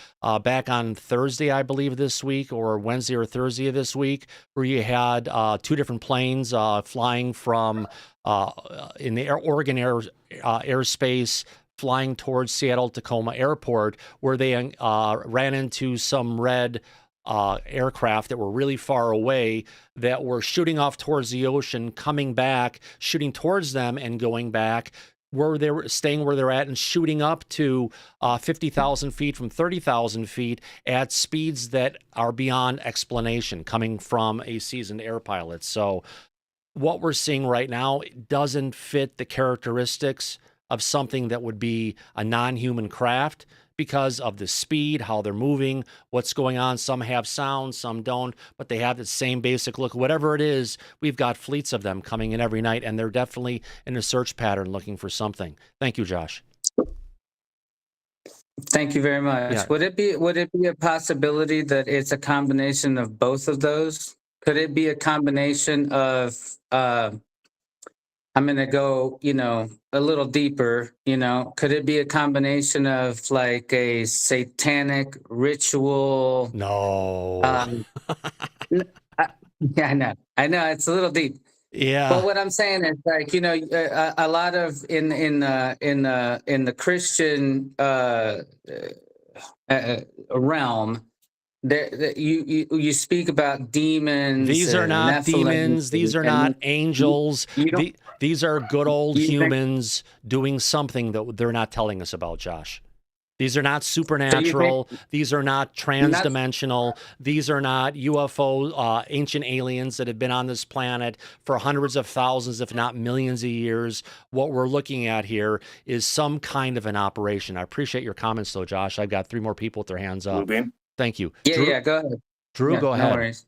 back on Thursday, I believe, this week, or Wednesday or Thursday of this week, where you had 2 different planes flying from in the Oregon airspace, flying towards Seattle-Tacoma Airport, where they ran into some red aircraft that were really far away that were shooting off towards the ocean, coming back, shooting towards them and going back, where they were staying where they're at and shooting up to 50,000 feet from 30,000 feet at speeds that are beyond explanation, coming from a seasoned air pilot. So what we're seeing right now doesn't fit the characteristics of something that would be a non-human craft, because of the speed, how they're moving, what's going on. Some have sound, some don't, but they have the same basic look. Whatever it is, we've got fleets of them coming in every night, and they're definitely in a search pattern looking for something. Thank you, Josh. Thank you very much. Yeah. Would it be a possibility that it's a combination of both of those? Could it be a combination of I'm going to go, you know, a little deeper, you know, could it be a combination of like a satanic ritual? No. Yeah, I know it's a little deep. Yeah. But what I'm saying is, like, you know, a lot of in the Christian realm, you speak about demons. These are not demons. These are not angels. These are good old humans doing something that they're not telling us about, Josh. These are not supernatural. These are not transdimensional. These are not UFO, ancient aliens that have been on this planet for hundreds of thousands, if not millions of years. What we're looking at here is some kind of an operation. I appreciate your comments, though, Josh. I've got 3 more people with their hands up. Thank you. Yeah, Drew? go ahead. Drew, Yeah, go ahead. No worries.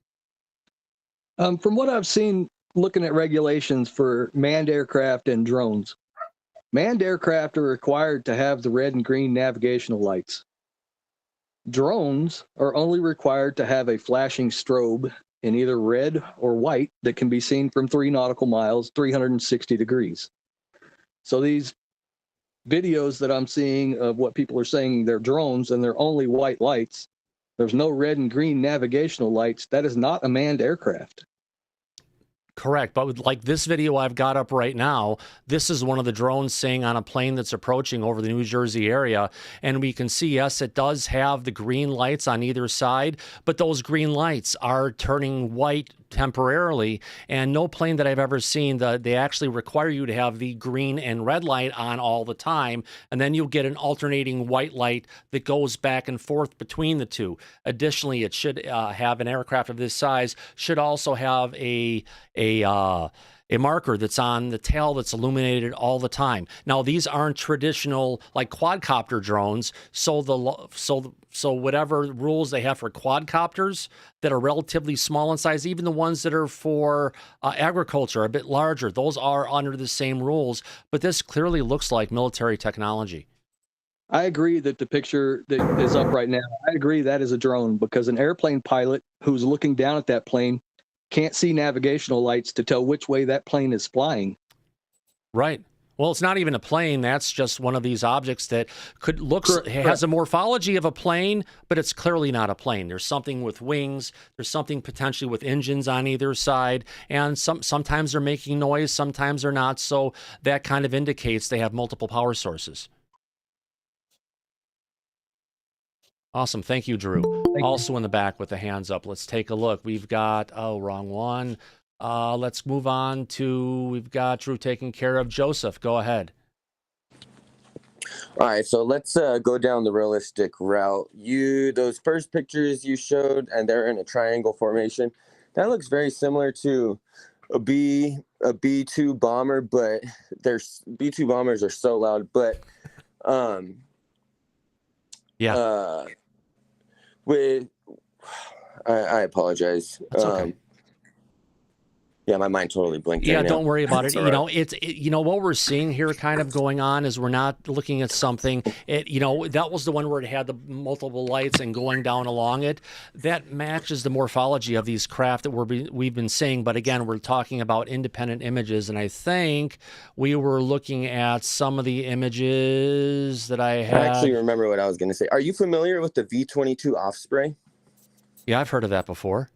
From what I've seen, looking at regulations for manned aircraft and drones, manned aircraft are required to have the red and green navigational lights. Drones are only required to have a flashing strobe in either red or white that can be seen from 3 nautical miles, 360 degrees. So these videos that I'm seeing of what people are saying they're drones and they're only white lights, there's no red and green navigational lights, that is not a manned aircraft. Correct. But with, like this video I've got up right now, this is one of the drones staying on a plane that's approaching over the New Jersey area. And we can see, yes, it does have the green lights on either side, but those green lights are turning white temporarily. And no plane that I've ever seen, they actually require you to have the green and red light on all the time. And then you'll get an alternating white light that goes back and forth between the two. Additionally, it should have an aircraft of this size, should also have a marker that's on the tail that's illuminated all the time. Now, these aren't traditional like quadcopter drones, so whatever rules they have for quadcopters that are relatively small in size, even the ones that are for agriculture, a bit larger, those are under the same rules. But this clearly looks like military technology. I agree that the picture that is up right now, I agree that is a drone, because an airplane pilot who's looking down at that plane can't see navigational lights to tell which way that plane is flying. Right. Well, it's not even a plane. That's just one of these objects that has a morphology of a plane, but it's clearly not a plane. There's something with wings. There's something potentially with engines on either side. And sometimes they're making noise, sometimes they're not. So that kind of indicates they have multiple power sources. Awesome. Thank you, Drew. Also in the back with the hands up. Let's take a look. We've got, wrong one. Let's move on to, we've got Drew taking care of. Joseph, go ahead. All right, so let's go down the realistic route. Those first pictures you showed, and they're in a triangle formation. That looks very similar to a B-2 bomber, but B-2 bombers are so loud. But yeah. I apologize. That's okay. Yeah, my mind totally blinked. Yeah, right now. don't worry about it. It's You all know, right. you know what we're seeing here kind of going on is we're not looking at something. You know, that was the one where it had the multiple lights and going down along it. That matches the morphology of these craft that we've been seeing. But again, we're talking about independent images, and I think we were looking at some of the images that I I had. actually remember what I was going to say. Are you familiar with the V-22 Osprey? Yeah, I've heard of that before.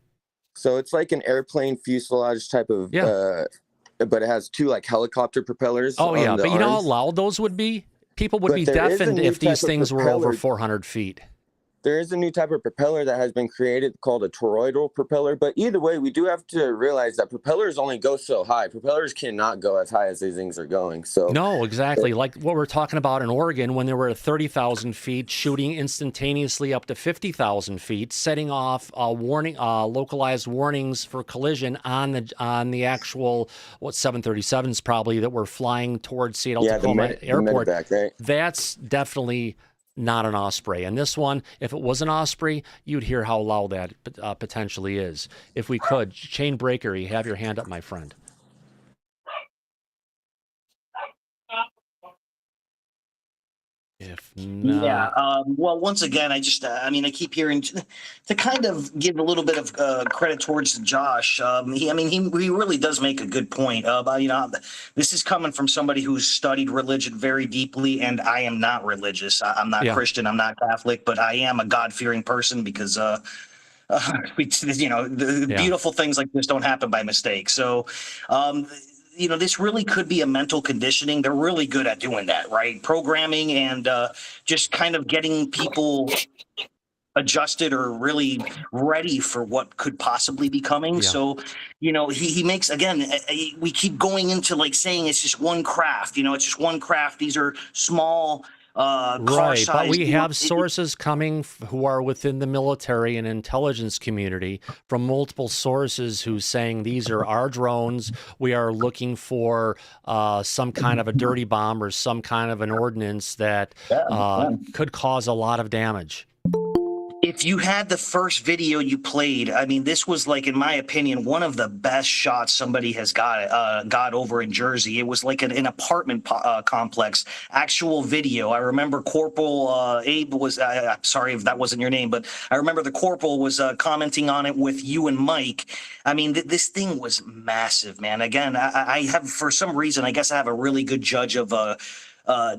So it's like an airplane fuselage type of, but it has two like helicopter propellers. Oh, yeah, on the but you know how arms. loud those would be? People would But be there is a deafened new if these type of things were over propeller. 400 feet. There is a new type of propeller that has been created called a toroidal propeller. But either way, we do have to realize that propellers only go so high. Propellers cannot go as high as these things are going. So No, exactly. Like what we're talking about in Oregon when they were at 30,000 feet, shooting instantaneously up to 50,000 feet, setting off localized warnings for collision on the actual 737s probably that were flying towards Seattle Tacoma Airport. The medevac, right? That's definitely not an Osprey. And this one, if it was an Osprey, you'd hear how loud that potentially is. If we could, Chain Breaker, you have your hand up, my friend. If not, Yeah. Well, once again, I just, I mean, I keep hearing to kind of give a little bit of credit towards Josh. He really does make a good point. About, you know, this is coming from somebody who's studied religion very deeply, and I am not religious. I'm not Christian. I'm not Catholic, but I am a God-fearing person because, you know, the beautiful things like this don't happen by mistake. So, you know, this really could be a mental conditioning. They're really good at doing that, right? Programming and just kind of getting people adjusted or really ready for what could possibly be coming. So, you know, he makes, again, we keep going into like saying it's just one craft, you know, it's just one craft. These are small right, but we have sources coming who are within the military and intelligence community from multiple sources who's saying these are our drones. We are looking for some kind of a dirty bomb or some kind of an ordinance that could cause a lot of damage. If you had the first video you played, I mean, this was like, in my opinion, one of the best shots somebody has got over in Jersey. It was like an apartment complex, actual video. I remember Corporal Abe was, I'm sorry if that wasn't your name, but I remember the Corporal was commenting on it with you and Mike. I mean, this thing was massive, man. Again, I have, for some reason, I guess I have a really good judge of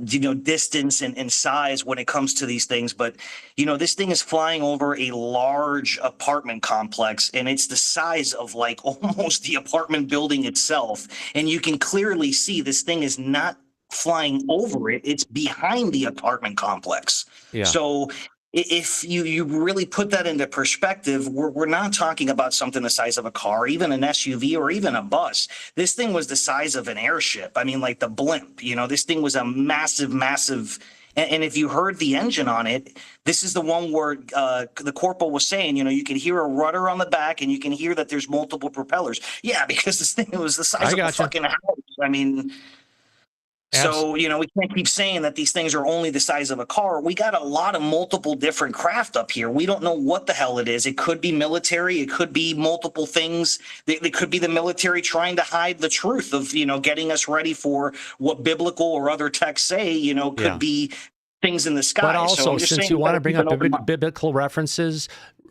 you know, distance and size when it comes to these things. But, you know, this thing is flying over a large apartment complex, and it's the size of like almost the apartment building itself. And you can clearly see this thing is not flying over it. It's behind the apartment complex. Yeah. So if you really put that into perspective, we're not talking about something the size of a car, even an SUV or even a bus. This thing was the size of an airship. I mean, like the blimp, you know, this thing was a massive, massive. And if you heard the engine on it, this is the one where the corporal was saying, you know, you can hear a rudder on the back and you can hear that there's multiple propellers. Yeah, because this thing was the size of a fucking house. I mean, so, you know, we can't keep saying that these things are only the size of a car. We got a lot of multiple different craft up here. We don't know what the hell it is. It could be military. It could be multiple things. It could be the military trying to hide the truth of, you know, getting us ready for what biblical or other texts say, you know, could be things in the sky. But also, so since you want to bring up biblical references,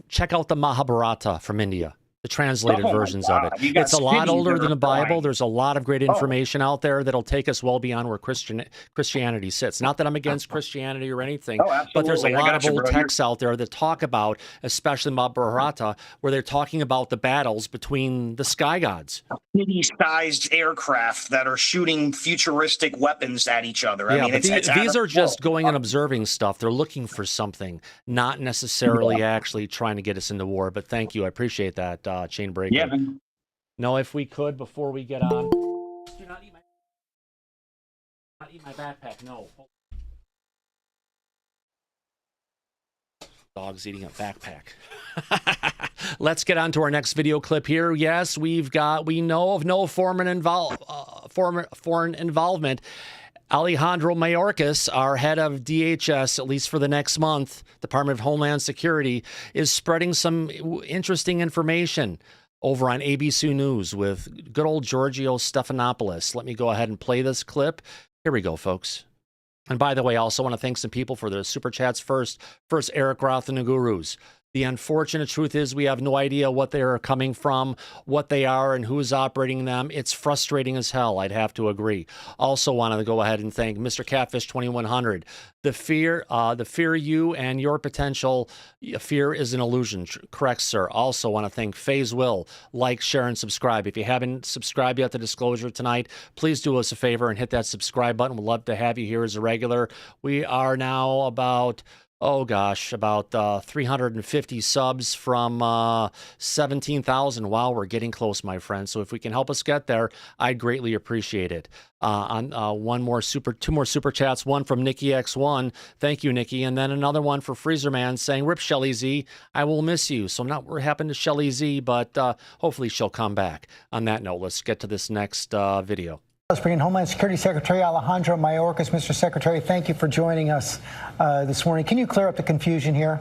check out the Mahabharata from India. The translated versions of it. It's a lot older than the Bible. There's a lot of great information out there that'll take us well beyond where Christianity sits. Not that I'm against Christianity or anything, but there's a lot of old texts out there that talk about, especially Mahabharata, where they're talking about the battles between the sky gods. City-sized aircraft that are shooting futuristic weapons at each other. I mean, these are just going and observing stuff. They're looking for something, not necessarily actually trying to get us into war. But thank you. I appreciate that. Chain Breaker. Yeah. No, if we could, before we get on. Do not eat my backpack. No. Dog's eating a backpack. Let's get on to our next video clip here. Yes, we know of no foreign involvement. Alejandro Mayorkas, our head of DHS, at least for the next month, Department of Homeland Security, is spreading some interesting information. over on ABC News with good old Giorgio Stephanopoulos. Let me go ahead and play this clip. Here we go, folks. And by the way, I also want to thank some people for their super chats first. First, Eric Roth and the Gurus. The unfortunate truth is we have no idea what they are coming from, what they are, and who is operating them. It's frustrating as hell, I'd have to agree. Also wanted to go ahead and thank Mr. Catfish 2100. The fear you and your potential, fear is an illusion. Correct, sir. Also want to thank Faze Will. Like, share, and subscribe. If you haven't subscribed yet to Disclosure tonight, please do us a favor and hit that subscribe button. We'd love to have you here as a regular. We are now about 350 subs from 17,000. Wow, we're getting close, my friend. So if we can help us get there, I'd greatly appreciate it. Two more super chats. One from Nikki X1. Thank you, Nikki. And then another one for Freezerman saying, "Rip Shelly Z, I will miss you." So not what happened to Shelly Z, but hopefully she'll come back. On that note, let's get to this next video. Let's bring in Homeland Security Secretary Alejandro Mayorkas. Mr. Secretary, thank you for joining us this morning. Can you clear up the confusion here?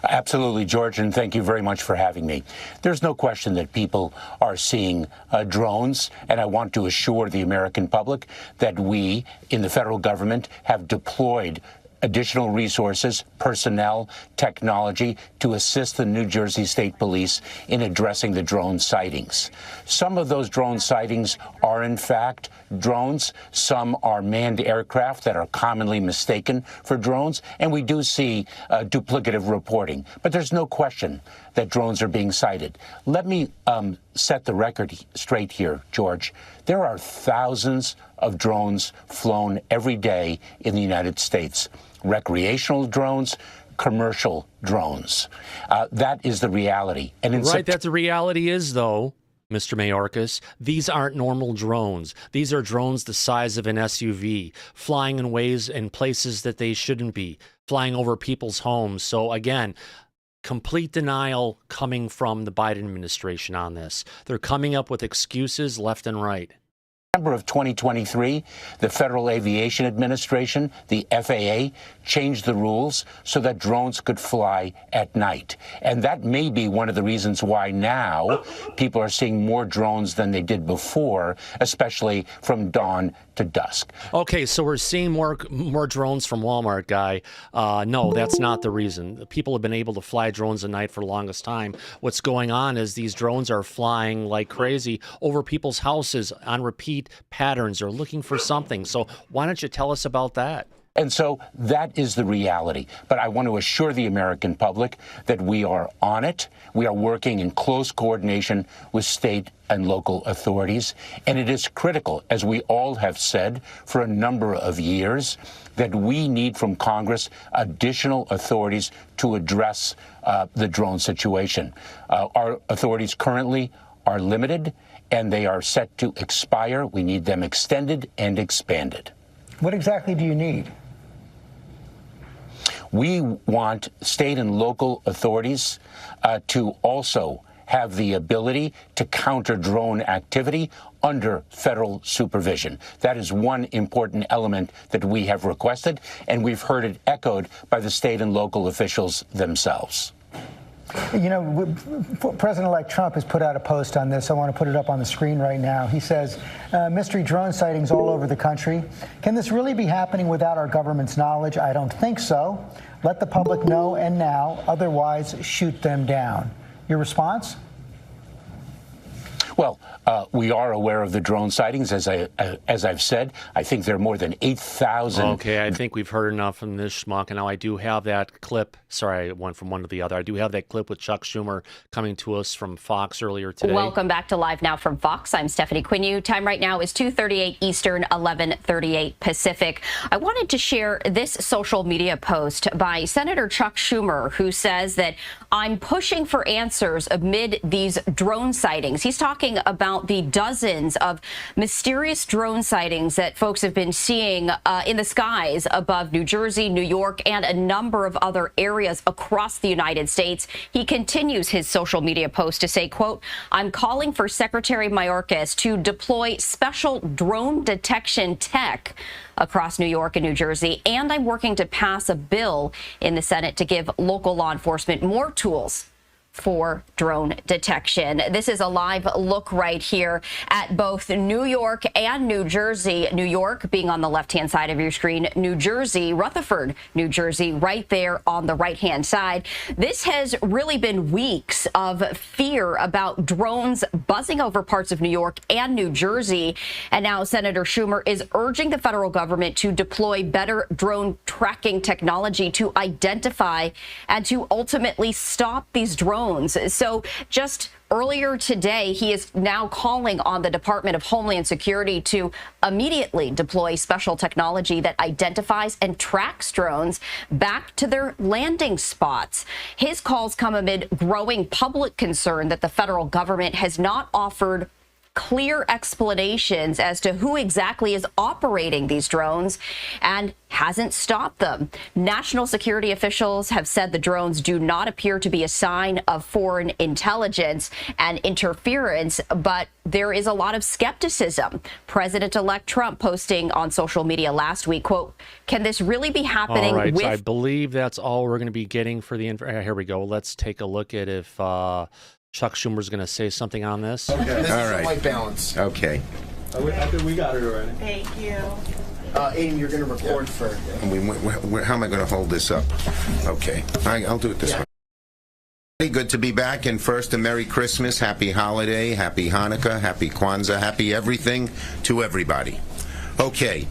Absolutely, George, and thank you very much for having me. There's no question that people are seeing drones, and I want to assure the American public that we in the federal government have deployed additional resources, personnel, technology to assist the New Jersey State Police in addressing the drone sightings. Some of those drone sightings are, in fact, drones. Some are manned aircraft that are commonly mistaken for drones, and we do see duplicative reporting. But there's no question that drones are being sighted. Let me set the record straight here, George. There are thousands of drones flown every day in the United States. Recreational drones, commercial drones. That is the reality. And That the reality is, though, Mr. Mayorkas, these aren't normal drones. These are drones the size of an SUV, flying in ways and places that they shouldn't be, flying over people's homes. So again, complete denial coming from the Biden administration on this. They're coming up with excuses left and right. December of 2023, the Federal Aviation Administration, the FAA, changed the rules so that drones could fly at night. And that may be one of the reasons why now people are seeing more drones than they did before, especially from dawn to dusk. Okay, so we're seeing more drones from Walmart, guy. No, that's not the reason. People have been able to fly drones at night for the longest time. What's going on is these drones are flying like crazy over people's houses on repeat patterns. They're looking for something. So why don't you tell us about that? And so that is the reality. But I want to assure the American public that we are on it. We are working in close coordination with state and local authorities. And it is critical, as we all have said for a number of years, that we need from Congress additional authorities to address the drone situation. Our authorities currently are limited, and they are set to expire. We need them extended and expanded. What exactly do you need? We want state and local authorities to also have the ability to counter drone activity under federal supervision. That is one important element that we have requested, and we've heard it echoed by the state and local officials themselves. You know, President-elect Trump has put out a post on this. I want to put it up on the screen right now. He says, mystery drone sightings all over the country. Can this really be happening without our government's knowledge? I don't think so. Let the public know and now, otherwise shoot them down. Your response? Well, we are aware of the drone sightings, as I've said. I think there are more than 8,000. Okay, I think we've heard enough from this schmuck. And now I do have that clip. Sorry, I went from one to the other. I do have that clip with Chuck Schumer coming to us from Fox earlier today. Welcome back to Live Now from Fox. I'm Stephanie Quinu. Time right now is 2:38 Eastern, 11:38 Pacific. I wanted to share this social media post by Senator Chuck Schumer, who says that I'm pushing for answers amid these drone sightings. He's talking about the dozens of mysterious drone sightings that folks have been seeing in the skies above New Jersey, New York, and a number of other areas across the United States. He continues his social media post to say, quote, I'm calling for Secretary Mayorkas to deploy special drone detection tech across New York and New Jersey, and I'm working to pass a bill in the Senate to give local law enforcement more tools for drone detection. This is a live look right here at both New York and New Jersey. New York being on the left-hand side of your screen, New Jersey, Rutherford, New Jersey, right there on the right-hand side. This has really been weeks of fear about drones buzzing over parts of New York and New Jersey. And now Senator Schumer is urging the federal government to deploy better drone tracking technology to identify and to ultimately stop these drones. So just earlier today, he is now calling on the Department of Homeland Security to immediately deploy special technology that identifies and tracks drones back to their landing spots. His calls come amid growing public concern that the federal government has not offered clear explanations as to who exactly is operating these drones and hasn't stopped them. National security officials have said the drones do not appear to be a sign of foreign intelligence and interference, but there is a lot of skepticism. President-elect Trump posting on social media last week, quote, "Can this really be happening?" All right, with so I believe that's all we're going to be getting for the here we go. Let's take a look at if Chuck Schumer's going to say something on this. Okay. This All is right. white balance. Okay. I think we got it already. Thank you. Aiden, you're going to record for. How am I going to hold this up? Okay. I'll do it this way. Good to be back, and first a Merry Christmas, Happy Holiday, Happy Hanukkah, Happy Kwanzaa, Happy everything to everybody. Okay,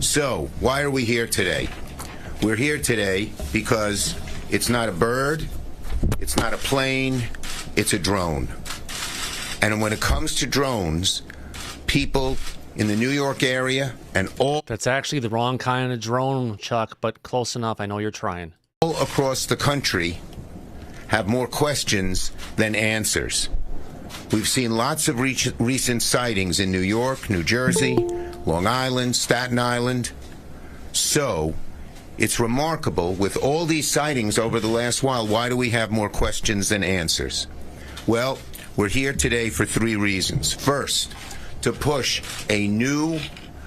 so why are we here today? We're here today because it's not a bird, it's not a plane, it's a drone. And when it comes to drones, people in the New York area and all... That's actually the wrong kind of drone, Chuck, but close enough. I know you're trying. All across the country have more questions than answers. We've seen lots of recent sightings in New York, New Jersey, Long Island, Staten Island. So, it's remarkable, with all these sightings over the last while, why do we have more questions than answers? Well, we're here today for three reasons. First, to push a new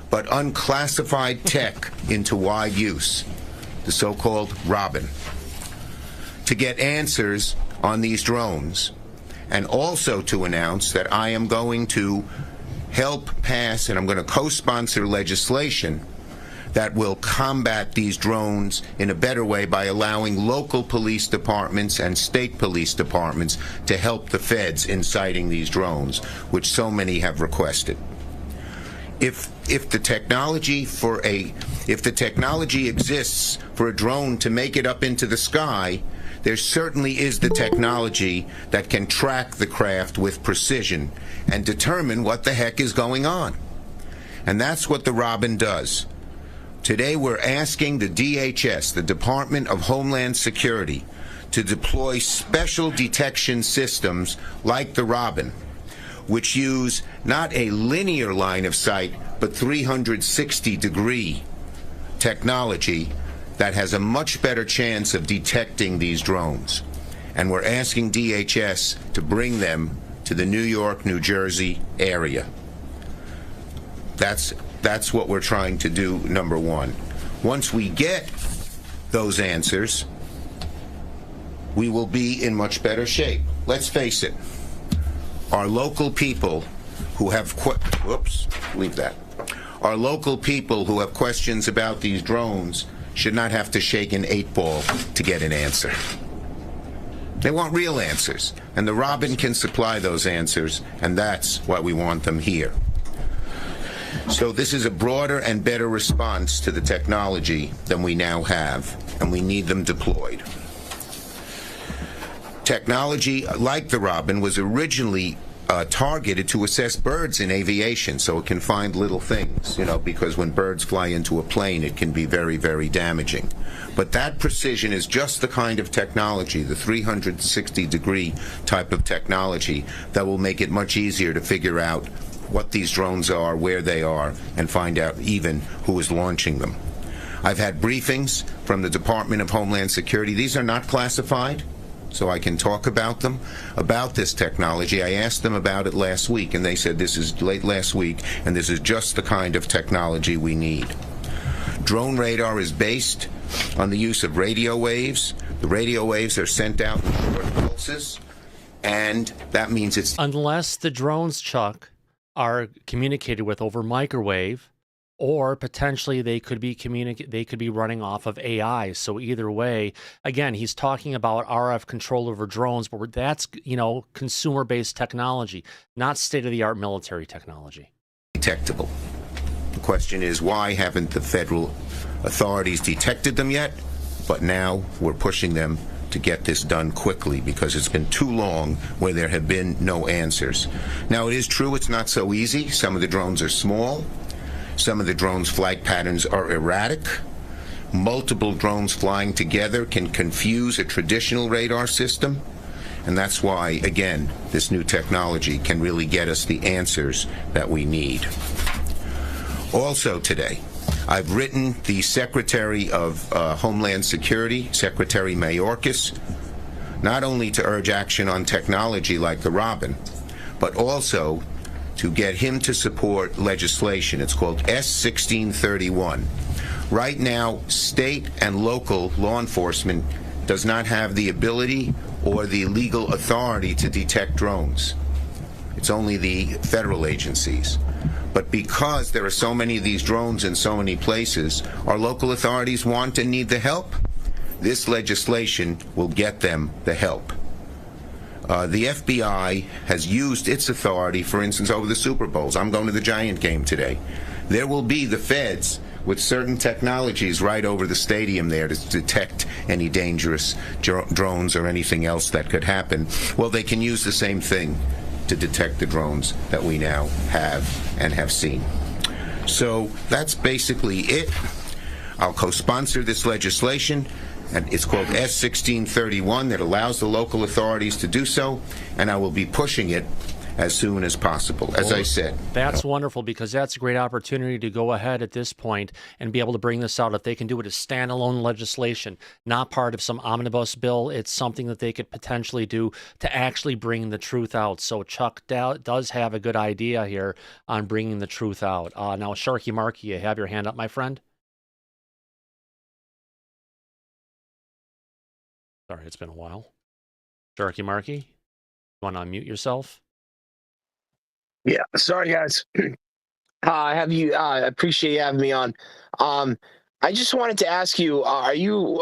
but unclassified tech into wide use, the so-called Robin, to get answers on these drones, and also to announce that I am going to help pass, and I'm going to co-sponsor legislation that will combat these drones in a better way by allowing local police departments and state police departments to help the feds in sighting these drones, which so many have requested. If the technology exists for a drone to make it up into the sky, there certainly is the technology that can track the craft with precision and determine what the heck is going on. And that's what the Robin does. Today we're asking the DHS, the Department of Homeland Security, to deploy special detection systems like the Robin, which use not a linear line of sight, but 360-degree technology that has a much better chance of detecting these drones. And we're asking DHS to bring them to the New York, New Jersey area. That's what we're trying to do, number one. Once we get those answers, we will be in much better shape. Let's face it, our local people who have Our local people who have questions about these drones should not have to shake an 8-ball to get an answer. They want real answers, and the Robin can supply those answers, and that's why we want them here. So this is a broader and better response to the technology than we now have, and we need them deployed. Technology like the Robin was originally targeted to assess birds in aviation, so it can find little things, because when birds fly into a plane, it can be very, very damaging. But that precision is just the kind of technology, the 360-degree type of technology, that will make it much easier to figure out what these drones are, where they are, and find out even who is launching them. I've had briefings from the Department of Homeland Security. These are not classified, so I can talk about them, about this technology. I asked them about it last week, and they said this is late last week, and this is just the kind of technology we need. Drone radar is based on the use of radio waves. The radio waves are sent out in short pulses and that means it's unless the drones, Chuck, are communicated with over microwave, or potentially they could be running off of AI. So either way, again, he's talking about RF control over drones, but that's, you know, consumer-based technology, not state-of-the-art military technology. detectable. The question is, why haven't the federal authorities detected them yet? But now we're pushing them to get this done quickly because it's been too long where there have been no answers. Now, it is true it's not so easy. Some of the drones are small. Some of the drones' flight patterns are erratic. Multiple drones flying together can confuse a traditional radar system. And that's why, again, this new technology can really get us the answers that we need. Also today, I've written the Secretary of Homeland Security, Secretary Mayorkas, not only to urge action on technology like the Robin, but also to get him to support legislation. It's called S-1631. Right now, state and local law enforcement does not have the ability or the legal authority to detect drones. It's only the federal agencies. But because there are so many of these drones in so many places, our local authorities want and need the help. This legislation will get them the help. The FBI has used its authority, for instance, over the Super Bowls. I'm going to the Giant game today. There will be the feds with certain technologies right over the stadium there to detect any dangerous drones or anything else that could happen. Well, they can use the same thing to detect the drones that we now have and have seen. So that's basically it. I'll co-sponsor this legislation, and it's called S-1631 that allows the local authorities to do so, and I will be pushing it as soon as possible, as I said. That's wonderful, because that's a great opportunity to go ahead at this point and be able to bring this out. If they can do it as standalone legislation, not part of some omnibus bill, it's something that they could potentially do to actually bring the truth out. So Chuck does have a good idea here on bringing the truth out. Now, Sharky Markey, you have your hand up, my friend? Sorry, it's been a while. Sharky Markey, you want to unmute yourself? Yeah, sorry guys. I appreciate you having me on. I just wanted to ask you, are you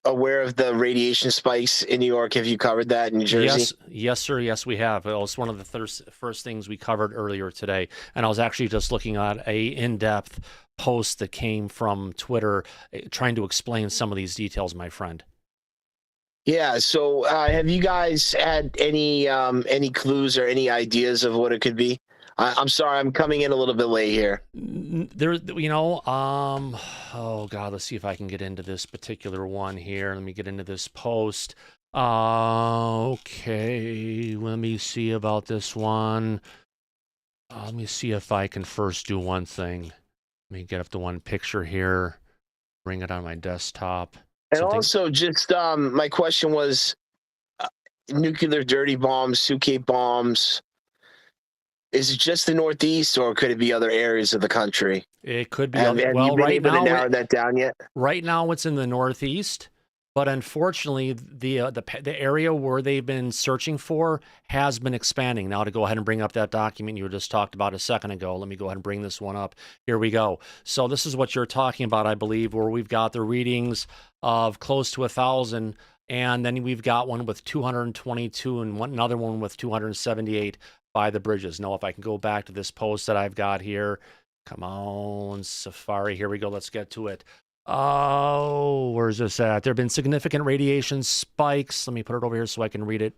aware of the radiation spikes in New York? Have you covered that in New Jersey? Yes, sir. Yes, we have. It was one of the first things we covered earlier today. And I was actually just looking at a in-depth post that came from Twitter trying to explain some of these details, my friend. Yeah. So, have you guys had any clues or any ideas of what it could be? I'm sorry, I'm coming in a little bit late here. Oh God, let's see if I can get into this particular one here. Let me get into this post. Okay, let me see about this one. Let me see if I can first do one thing. Let me get up the one picture here, bring it on my desktop. And also, just my question was, nuclear dirty bombs, Sukhoi bombs. Is it just the Northeast, or could it be other areas of the country? It could be. Have you been able to narrow that down yet? Right now, it's in the Northeast, but unfortunately, the area where they've been searching for has been expanding. Now, to go ahead and bring up that document you just talked about a second ago, let me go ahead and bring this one up. Here we go. So this is what you're talking about, I believe, where we've got the readings of close to 1,000, and then we've got one with 222 and another one with 278 by the bridges. Now, if I can go back to this post that I've got here. Come on, Safari. Here we go. Let's get to it. Oh, where's this at? There have been significant radiation spikes. Let me put it over here so I can read it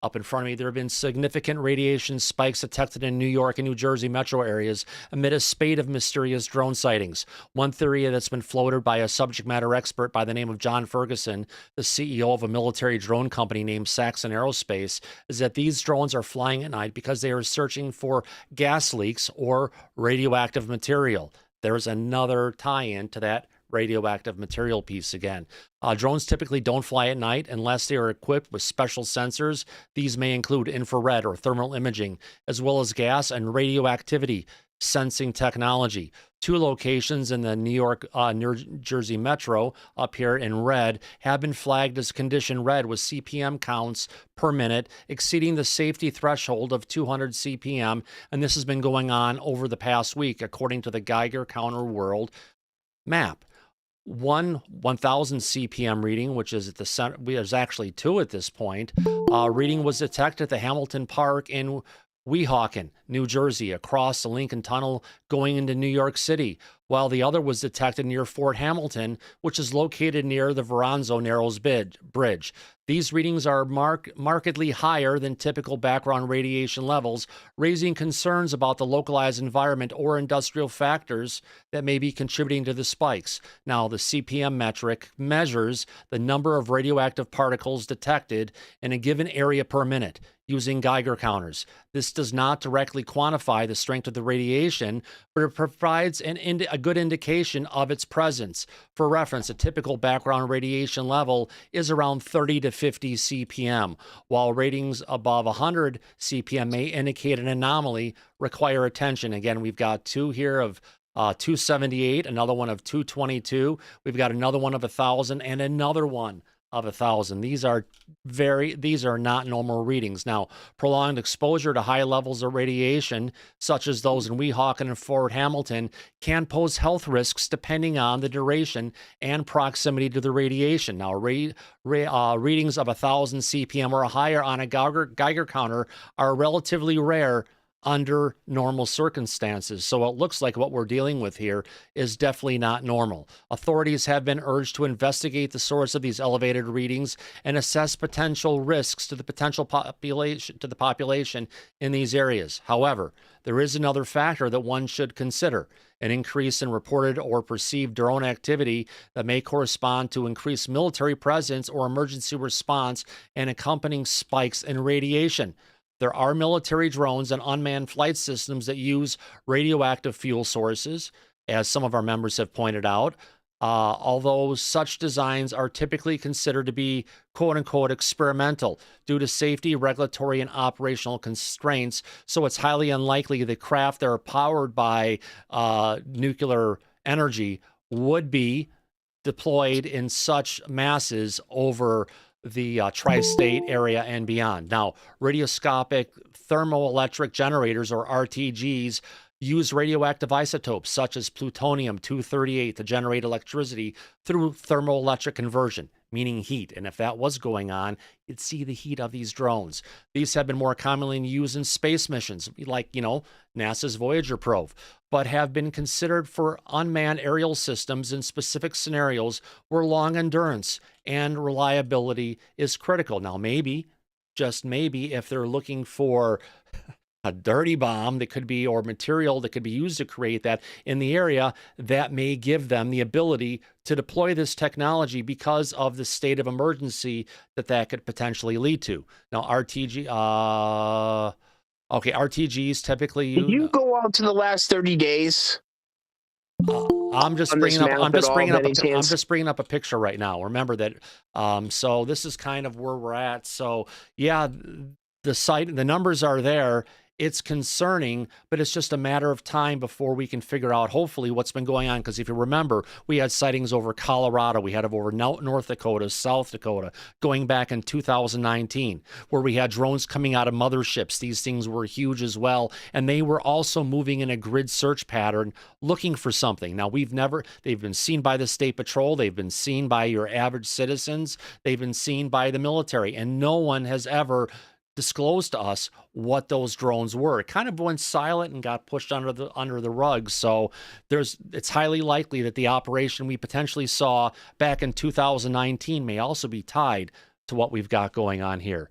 up in front of me. There have been significant radiation spikes detected in New York and New Jersey metro areas amid a spate of mysterious drone sightings. One theory that's been floated by a subject matter expert by the name of John Ferguson, the CEO of a military drone company named Saxon Aerospace, is that these drones are flying at night because they are searching for gas leaks or radioactive material. There's another tie-in to that radioactive material piece again. Drones typically don't fly at night unless they are equipped with special sensors. These may include infrared or thermal imaging, as well as gas and radioactivity sensing technology. 2 locations in the New Jersey metro up here in red have been flagged as condition red with CPM counts per minute exceeding the safety threshold of 200 CPM. And this has been going on over the past week, according to the Geiger Counter World map. 1,000 CPM reading, which is at the center, there's actually 2 at this point. Reading was detected at the Hamilton Park in Weehawken, New Jersey, across the Lincoln Tunnel going into New York City, while the other was detected near Fort Hamilton, which is located near the Verrazano Narrows Bridge. These readings are markedly higher than typical background radiation levels, raising concerns about the localized environment or industrial factors that may be contributing to the spikes. Now, the CPM metric measures the number of radioactive particles detected in a given area per minute using Geiger counters. This does not directly quantify the strength of the radiation, but it provides a good indication of its presence. For reference, a typical background radiation level is around 30 to 50 CPM, while ratings above 100 CPM may indicate an anomaly, require attention. Again, we've got 2 here of 278, another one of 222. We've got another one of 1,000 and another one of 1,000. These are not normal readings. Now, prolonged exposure to high levels of radiation, such as those in Weehawken and Fort Hamilton, can pose health risks depending on the duration and proximity to the radiation. Now, readings of 1,000 CPM or higher on a Geiger counter are relatively rare under normal circumstances. So it looks like what we're dealing with here is definitely not normal. Authorities have been urged to investigate the source of these elevated readings and assess potential risks to the population in these areas. However, there is another factor that one should consider: an increase in reported or perceived drone activity that may correspond to increased military presence or emergency response and accompanying spikes in radiation. There are military drones and unmanned flight systems that use radioactive fuel sources, as some of our members have pointed out, although such designs are typically considered to be quote-unquote experimental due to safety, regulatory, and operational constraints. So it's highly unlikely the craft that are powered by nuclear energy would be deployed in such masses over the tri-state area and beyond. Now, radioscopic thermoelectric generators, or RTGs, use radioactive isotopes such as plutonium-238 to generate electricity through thermoelectric conversion, meaning heat. And if that was going on, you'd see the heat of these drones. These have been more commonly used in space missions, like, NASA's Voyager probe, but have been considered for unmanned aerial systems in specific scenarios where long endurance and reliability is critical. Now, maybe, just maybe, if they're looking for a dirty bomb that could be, or material that could be used to create that in the area, that may give them the ability to deploy this technology because of the state of emergency that could potentially lead to. Now, RTGs typically. Did you go out to the last 30 days? I'm just bringing up a picture right now. Remember that. So this is kind of where we're at. So yeah, the numbers are there. It's concerning, but it's just a matter of time before we can figure out, hopefully, what's been going on. Because if you remember, we had sightings over Colorado, we had over North Dakota, South Dakota, going back in 2019, where we had drones coming out of motherships. These things were huge as well, and they were also moving in a grid search pattern, looking for something. Now, they've been seen by the State Patrol, they've been seen by your average citizens, they've been seen by the military, and no one has ever disclosed to us what those drones were. It kind of went silent and got pushed under the rug. So it's highly likely that the operation we potentially saw back in 2019 may also be tied to what we've got going on here.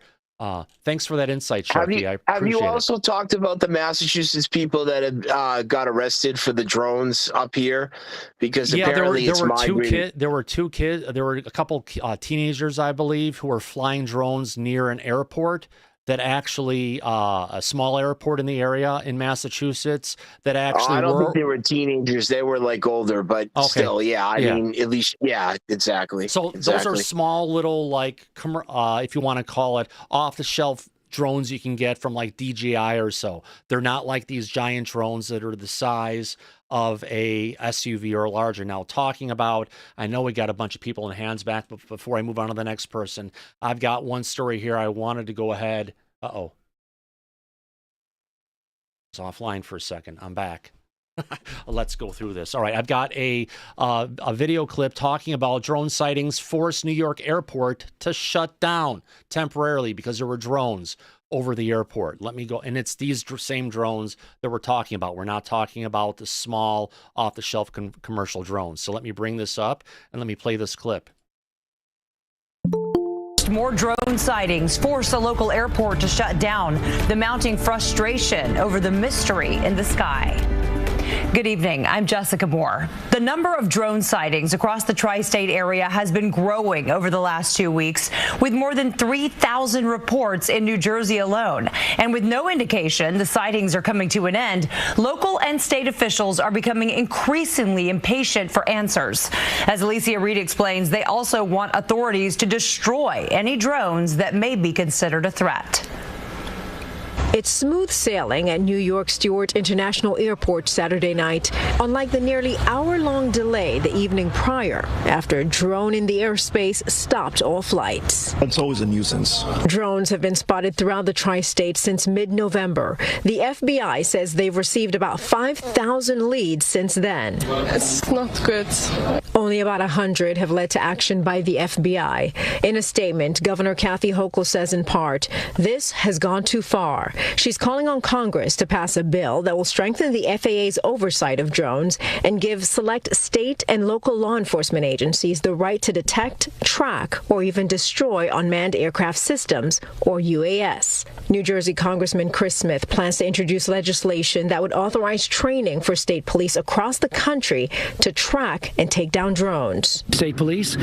Thanks for that insight, Sharky. I appreciate it. Have you also talked about the Massachusetts people that had got arrested for the drones up here? Because apparently there were a couple teenagers, I believe, who were flying drones near an airport that actually, a small airport in the area in Massachusetts that actually I don't think they were teenagers. They were like older, but still, yeah. I mean, at least, yeah, exactly. So those are small little, like, if you want to call it, off-the-shelf drones you can get from like DJI or so. They're not like these giant drones that are the size of a SUV or larger. Now, talking about, I know we got a bunch of people in hands back, but before I move on to the next person, I've got one story here I wanted to go ahead. Uh-oh. It's offline for a second. I'm back. Let's go through this. All right, I've got a video clip talking about drone sightings forced New York airport to shut down temporarily because there were drones over the airport. Let me go. And it's these same drones that we're talking about. We're not talking about the small off-the-shelf commercial drones. So let me bring this up and let me play this clip. More drone sightings force a local airport to shut down, the mounting frustration over the mystery in the sky. Good evening. I'm Jessica Moore. The number of drone sightings across the tri-state area has been growing over the last 2 weeks, with more than 3,000 reports in New Jersey alone. And with no indication the sightings are coming to an end, local and state officials are becoming increasingly impatient for answers. As Alicia Reed explains, they also want authorities to destroy any drones that may be considered a threat. It's smooth sailing at New York Stewart International Airport Saturday night, unlike the nearly hour-long delay the evening prior after a drone in the airspace stopped all flights. It's always a nuisance. Drones have been spotted throughout the tri-state since mid-November. The FBI says they've received about 5,000 leads since then. It's not good. Only about 100 have led to action by the FBI. In a statement, Governor Kathy Hochul says in part, this has gone too far. She's calling on Congress to pass a bill that will strengthen the FAA's oversight of drones and give select state and local law enforcement agencies the right to detect, track, or even destroy unmanned aircraft systems, or UAS. New Jersey Congressman Chris Smith plans to introduce legislation that would authorize training for state police across the country to track and take down drones. State police,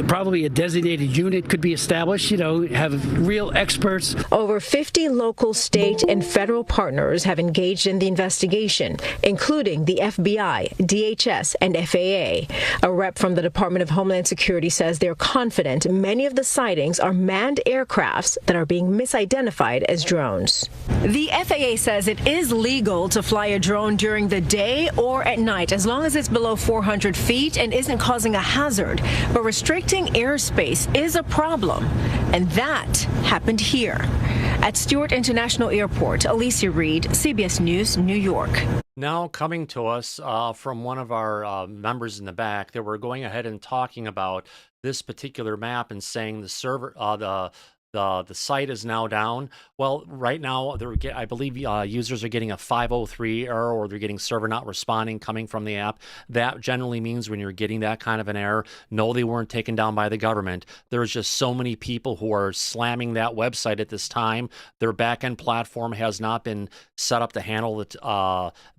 probably a designated unit could be established, have real experts. Over 50 local, state, and federal partners have engaged in the investigation, including the FBI, DHS, and FAA. A rep from the Department of Homeland Security says they're confident many of the sightings are manned aircrafts that are being misidentified as drones. The FAA says it is legal to fly a drone during the day or at night, as long as it's below 400 feet and isn't causing a hazard. But restricting airspace is a problem, and that happened here. At Stewart International Airport, Alicia Reed, CBS News, New York. Now coming to us from one of our members in the back, they were going ahead and talking about this particular map and saying the server, the site is now down. Well, right now, I believe users are getting a 503 error, or they're getting server not responding coming from the app. That generally means when you're getting that kind of an error, no, they weren't taken down by the government. There's just so many people who are slamming that website at this time. Their backend platform has not been set up to handle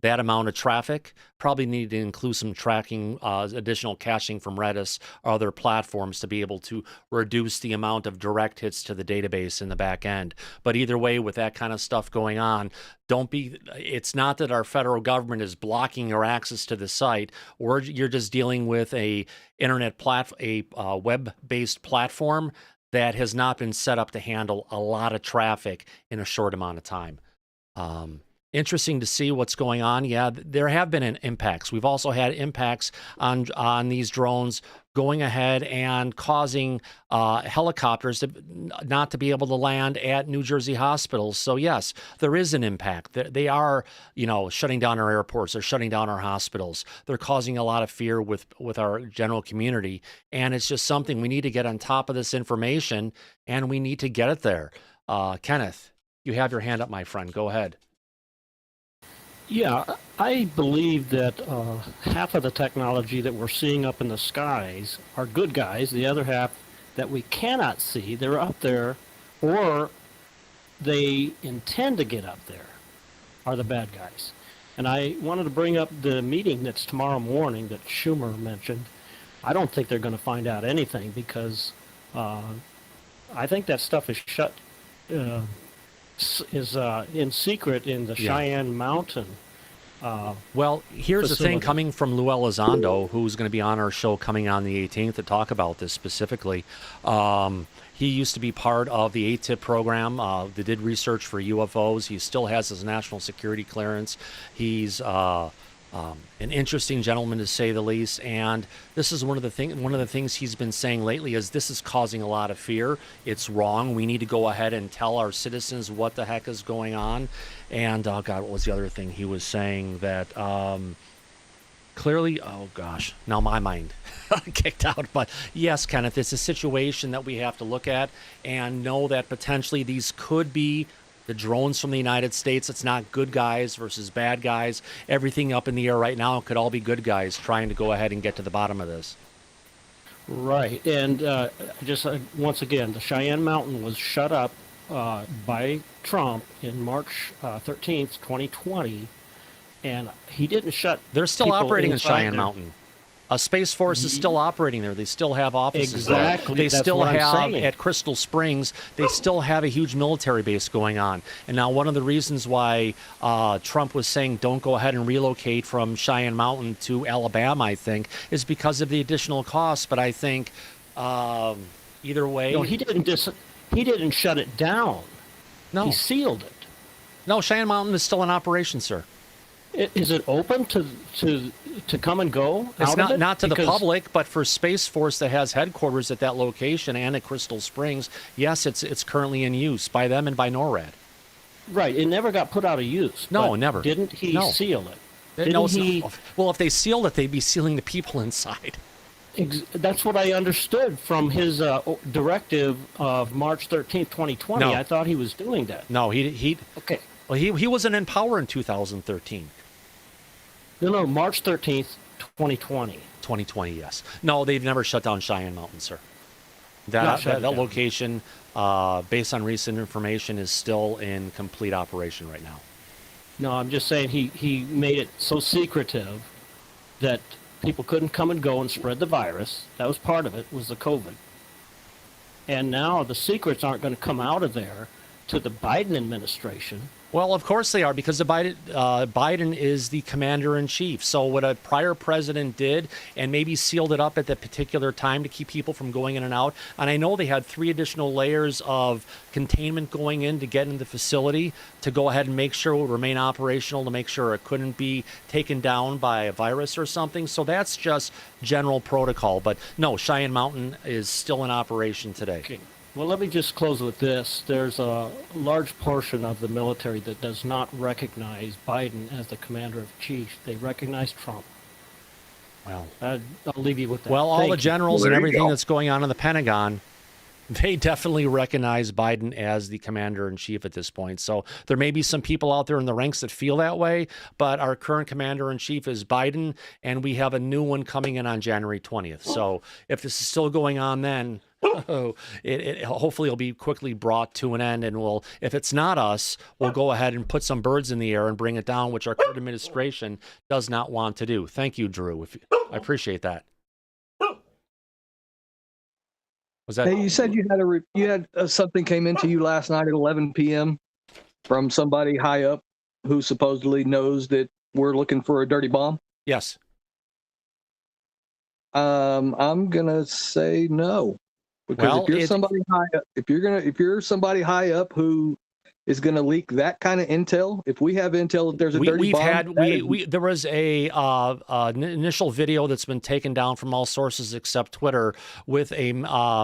that amount of traffic. Probably need to include some tracking, additional caching from Redis or other platforms to be able to reduce the amount of direct hits to the database in the back end. But either way, with that kind of stuff going on, it's not that our federal government is blocking your access to the site, or you're just dealing with a web-based platform that has not been set up to handle a lot of traffic in a short amount of time. Interesting to see what's going on. Yeah, there have been impacts. We've also had impacts on these drones going ahead and causing helicopters not to be able to land at New Jersey hospitals. So yes, there is an impact. They are, shutting down our airports. They're shutting down our hospitals. They're causing a lot of fear with our general community. And it's just something we need to get on top of this information, and we need to get it there. Kenneth, you have your hand up, my friend. Go ahead. Yeah, I believe that half of the technology that we're seeing up in the skies are good guys. The other half that we cannot see, they're up there, or they intend to get up there, are the bad guys. And I wanted to bring up the meeting that's tomorrow morning that Schumer mentioned. I don't think they're going to find out anything, because I think that stuff is in secret in the Cheyenne Mountain Well, here's the thing facility. coming from Lou Elizondo, who's going to be on our show coming on the 18th to talk about this specifically. He used to be part of the ATIP program that did research for UFOs. He still has his national security clearance. He's an interesting gentleman to say the least. And this is one of the things he's been saying lately is this is causing a lot of fear. It's wrong. We need to go ahead and tell our citizens what the heck is going on. And oh God, what was the other thing he was saying that clearly? Oh gosh, now my mind kicked out. But yes, Kenneth, it's a situation that we have to look at and know that potentially these could be the drones from the United States. It's not good guys versus bad guys. Everything up in the air right now could all be good guys trying to go ahead and get to the bottom of this. Right, and once again, the Cheyenne Mountain was shut up by Trump in March 13th, 2020, and he didn't shut. They're still people operating in inside Cheyenne there. Mountain. A Space Force is still operating there. They still have offices Exactly, there. They that's still what I'm have saying. at Crystal Springs. They still have a huge military base going on. And now one of the reasons why Trump was saying don't go ahead and relocate from Cheyenne Mountain to Alabama, I think, is because of the additional costs. But I think either way, No, he didn't shut it down. No. He sealed it. No, Cheyenne Mountain is still in operation, sir. Is it open to come and go? It's out of it? not to the Because- public, but for Space Force that has headquarters at that location and at Crystal Springs, yes, it's currently in use by them and by NORAD. Right, it never got put out of use. No, but never. Didn't he No. seal it? No, Didn't he? well, if they sealed it, they'd be sealing the people inside. That's what I understood from his directive of March 13th, 2020. No. I thought he was doing that. No, he Okay. Well, he wasn't in power in 2013. No, March 13th, 2020. 2020, yes. No, they've never shut down Cheyenne Mountain, sir. Not That shut it down. location, based on recent information, is still in complete operation right now. No, I'm just saying he made it so secretive that people couldn't come and go and spread the virus. That was part of it, was the COVID. And now the secrets aren't going to come out of there to the Biden administration. Well, of course they are, because Biden is the commander-in-chief. So what a prior president did, and maybe sealed it up at that particular time to keep people from going in and out. And I know they had 3 additional layers of containment going in to get in the facility to go ahead and make sure it would remain operational, to make sure it couldn't be taken down by a virus or something. So that's just general protocol. But no, Cheyenne Mountain is still in operation today. Okay. Well, let me just close with this. There's a large portion of the military that does not recognize Biden as the commander-in-chief. They recognize Trump. Well, I'll leave you with that. Well, all Thank the you. generals and everything that's going on in the Pentagon, they definitely recognize Biden as the commander-in-chief at this point. So there may be some people out there in the ranks that feel that way, but our current commander-in-chief is Biden, and we have a new one coming in on January 20th. So if this is still going on then, it hopefully it'll be quickly brought to an end, and if it's not us, we'll go ahead and put some birds in the air and bring it down, which our current administration does not want to do. Thank you, Drew. I appreciate that. Was that? Hey, you said you had something came into you last night at 11 p.m. from somebody high up who supposedly knows that we're looking for a dirty bomb. Yes. I'm gonna say no, because if you're somebody high up, if you're somebody high up who is going to leak that kind of intel, if we have intel that there's a dirty bomb, there was an initial video that's been taken down from all sources except Twitter with a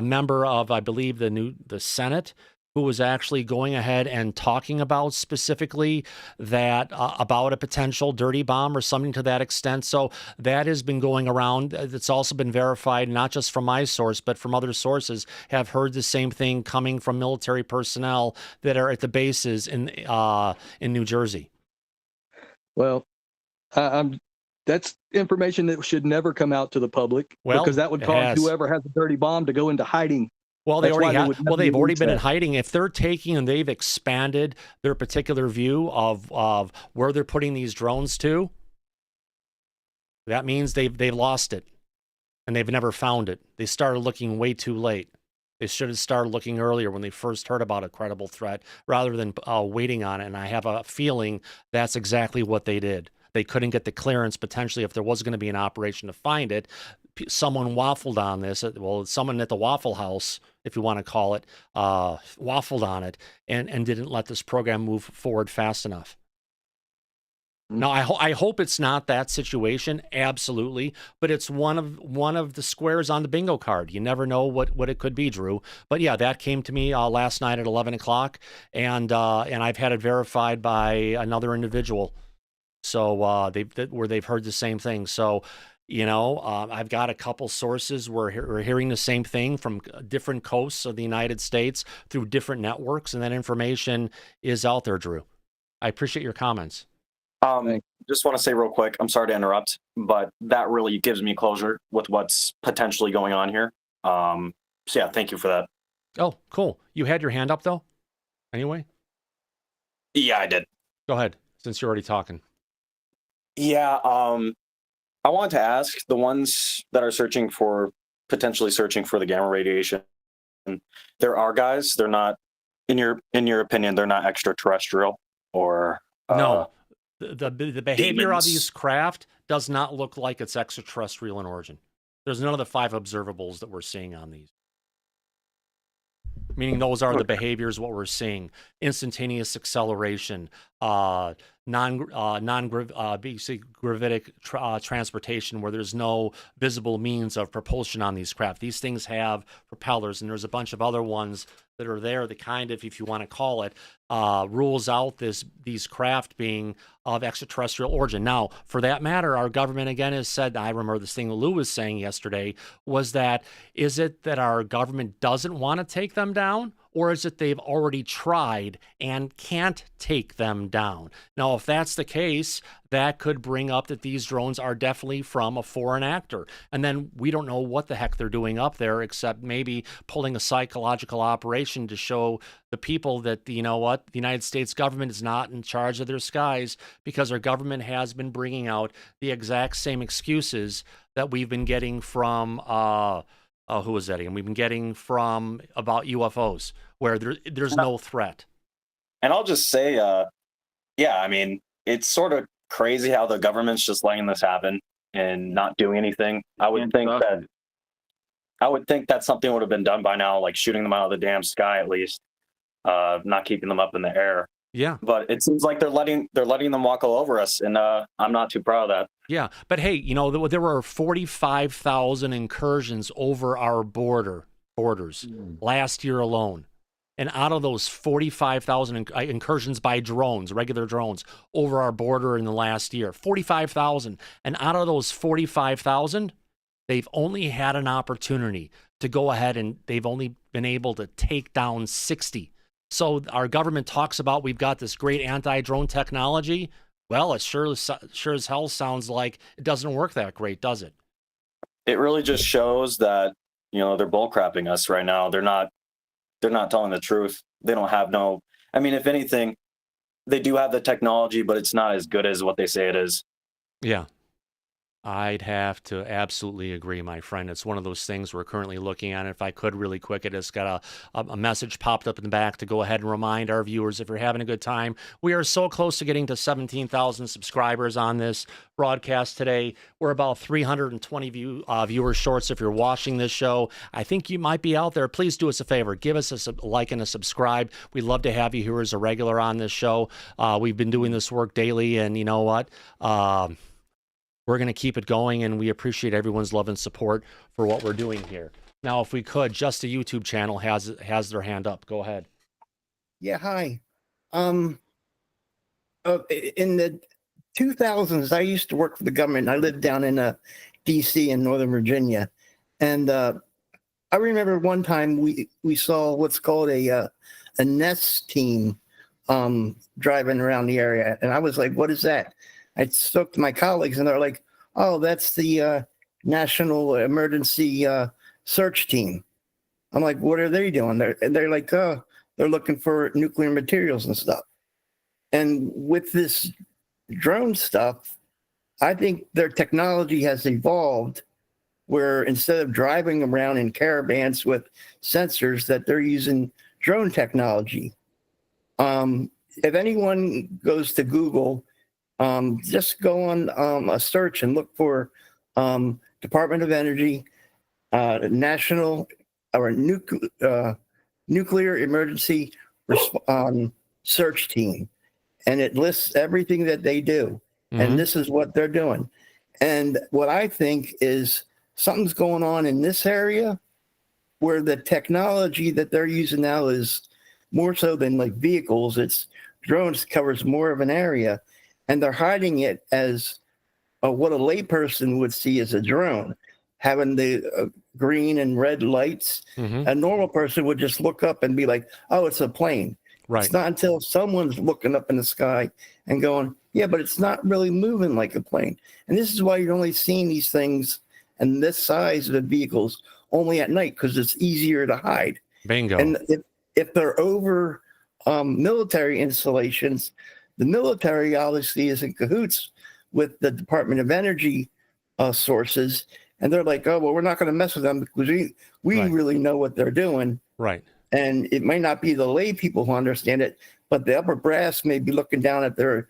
member of, I believe, the Senate, who was actually going ahead and talking about specifically that about a potential dirty bomb or something to that extent. So that has been going around. It's also been verified, not just from my source, but from other sources have heard the same thing coming from military personnel that are at the bases in New Jersey. Well, that's information that should never come out to the public, Well, because that would it cause has. whoever has a dirty bomb to go into hiding. Well, they've already been in hiding. hiding. If they're taking and they've expanded their particular view of where they're putting these drones to, that means they've lost it, and they've never found it. They started looking way too late. They should have started looking earlier when they first heard about a credible threat, rather than waiting on it. And I have a feeling that's exactly what they did. They couldn't get the clearance potentially if there was going to be an operation to find it. Someone waffled on this. Well, someone at the Waffle House, if you want to call it, waffled on it and didn't let this program move forward fast enough. Now, I hope it's not that situation, absolutely, but it's one of the squares on the bingo card. You never know what it could be, Drew. But yeah, that came to me last night at 11 o'clock, and I've had it verified by another individual. So they've heard the same thing. So, I've got a couple sources where we're hearing the same thing from different coasts of the United States through different networks, and that information is out there, Drew. I appreciate your comments. Just want to say real quick, I'm sorry to interrupt, but that really gives me closure with what's potentially going on here. So yeah, thank you for that. Oh, cool. You had your hand up though? Anyway? Yeah, I did. Go ahead, since you're already talking. Yeah, I wanted to ask the ones that are potentially searching for the gamma radiation. There are guys, they're not, in your opinion, they're not extraterrestrial or... No. The behavior demons. of these craft does not look like it's extraterrestrial in origin. There's none of the 5 observables that we're seeing on these. Meaning those are the behaviors, what we're seeing. Instantaneous acceleration, basic gravitic transportation where there's no visible means of propulsion on these craft. These things have propellers, and there's a bunch of other ones that are there that kind of, if you want to call it, rules out these craft being of extraterrestrial origin. Now, for that matter, our government again has said, I remember this thing Lou was saying yesterday, was that, is it that our government doesn't want to take them down? Or is it they've already tried and can't take them down? Now, if that's the case, that could bring up that these drones are definitely from a foreign actor. And then we don't know what the heck they're doing up there, except maybe pulling a psychological operation to show the people that, the United States government is not in charge of their skies, because our government has been bringing out the exact same excuses that we've been getting from... who was that again? We've been getting from about UFOs, where there's no threat. And I'll just say, yeah, I mean, it's sort of crazy how the government's just letting this happen and not doing anything. I would think that something would have been done by now, like shooting them out of the damn sky at least, not keeping them up in the air. Yeah. But it seems like they're letting them walk all over us, and I'm not too proud of that. Yeah, but hey, there were 45,000 incursions over our borders last year alone. And out of those 45,000 incursions by drones, regular drones, over our border in the last year, 45,000. And out of those 45,000, they've only had an opportunity to go ahead and they've only been able to take down 60. So our government talks about we've got this great anti-drone technology. Well, it sure as hell sounds like it doesn't work that great, does it? It really just shows that, they're bullcrapping us right now. They're not telling the truth. They don't have I mean, if anything, they do have the technology, but it's not as good as what they say it is. Yeah. I'd have to absolutely agree, my friend. It's one of those things we're currently looking at. If I could really quick, it has got a message popped up in the back to go ahead and remind our viewers, if you're having a good time, we are so close to getting to 17,000 subscribers on this broadcast today. We're about 320 viewers short. So if you're watching this show, I think you might be out there. Please do us a favor. Give us a like and a subscribe. We'd love to have you here as a regular on this show. We've been doing this work daily, and you know what? We're going to keep it going, and we appreciate everyone's love and support for what we're doing here. Now, if we could, just the YouTube channel has their hand up. Go ahead. Yeah, hi. In the 2000s, I used to work for the government. I lived down in D.C. in Northern Virginia, and I remember one time we saw what's called a NEST team driving around the area, and I was like, "What is that?" I spoke to my colleagues, and they're like, "Oh, that's the National Emergency Search Team." I'm like, "What are they doing?" They're like, "Oh, they're looking for nuclear materials and stuff." And with this drone stuff, I think their technology has evolved where instead of driving around in caravans with sensors, that they're using drone technology. If anyone goes to Google just go on a search and look for Department of Energy, National or Nuclear Emergency Search Team, and it lists everything that they do. And this is what they're doing. And what I think is something's going on in this area where the technology that they're using now is more so than like vehicles. It's drones, covers more of an area, and they're hiding it as what a layperson would see as a drone, having the green and red lights. A normal person would just look up and be like, oh, it's a plane. Right. It's not until someone's looking up in the sky and going, yeah, but it's not really moving like a plane. And this is why you're only seeing these things and this size of the vehicles only at night, because it's easier to hide. Bingo. And if they're over military installations, the military obviously is in cahoots with the Department of Energy sources. And they're like, oh, well, we're not going to mess with them because we really know what they're doing. Right. And it may not be the lay people who understand it, but the upper brass may be looking down at their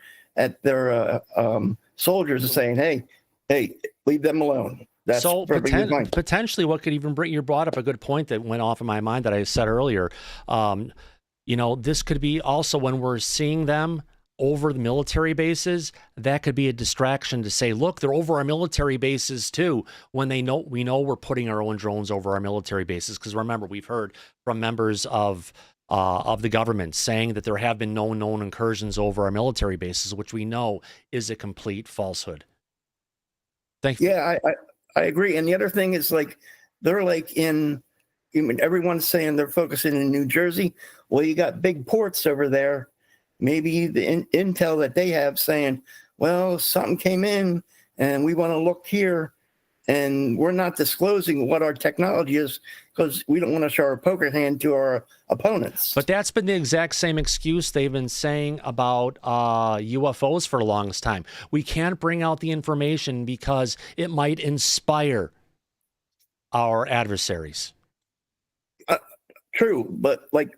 soldiers and saying, hey, leave them alone. That's so fine. Potentially what could even bring, you brought up a good point that went off in my mind that I said earlier. This could be also when we're seeing them over the military bases, that could be a distraction to say, look, they're over our military bases too, when we know we're putting our own drones over our military bases. Because remember, we've heard from members of the government saying that there have been no known incursions over our military bases, which we know is a complete falsehood. Thank you. Yeah, I agree. And the other thing is, like, they're like everyone's saying they're focusing in New Jersey. Well, you got big ports over there. Maybe the intel that they have saying, well, something came in and we want to look here, and we're not disclosing what our technology is because we don't want to show our poker hand to our opponents. But that's been the exact same excuse they've been saying about UFOs for the longest time. We can't bring out the information because it might inspire our adversaries. True, but like,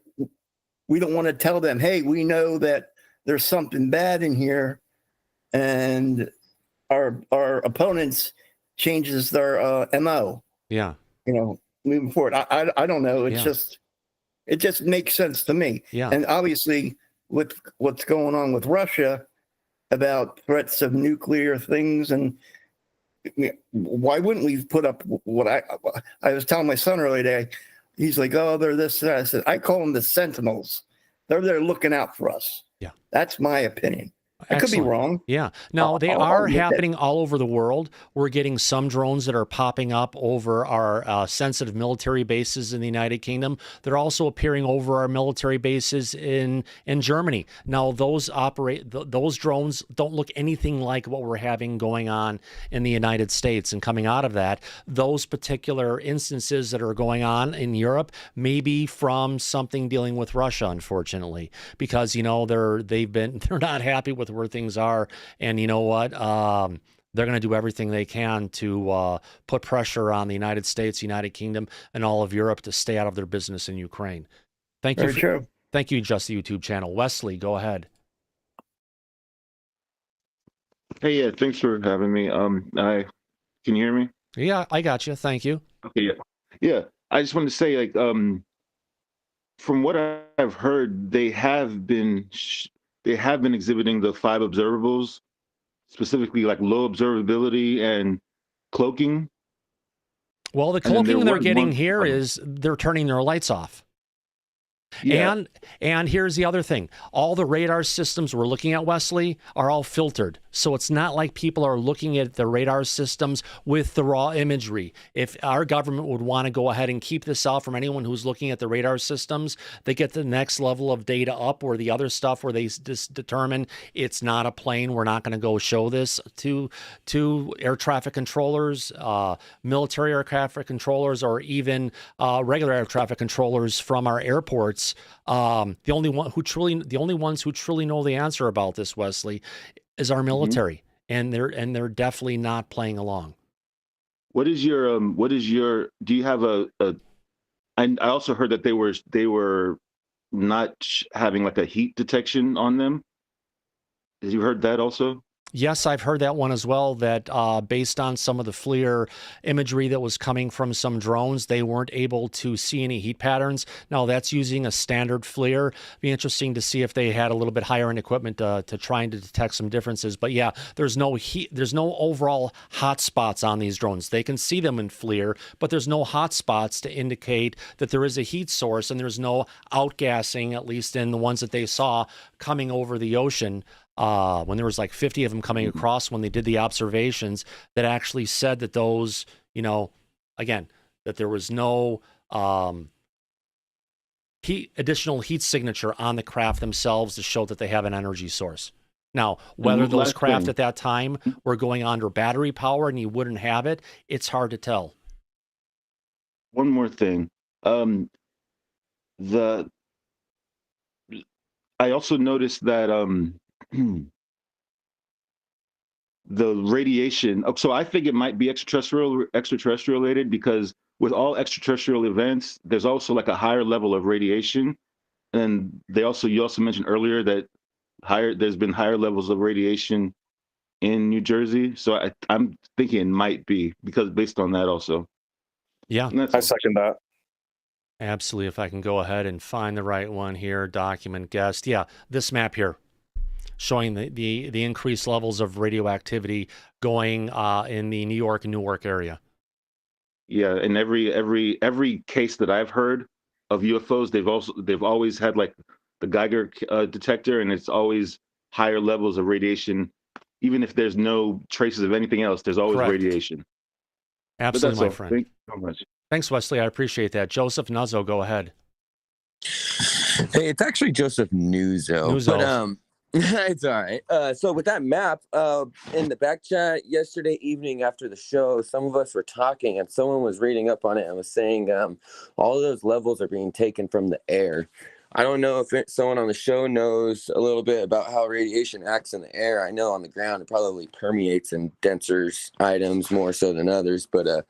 we don't want to tell them, hey, we know that there's something bad in here, and our opponents changes their MO. Yeah. Moving forward. I don't know. It's it just makes sense to me. Yeah. And obviously with what's going on with Russia about threats of nuclear things, and why wouldn't we put up what I was telling my son earlier today. He's like, oh, they're this, that. I said, I call them the sentinels. They're there looking out for us. Yeah. That's my opinion. I could be wrong. Yeah. No, they are happening all over the world. We're getting some drones that are popping up over our sensitive military bases in the United Kingdom. They're also appearing over our military bases in Germany. Now, those drones don't look anything like what we're having going on in the United States. And coming out of that, those particular instances that are going on in Europe may be from something dealing with Russia, unfortunately, because they're not happy with where things are, and you know what? They're going to do everything they can to put pressure on the United States, United Kingdom, and all of Europe to stay out of their business in Ukraine. Thank you. Very true. Thank you, Just the YouTube channel. Wesley, go ahead. Hey, yeah, thanks for having me. Can you hear me? Yeah, I got you. Thank you. Okay, yeah. I just wanted to say, like, from what I've heard, they have been exhibiting the 5 observables, specifically like low observability and cloaking. Well, the cloaking they're getting here is they're turning their lights off. Yeah. And here's the other thing. All the radar systems we're looking at, Wesley, are all filtered. So it's not like people are looking at the radar systems with the raw imagery. If our government would want to go ahead and keep this out from anyone who's looking at the radar systems, they get the next level of data up, where the other stuff where they just determine it's not a plane. We're not going to go show this to air traffic controllers, military air traffic controllers, or even regular air traffic controllers from our airports. The only ones who truly know the answer about this, Wesley, is our military, and they're definitely not playing along. Do you have I also heard that they were not having like a heat detection on them. Have you heard that also? Yes, I've heard that one as well, that based on some of the FLIR imagery that was coming from some drones, they weren't able to see any heat patterns. Now, that's using a standard FLIR. Be interesting to see if they had a little bit higher end equipment to trying to detect some differences. But yeah, there's no heat, there's no overall hot spots on these drones. They can see them in FLIR, but there's no hot spots to indicate that there is a heat source, and there's no outgassing, at least in the ones that they saw coming over the ocean. When there was like 50 of them coming across when they did the observations, that actually said that those, you know, again, that there was no additional heat signature on the craft themselves to show that they have an energy source. Now, whether those craft at that time were going under battery power and you wouldn't have it, it's hard to tell. One more thing. I also noticed that the radiation. So I think it might be extraterrestrial related, because with all extraterrestrial events, there's also like a higher level of radiation, and you also mentioned earlier that there's been higher levels of radiation in New Jersey. So I'm thinking it might be because based on that also. Yeah, I second that. Absolutely. If I can go ahead and find the right one here, document guest. Yeah, this map here showing the increased levels of radioactivity going in the New York and Newark area. Yeah, and every case that I've heard of UFOs, they've always had like the Geiger detector, and it's always higher levels of radiation. Even if there's no traces of anything else, there's always radiation. Absolutely, my friend. Thank you so much. Thanks, Wesley. I appreciate that. Joseph Nuzzo, go ahead. Hey, it's actually Joseph Nuzzo. But it's all right. So with that map, in the back chat yesterday evening after the show, some of us were talking and someone was reading up on it and was saying all of those levels are being taken from the air. I don't know if someone on the show knows a little bit about how radiation acts in the air. I know on the ground it probably permeates in denser items more so than others, but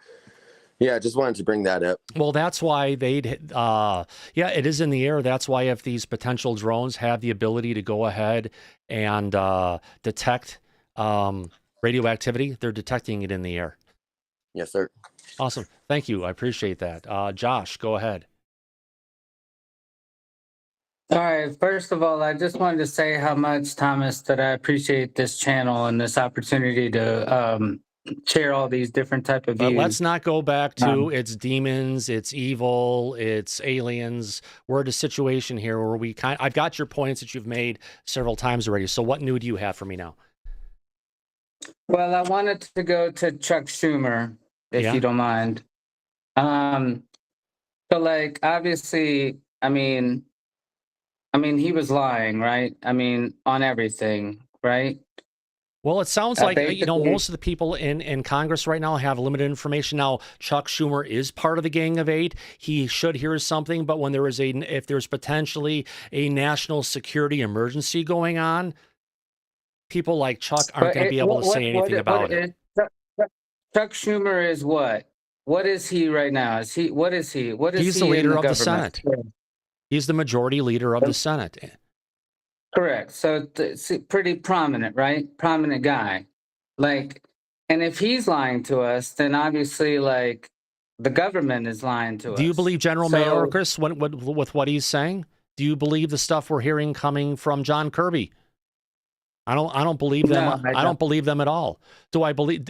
yeah, just wanted to bring that up. Well, that's why yeah, it is in the air. That's why if these potential drones have the ability to go ahead and detect radioactivity, they're detecting it in the air. Yes, sir. Awesome. Thank you. I appreciate that. Josh, go ahead. All right. First of all, I just wanted to say how much, Thomas, that I appreciate this channel and this opportunity to share all these different type of views. But let's not go back to it's demons, it's evil, it's aliens. We're at a situation here where I've got your points that you've made several times already. So what new do you have for me now? Well, I wanted to go to Chuck Schumer, if you don't mind. So like, obviously, I mean, he was lying, right? I mean, on everything, right? Well, it sounds like, most of the people in Congress right now have limited information. Now, Chuck Schumer is part of the Gang of Eight. He should hear something, but when if there's potentially a national security emergency going on, people like Chuck aren't going to be able to say anything about it. Chuck Schumer is what? What is he right now? What is he? He's the leader of the Senate. He's the majority leader of the Senate. Correct. So it's pretty prominent, right? Prominent guy. Like, and if he's lying to us, then obviously, like, the government is lying to us. Do you believe General Mayorkas with what he's saying? Do you believe the stuff we're hearing coming from John Kirby? I don't believe them. No, I don't believe them at all. Do I believe?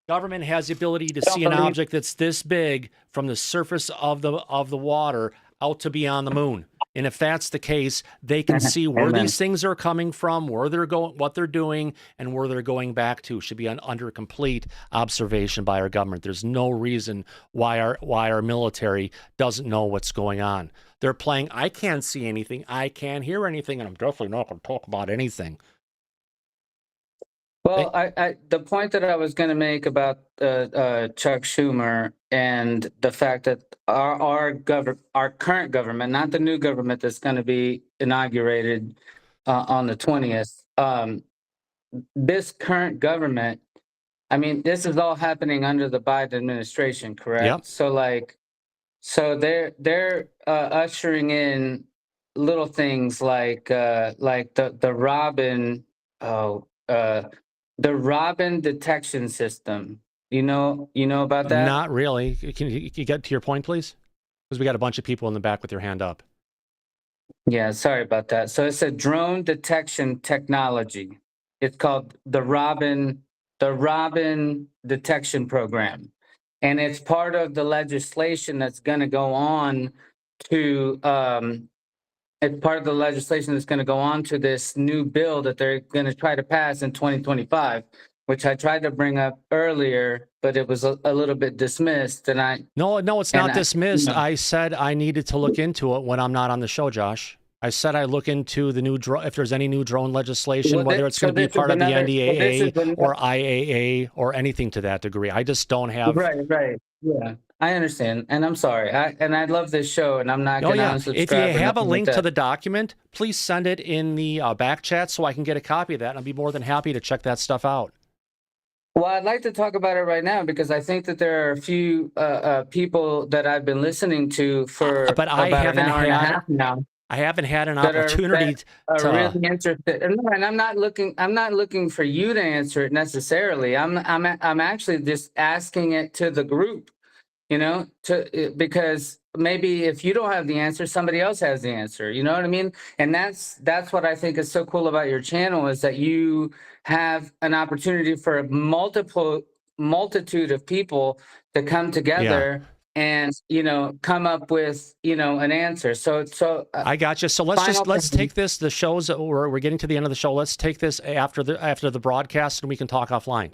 Government has the ability to see an object that's this big from the surface of the water out to beyond the moon. And if that's the case, they can see where these things are coming from, where they're going, what they're doing, and where they're going back to. Should be under complete observation by our government. There's no reason why our military doesn't know what's going on. They're playing, I can't see anything, I can't hear anything, and I'm definitely not going to talk about anything. Well, the point that I was going to make about Chuck Schumer and the fact that our current government, not the new government that's going to be inaugurated on the 20th, this current government, I mean, this is all happening under the Biden administration, correct? Yep. So they're ushering in little things like the Robin. the Robin detection system. You know about that? Not really. Can you get to your point, please? Because we got a bunch of people in the back with their hand up. Yeah, sorry about that. So it's a drone detection technology. It's called the Robin detection program. And it's part of the legislation that's going to go on to it's part of the legislation that's going to go on to this new bill that they're going to try to pass in 2025, which I tried to bring up earlier, but it was a little bit dismissed. And No, it's not dismissed. I said I needed to look into it when I'm not on the show, Josh. I said I look into the new if there's any new drone legislation, whether it's going to be part of the NDAA or IAA or anything to that degree. I just don't have. Right. Yeah, I understand, and I'm sorry. I love this show, and I'm not going to unsubscribe. If you have a link to the document, please send it in the back chat so I can get a copy of that, and I'd be more than happy to check that stuff out. Well, I'd like to talk about it right now because I think that there are a few people that I've been listening to for about an hour and a half now. I haven't had an opportunity to really interested, and I'm not looking for you to answer it necessarily. I'm actually just asking it to the group, because maybe if you don't have the answer, somebody else has the answer. You know what I mean? And that's what I think is so cool about your channel is that you have an opportunity for a multitude of people to come together. And come up with an answer. So I got you. So let's take this. The shows we're getting to the end of the show. Let's take this after the broadcast, and we can talk offline.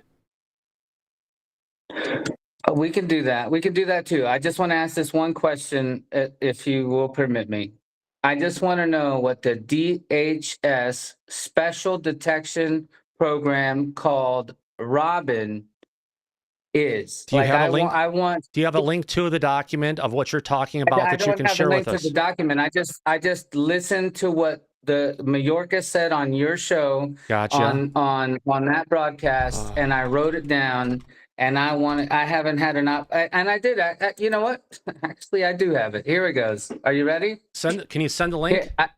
We can do that. We can do that too. I just want to ask this one question, if you will permit me. I just want to know what the DHS Special Detection Program called Robin is. Do you have a link? Do you have a link to the document of what you're talking about that you can share with us? I don't have a link to the document. I just listened to what the Mayorkas said on your show. Gotcha. On that broadcast, and I wrote it down. And I haven't had and I did. You know what? Actually, I do have it. Here it goes. Are you ready? Can you send the link? Here,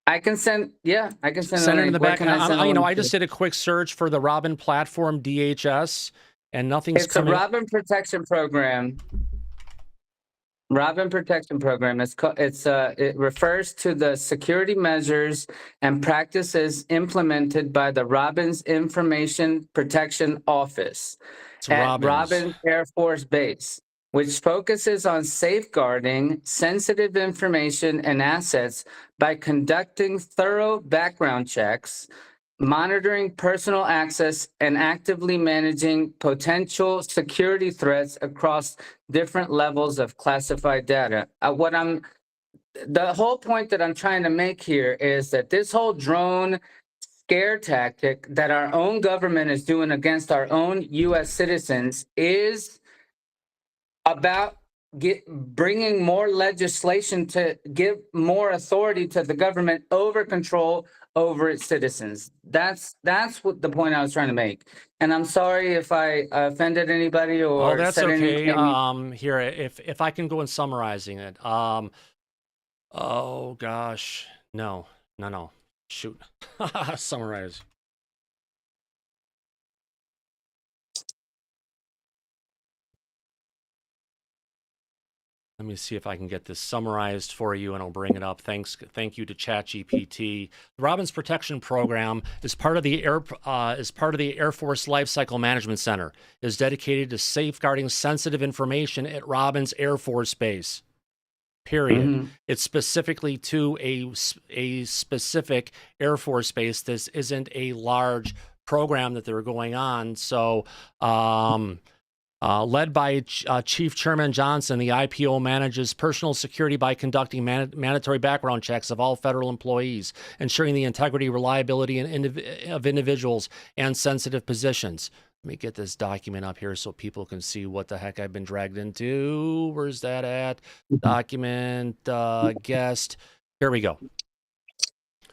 I can send. Yeah, I can send. Send it in the back. I just did a quick search for the Robin platform DHS. And nothing's coming. It's a Robin protection program. Robin protection program. It refers to the security measures and practices implemented by the Robins Information Protection Office at Robins Air Force Base, which focuses on safeguarding sensitive information and assets by conducting thorough background checks, monitoring personal access, and actively managing potential security threats across different levels of classified data. The whole point that I'm trying to make here is that this whole drone scare tactic that our own government is doing against our own U.S. citizens is about bringing more legislation to give more authority to the government over control over its citizens. That's what the point I was trying to make. And I'm sorry if I offended anybody or that's said okay. anything. Here, if I can go in summarizing it. Oh gosh, no. Shoot. Summarize. Let me see if I can get this summarized for you, and I'll bring it up. Thank you to ChatGPT. The Robins Protection Program is part of the Air Force Lifecycle Management Center. It is dedicated to safeguarding sensitive information at Robins Air Force Base. Period. Mm-hmm. It's specifically to a specific Air Force base. This isn't a large program that they're going on. So. Led by Chief Chairman Johnson, the IPO manages personal security by conducting mandatory background checks of all federal employees, ensuring the integrity, reliability of individuals and sensitive positions. Let me get this document up here so people can see what the heck I've been dragged into. Where's that at? Document, guest. Here we go.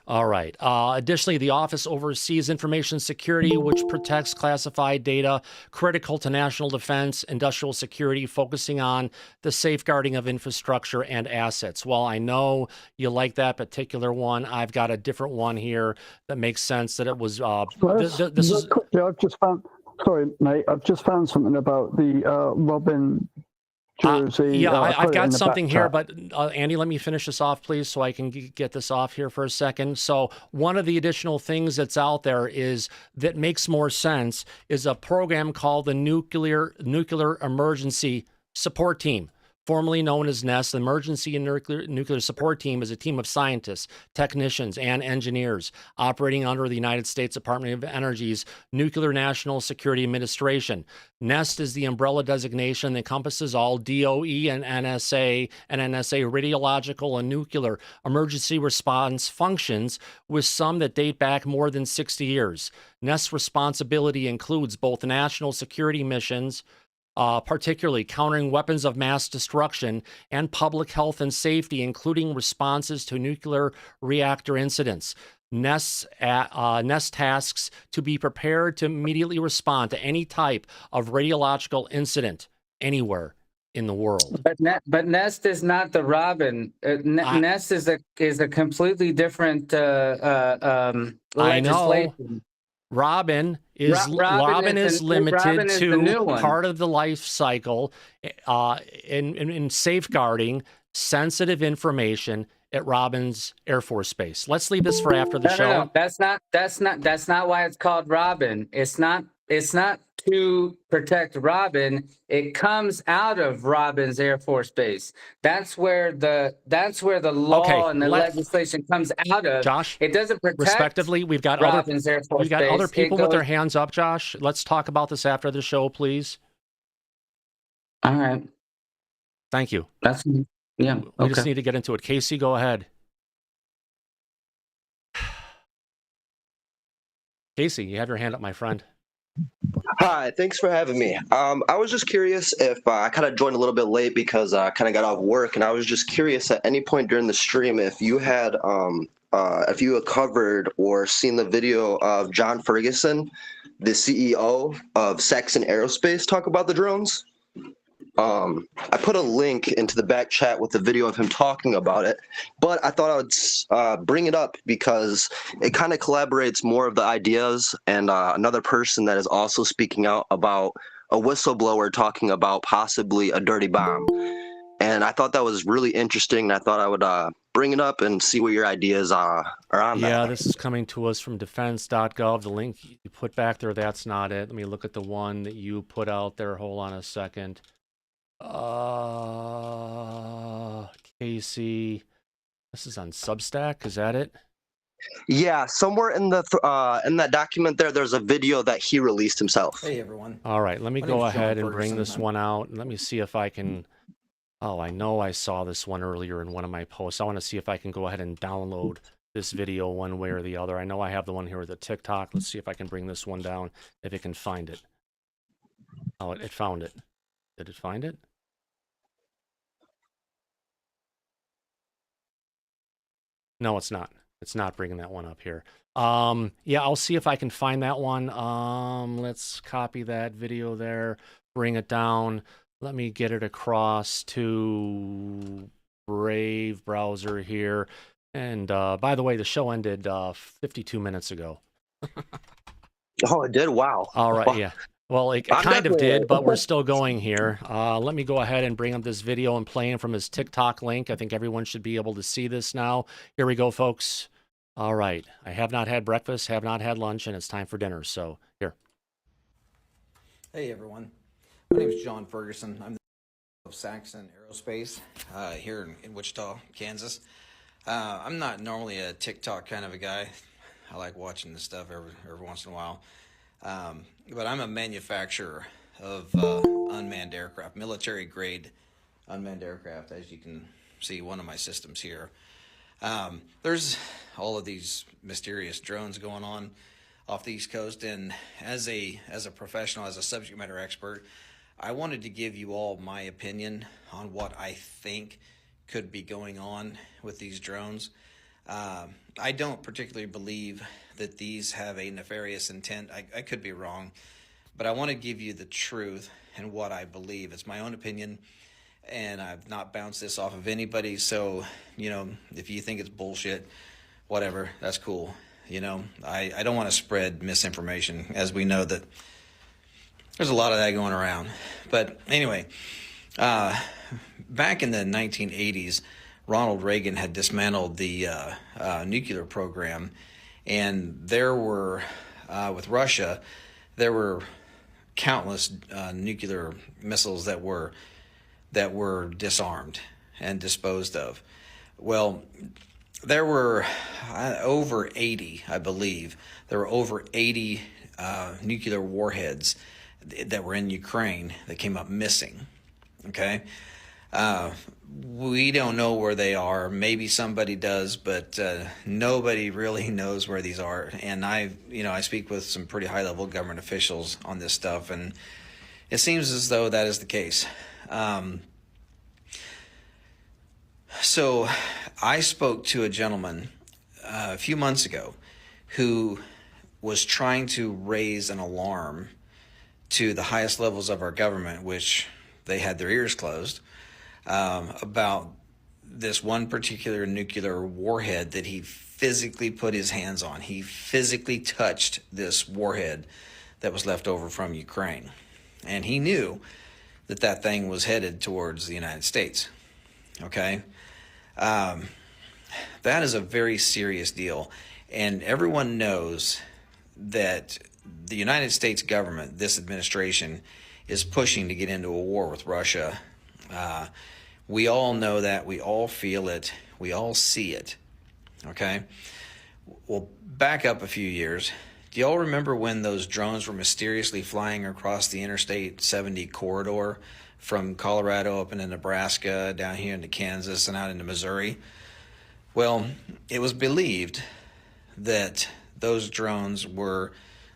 All right. Additionally, the office oversees information security, which protects classified data critical to national defense, industrial security, focusing on the safeguarding of infrastructure and assets. Well, I know you like that particular one. I've got a different one here that makes sense that it was. This is. Yeah, I've just found. Sorry, mate. I've just found something about the Robin. Jersey, I've got something here, but Andy, let me finish this off, please, so I can get this off here for a second. So one of the additional things that's out there is that makes more sense is a program called the Nuclear Emergency Support Team, formerly known as NEST. The Emergency and Nuclear Support Team is a team of scientists, technicians, and engineers operating under the United States Department of Energy's Nuclear National Security Administration. NEST is the umbrella designation that encompasses all DOE and NSA radiological and nuclear emergency response functions, with some that date back more than 60 years. NEST's responsibility includes both national security missions, particularly countering weapons of mass destruction, and public health and safety, including responses to nuclear reactor incidents. NEST tasks to be prepared to immediately respond to any type of radiological incident anywhere in the world. But NEST is not the Robin. NEST is a completely different legislation. I know. Robin is limited to part of the life cycle in safeguarding sensitive information at Robins Air Force Base. Let's leave this for after the show. No, that's not why it's called Robin. It's not to protect Robin. It comes out of Robins Air Force Base. That's where the law and the legislation comes out of. Josh, it doesn't protect. Respectively, we've got Robins Air Force Base. Other people with their hands up. Josh, let's talk about this after the show, please. All right. Thank you. Yeah. We just need to get into it. Casey, go ahead. Casey, you have your hand up, my friend. Hi, thanks for having me. I was just curious if I kind of joined a little bit late because I kind of got off work, and I was just curious at any point during the stream if you had covered or seen the video of John Ferguson, the CEO of Saxon Aerospace, talk about the drones. I put a link into the back chat with the video of him talking about it, but I thought I would bring it up because it kind of collaborates more of the ideas and another person that is also speaking out about a whistleblower talking about possibly a dirty bomb. And I thought that was really interesting. And I thought I would bring it up and see what your ideas are on that. Yeah, this is coming to us from defense.gov. The link you put back there, that's not it. Let me look at the one that you put out there. Hold on a second. Casey, this is on Substack. Is that it? Yeah, somewhere in that document there's a video that he released himself. Hey everyone. All right, let me go ahead and bring this one out. Let me see if I can. Oh, I know I saw this one earlier in one of my posts. I want to see if I can go ahead and download this video one way or the other. I know I have the one here with the TikTok. Let's see if I can bring this one down, if it can find it. Oh, it found it. Did it find it? No, it's not. It's not bringing that one up here. Yeah, I'll see if I can find that one. Let's copy that video there, bring it down. Let me get it across to Brave browser here. And by the way, the show ended 52 minutes ago. Oh, it did? Wow. All right, yeah. Well, it kind of did, but we're still going here. Let me go ahead and bring up this video and play him from his TikTok link. I think everyone should be able to see this now. Here we go, folks. All right. I have not had breakfast, have not had lunch, and it's time for dinner. So here. Hey, everyone. My name is John Ferguson. I'm the of Saxon Aerospace here in Wichita, Kansas. I'm not normally a TikTok kind of a guy. I like watching this stuff every once in a while. But I'm a manufacturer of unmanned aircraft, military-grade unmanned aircraft, as you can see one of my systems here. There's all of these mysterious drones going on off the East Coast, and as a professional, as a subject matter expert, I wanted to give you all my opinion on what I think could be going on with these drones. I don't particularly believe that these have a nefarious intent. I could be wrong, but I want to give you the truth and what I believe. It's my own opinion, and I've not bounced this off of anybody. So, if you think it's bullshit, whatever, that's cool. I don't want to spread misinformation, as we know that there's a lot of that going around. But anyway, back in the 1980s, Ronald Reagan had dismantled the nuclear program, and there were, with Russia, there were countless nuclear missiles that were disarmed and disposed of. Well, there were over 80, I believe. There were over 80 nuclear warheads that were in Ukraine that came up missing. Okay? We don't know where they are. Maybe somebody does, but nobody really knows where these are. And I speak with some pretty high-level government officials on this stuff, and it seems as though that is the case. So I spoke to a gentleman a few months ago who was trying to raise an alarm to the highest levels of our government, which they had their ears closed, about this one particular nuclear warhead that he physically put his hands on. He physically touched this warhead that was left over from Ukraine. And he knew that that thing was headed towards the United States. Okay? That is a very serious deal. And everyone knows that the United States government, this administration, is pushing to get into a war with Russia. We all know that. We all feel it. We all see it. Okay? Well, back up a few years. Do y'all remember when those drones were mysteriously flying across the Interstate 70 corridor from Colorado up into Nebraska, down here into Kansas, and out into Missouri? Well, it was believed that those drones were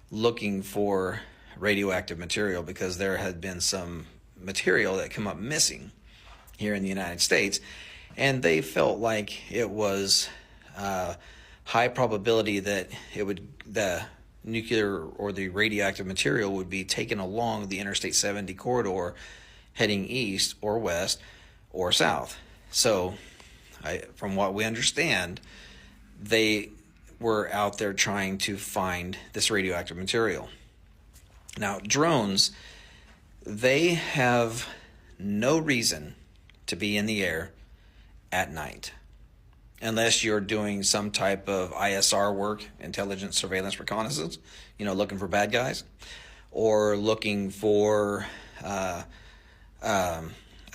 looking for radioactive material because there had been some material that come up missing here in the United States, and they felt like it was high probability that the nuclear or the radioactive material would be taken along the Interstate 70 corridor heading east or west or south. So from what we understand, they were out there trying to find this radioactive material. Now, drones, they have no reason to be in the air at night unless you're doing some type of ISR work, intelligence, surveillance, reconnaissance, looking for bad guys, or looking for a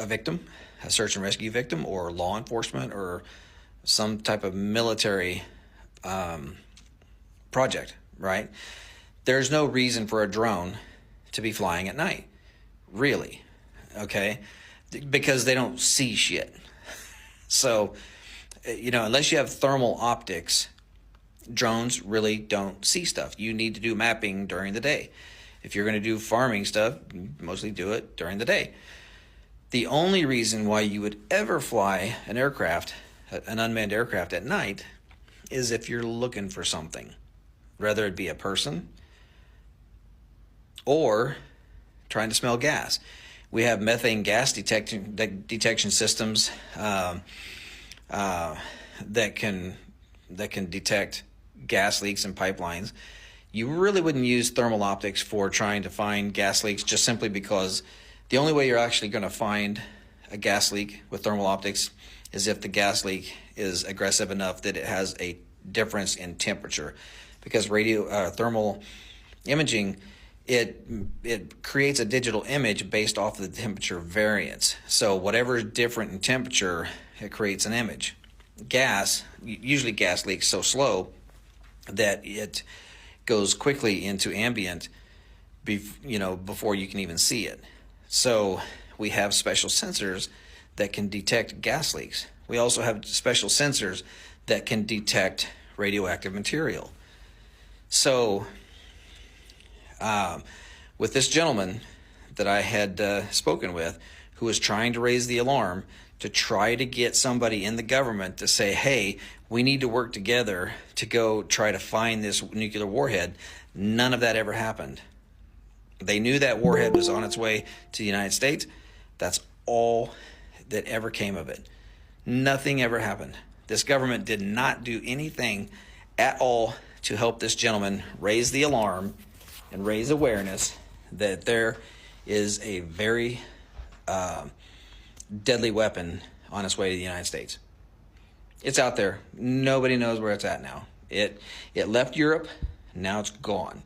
victim, a search and rescue victim, or law enforcement, or some type of military project, right? There's no reason for a drone to be flying at night, really, okay? Because they don't see shit. So, unless you have thermal optics, drones really don't see stuff. You need to do mapping during the day. If you're going to do farming stuff, mostly do it during the day. The only reason why you would ever fly an aircraft, an unmanned aircraft at night, is if you're looking for something, whether it be a person or trying to smell gas. We have methane gas detection systems that can detect gas leaks in pipelines. You really wouldn't use thermal optics for trying to find gas leaks, just simply because the only way you're actually going to find a gas leak with thermal optics is if the gas leak is aggressive enough that it has a difference in temperature. Because thermal imaging, it creates a digital image based off of the temperature variance. So whatever is different in temperature, it creates an image. Usually gas leaks so slow that it goes quickly into ambient, before you can even see it. So we have special sensors that can detect gas leaks. We also have special sensors that can detect radioactive material. So with this gentleman that I had spoken with, who was trying to raise the alarm to try to get somebody in the government to say, hey, we need to work together to go try to find this nuclear warhead. None of that ever happened. They knew that warhead was on its way to the United States. That's all that ever came of it. Nothing ever happened. This government did not do anything at all to help this gentleman raise the alarm and raise awareness that there is a very deadly weapon on its way to the United States. It's out there. Nobody knows where it's at now. It left Europe. Now it's gone.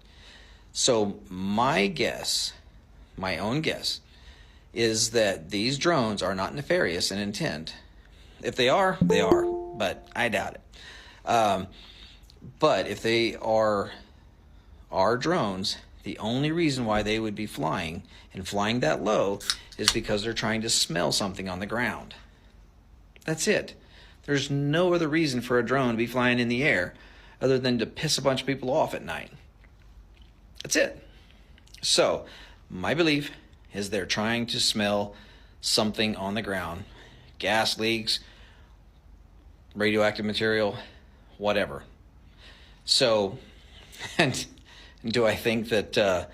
So my guess, my own guess, is that these drones are not nefarious in intent. If they are, they are, but I doubt it. But if they are drones, the only reason why they would be flying and flying that low is because they're trying to smell something on the ground. That's it. There's no other reason for a drone to be flying in the air other than to piss a bunch of people off at night. That's it. So my belief is they're trying to smell something on the ground. Gas leaks, radioactive material, whatever. So, and do I think that that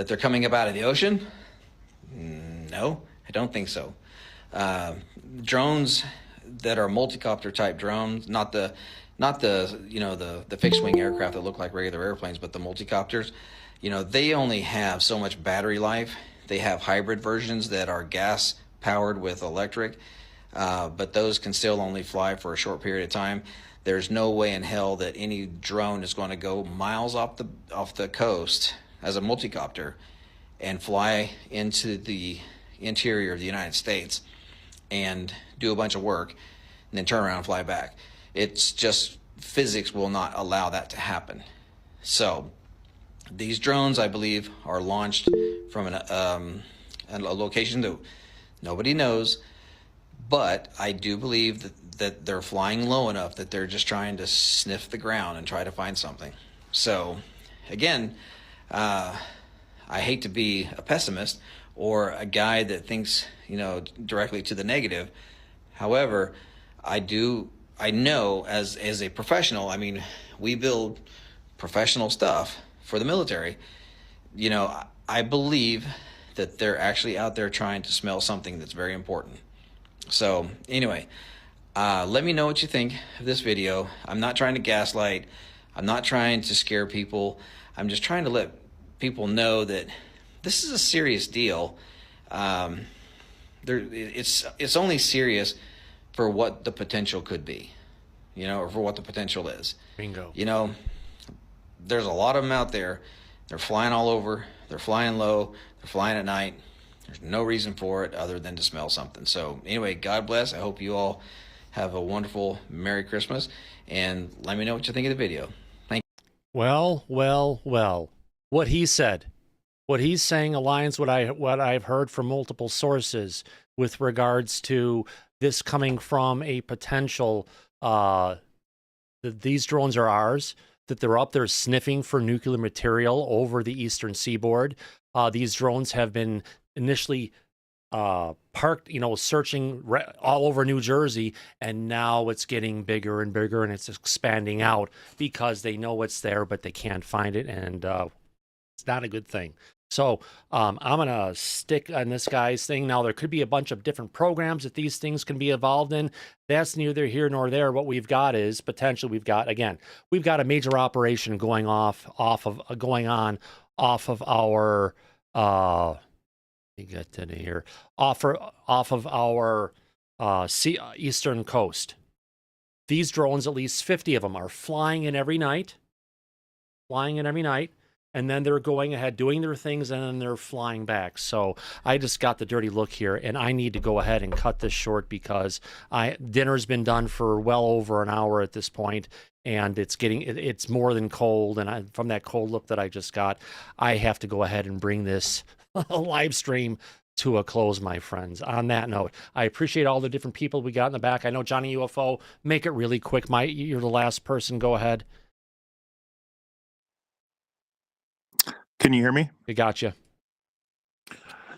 they're coming up out of the ocean? No, I don't think so. Drones that are multi-copter type drones, not the the fixed wing aircraft that look like regular airplanes, but the multi-copters, they only have so much battery life. They have hybrid versions that are gas powered with electric, but those can still only fly for a short period of time. There's no way in hell that any drone is going to go miles off the coast as a multi-copter and fly into the interior of the United States and do a bunch of work and then turn around and fly back. It's just physics will not allow that to happen. So these drones, I believe, are launched from a location that nobody knows, but I do believe that they're flying low enough that they're just trying to sniff the ground and try to find something. So again, I hate to be a pessimist or a guy that thinks, directly to the negative. However, I know as a professional, I mean, we build professional stuff for the military. I believe that they're actually out there trying to smell something that's very important. So anyway, let me know what you think of this video. I'm not trying to gaslight. I'm not trying to scare people. I'm just trying to let people know that this is a serious deal. It's only serious for what the potential could be, or for what the potential is. Bingo. There's a lot of them out there. They're flying all over. They're flying low. They're flying at night. There's no reason for it other than to smell something. So anyway, God bless. I hope you all have a wonderful Merry Christmas, and let me know what you think of the video. Thank you. Well. What he said, what he's saying aligns what I've heard from multiple sources with regards to this coming from a potential that these drones are ours, that they're up there sniffing for nuclear material over the eastern seaboard. These drones have been initially parked, searching all over New Jersey, and now it's getting bigger and bigger, and it's expanding out because they know it's there, but they can't find it, and it's not a good thing. So I'm going to stick on this guy's thing. Now, there could be a bunch of different programs that these things can be involved in. That's neither here nor there. What we've got is potentially we've got a major operation going on off of our eastern coast. These drones, at least 50 of them, are flying in every night. And then they're going ahead, doing their things, and then they're flying back. So I just got the dirty look here, and I need to go ahead and cut this short because dinner's been done for well over an hour at this point, and it's more than cold. And from that cold look that I just got, I have to go ahead and bring this live stream to a close, my friends. On that note, I appreciate all the different people we got in the back. I know Johnny UFO, make it really quick. You're the last person. Go ahead. Can you hear me? We got you.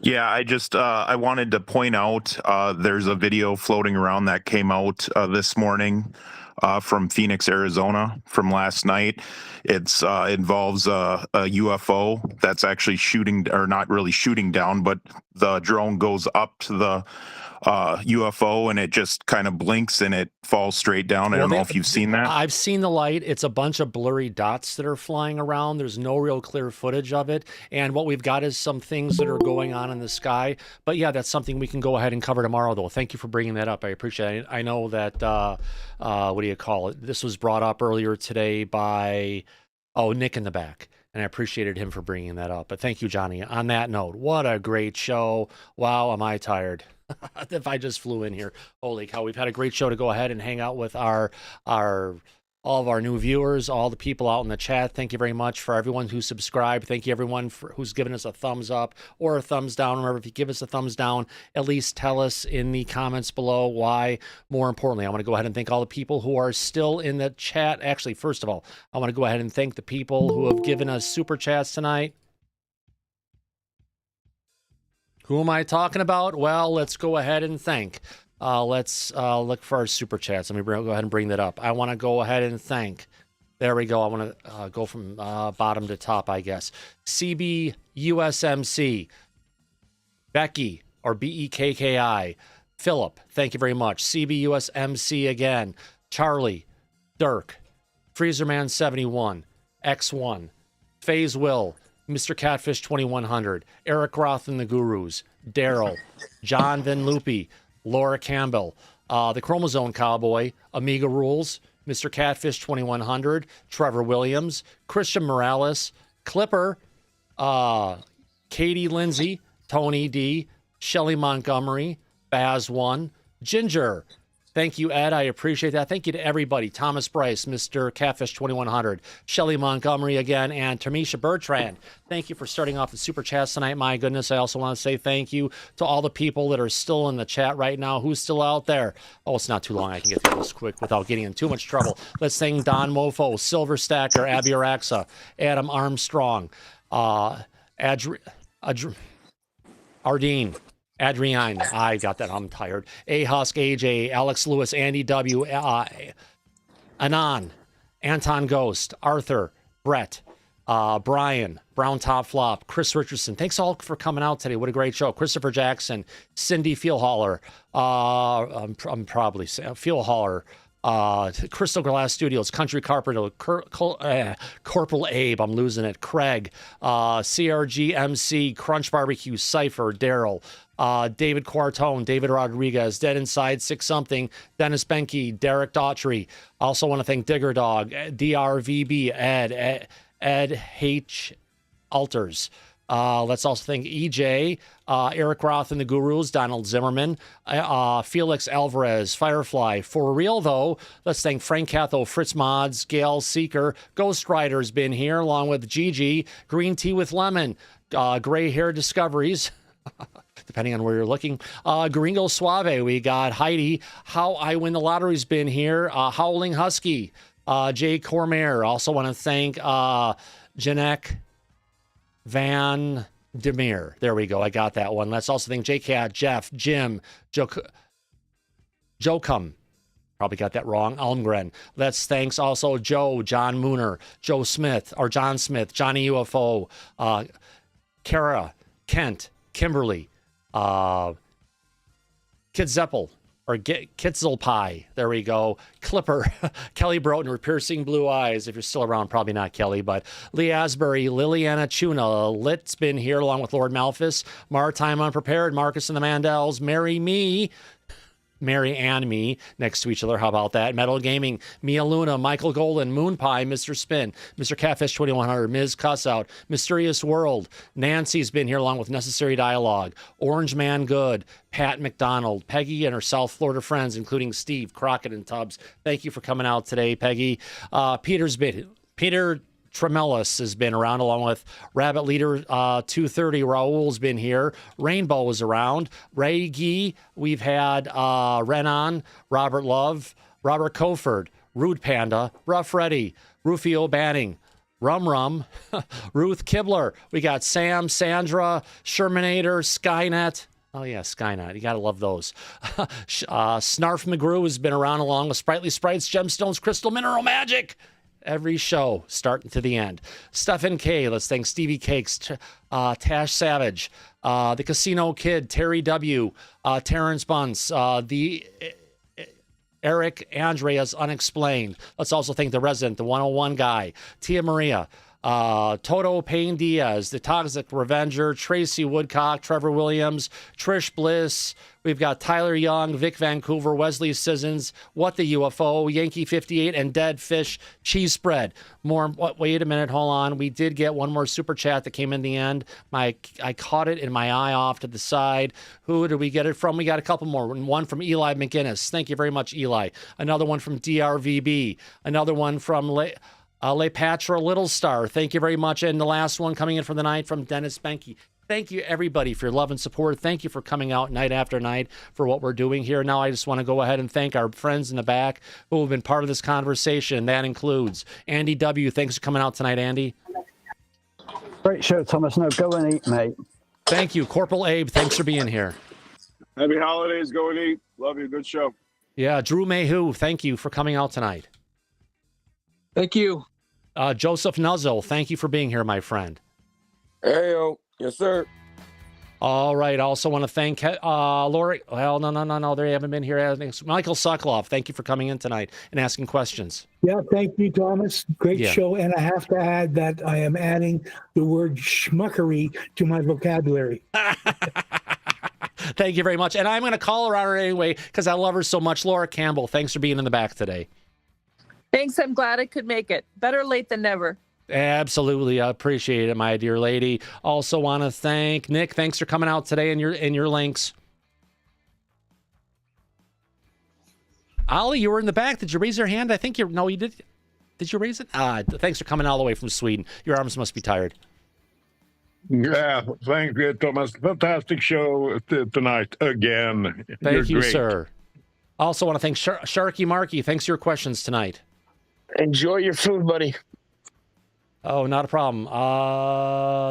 Yeah, I just I wanted to point out there's a video floating around that came out this morning from Phoenix, Arizona, from last night. It's involves a UFO that's actually shooting, or not really shooting down, but the drone goes up to the UFO and it just kind of blinks and it falls straight down. I don't know if you've seen that. I've seen the light. It's a bunch of blurry dots that are flying around. There's no real clear footage of it. And what we've got is some things that are going on in the sky. But yeah, that's something we can go ahead and cover tomorrow, though. Thank you for bringing that up. I appreciate it. I know that, what do you call it? This was brought up earlier today by, Nick in the back. And I appreciated him for bringing that up. But thank you, Johnny. On that note, what a great show. Wow, am I tired. If I just flew in here. Holy cow, we've had a great show to go ahead and hang out with all of our new viewers, all the people out in the chat. Thank you very much for everyone who subscribed. Thank you everyone who's given us a thumbs up or a thumbs down. Remember, if you give us a thumbs down, at least tell us in the comments below why. More importantly, I want to go ahead and thank all the people who are still in the chat. Actually, first of all, I want to go ahead and thank the people who have given us super chats tonight. Who am I talking about? Well, let's go ahead and thank. Let's look for our super chats. Let me go ahead and bring that up. I want to go ahead and thank. There we go. I want to go from bottom to top, I guess. CBUSMC, Becky, or BEKKI, Philip, thank you very much. CBUSMC again, Charlie, Dirk, Freezerman71, X1, Phase Will, Mr. Catfish 2100, Eric Roth and the Gurus, Daryl, John Van Loopy, Laura Campbell, the Chromosome Cowboy, Amiga Rules, Mr. Catfish 2100, Trevor Williams, Christian Morales, Clipper, Katie Lindsay, Tony D, Shelly Montgomery, Baz1, Ginger. Thank you, Ed. I appreciate that. Thank you to everybody. Thomas Bryce, Mr. Catfish 2100, Shelly Montgomery again, and Tamisha Bertrand. Thank you for starting off the super chats tonight. My goodness, I also want to say thank you to all the people that are still in the chat right now. Who's still out there? Oh, it's not too long. I can get through this quick without getting in too much trouble. Let's thank Don Mofo, Silver Stacker, Abby Araxa, Adam Armstrong, Ardeen, Adrienne, I got that. I'm tired. A Husk, AJ, Alex Lewis, Andy W, Anon, Anton Ghost, Arthur, Brett, Brian, Brown Top Flop, Chris Richardson. Thanks all for coming out today. What a great show. Christopher Jackson, Cindy Feelhaller, I'm probably saying Feelhaller, Crystal Glass Studios, Country Carpenter, Corporal Abe, I'm losing it, Craig, CRG MC, Crunch Barbecue, Cypher, Daryl, David Quartone, David Rodriguez, Dead Inside 6-something, Dennis Benke, Derek Daughtry. Also want to thank Digger Dog, DRVB, Ed H. Alters. Let's also thank EJ, Eric Roth and the Gurus, Donald Zimmerman, Felix Alvarez, Firefly. For real, though, let's thank Frank Catho, Fritz Mods, Gail Seeker, Ghost Rider's been here, along with Gigi, Green Tea with Lemon, Gray Hair Discoveries, depending on where you're looking, Gringo Suave, we got Heidi, How I Win the Lottery's been here, Howling Husky, Jay Cormier. Also want to thank Janek Van Demir. There we go. I got that one. Let's also thank J-Cat, Jeff, Jim, Jokum. Probably got that wrong. Almgren. Let's thanks also Joe, John Mooner, Joe Smith, or John Smith, Johnny UFO, Kara, Kent, Kimberly, Kid Zeppel, or Kitzel Pie. There we go. Clipper, Kelly Broughton, or Piercing Blue Eyes. If you're still around, probably not Kelly, but Lee Asbury, Liliana Tuna, Lit's been here along with Lord Malphus, Maritime Unprepared, Marcus and the Mandels, Mary and me next to each other. How about that? Metal Gaming, Mia Luna, Michael Golden, Moon Pie, Mr. Spin, Mr. Catfish 2100, Ms. Cussout, Mysterious World. Nancy's been here along with Necessary Dialogue, Orange Man Good, Pat McDonald, Peggy and her South Florida friends, including Steve, Crockett, and Tubbs. Thank you for coming out today, Peggy. Peter Tremellis has been around, along with Rabbit Leader 230. Raul's been here. Rainbow was around. Ray Gee. We've had Renan, Robert Love, Robert Coford, Rude Panda, Rough Reddy, Rufio Banning, Rum, Ruth Kibler. We got Sam, Sandra, Shermanator, Skynet. Oh, yeah, Skynet. You got to love those. Snarf McGrew has been around along with Sprightly Sprites, Gemstones, Crystal Mineral Magic. Every show, starting to the end. Stephen K. Let's thank Stevie Cakes, Tash Savage, the Casino Kid, Terry W., Terrence Bunce, the Eric Andreas Unexplained. Let's also thank the resident, the 101 guy, Tia Maria, Toto Payne Diaz, the Toxic Revenger, Tracy Woodcock, Trevor Williams, Trish Bliss. We've got Tyler Young, Vic Vancouver, Wesley Sissons, What the UFO, Yankee 58, and Dead Fish Cheese Spread. More. Wait a minute, hold on. We did get one more super chat that came in the end. I caught it in my eye off to the side. Who did we get it from? We got a couple more. One from Eli McGinnis. Thank you very much, Eli. Another one from DRVB. Another one from Lepatra Little Star. Thank you very much. And the last one coming in for the night from Dennis Benke. Thank you, everybody, for your love and support. Thank you for coming out night after night for what we're doing here. Now, I just want to go ahead and thank our friends in the back who have been part of this conversation. That includes Andy W. Thanks for coming out tonight, Andy. Great show, Thomas. No, go and eat, mate. Thank you. Corporal Abe, thanks for being here. Happy holidays. Go and eat. Love you. Good show. Yeah, Drew Mayhew, thank you for coming out tonight. Thank you. Joseph Nuzzle, thank you for being here, my friend. Heyo. Yes, sir. All right. I also want to thank Lori. Well, no. They haven't been here. Michael Sokoloff, thank you for coming in tonight and asking questions. Yeah, thank you, Thomas. Great Yeah. show. And I have to add that I am adding the word schmuckery to my vocabulary. Thank you very much. And I'm going to call her on her anyway because I love her so much. Laura Campbell, thanks for being in the back today. Thanks. I'm glad I could make it. Better late than never. Absolutely. I appreciate it, my dear lady. Also want to thank Nick. Thanks for coming out today and your links. Ollie, you were in the back. Did you raise your hand? I think you did. Did you raise it? Thanks for coming all the way from Sweden. Your arms must be tired. Yeah, thank you, Thomas. Fantastic show tonight again. Thank you, great. sir. Also want to thank Sharky Marky. Thanks for your questions tonight. Enjoy your food, buddy. Oh, not a problem.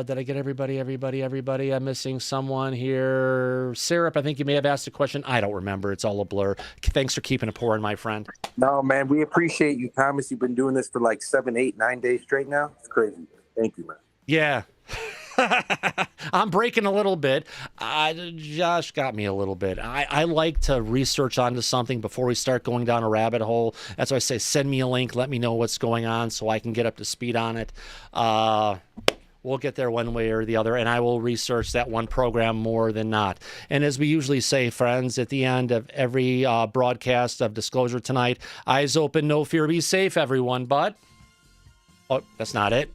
Did I get everybody? I'm missing someone here. Syrup, I think you may have asked a question. I don't remember. It's all a blur. Thanks for keeping it pouring, my friend. No, man, we appreciate you, Thomas. You've been doing this for like 7, 8, 9 days straight now. It's crazy. Thank you, man. Yeah. I'm breaking a little bit. Josh got me a little bit. I like to research onto something before we start going down a rabbit hole. That's why I say send me a link. Let me know what's going on so I can get up to speed on it. We'll get there one way or the other, and I will research that one program more than not. And as we usually say, friends, at the end of every broadcast of Disclosure tonight, eyes open, no fear, be safe, everyone. But, oh, that's not it.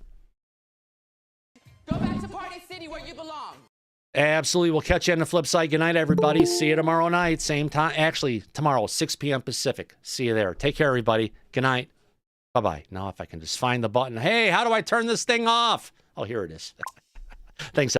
Absolutely. We'll catch you on the flip side. Good night, everybody. See you tomorrow night. Same time. Actually, tomorrow, 6 p.m. Pacific. See you there. Take care, everybody. Good night. Bye-bye. Now, if I can just find the button. Hey, how do I turn this thing off? Oh, here it is. Thanks.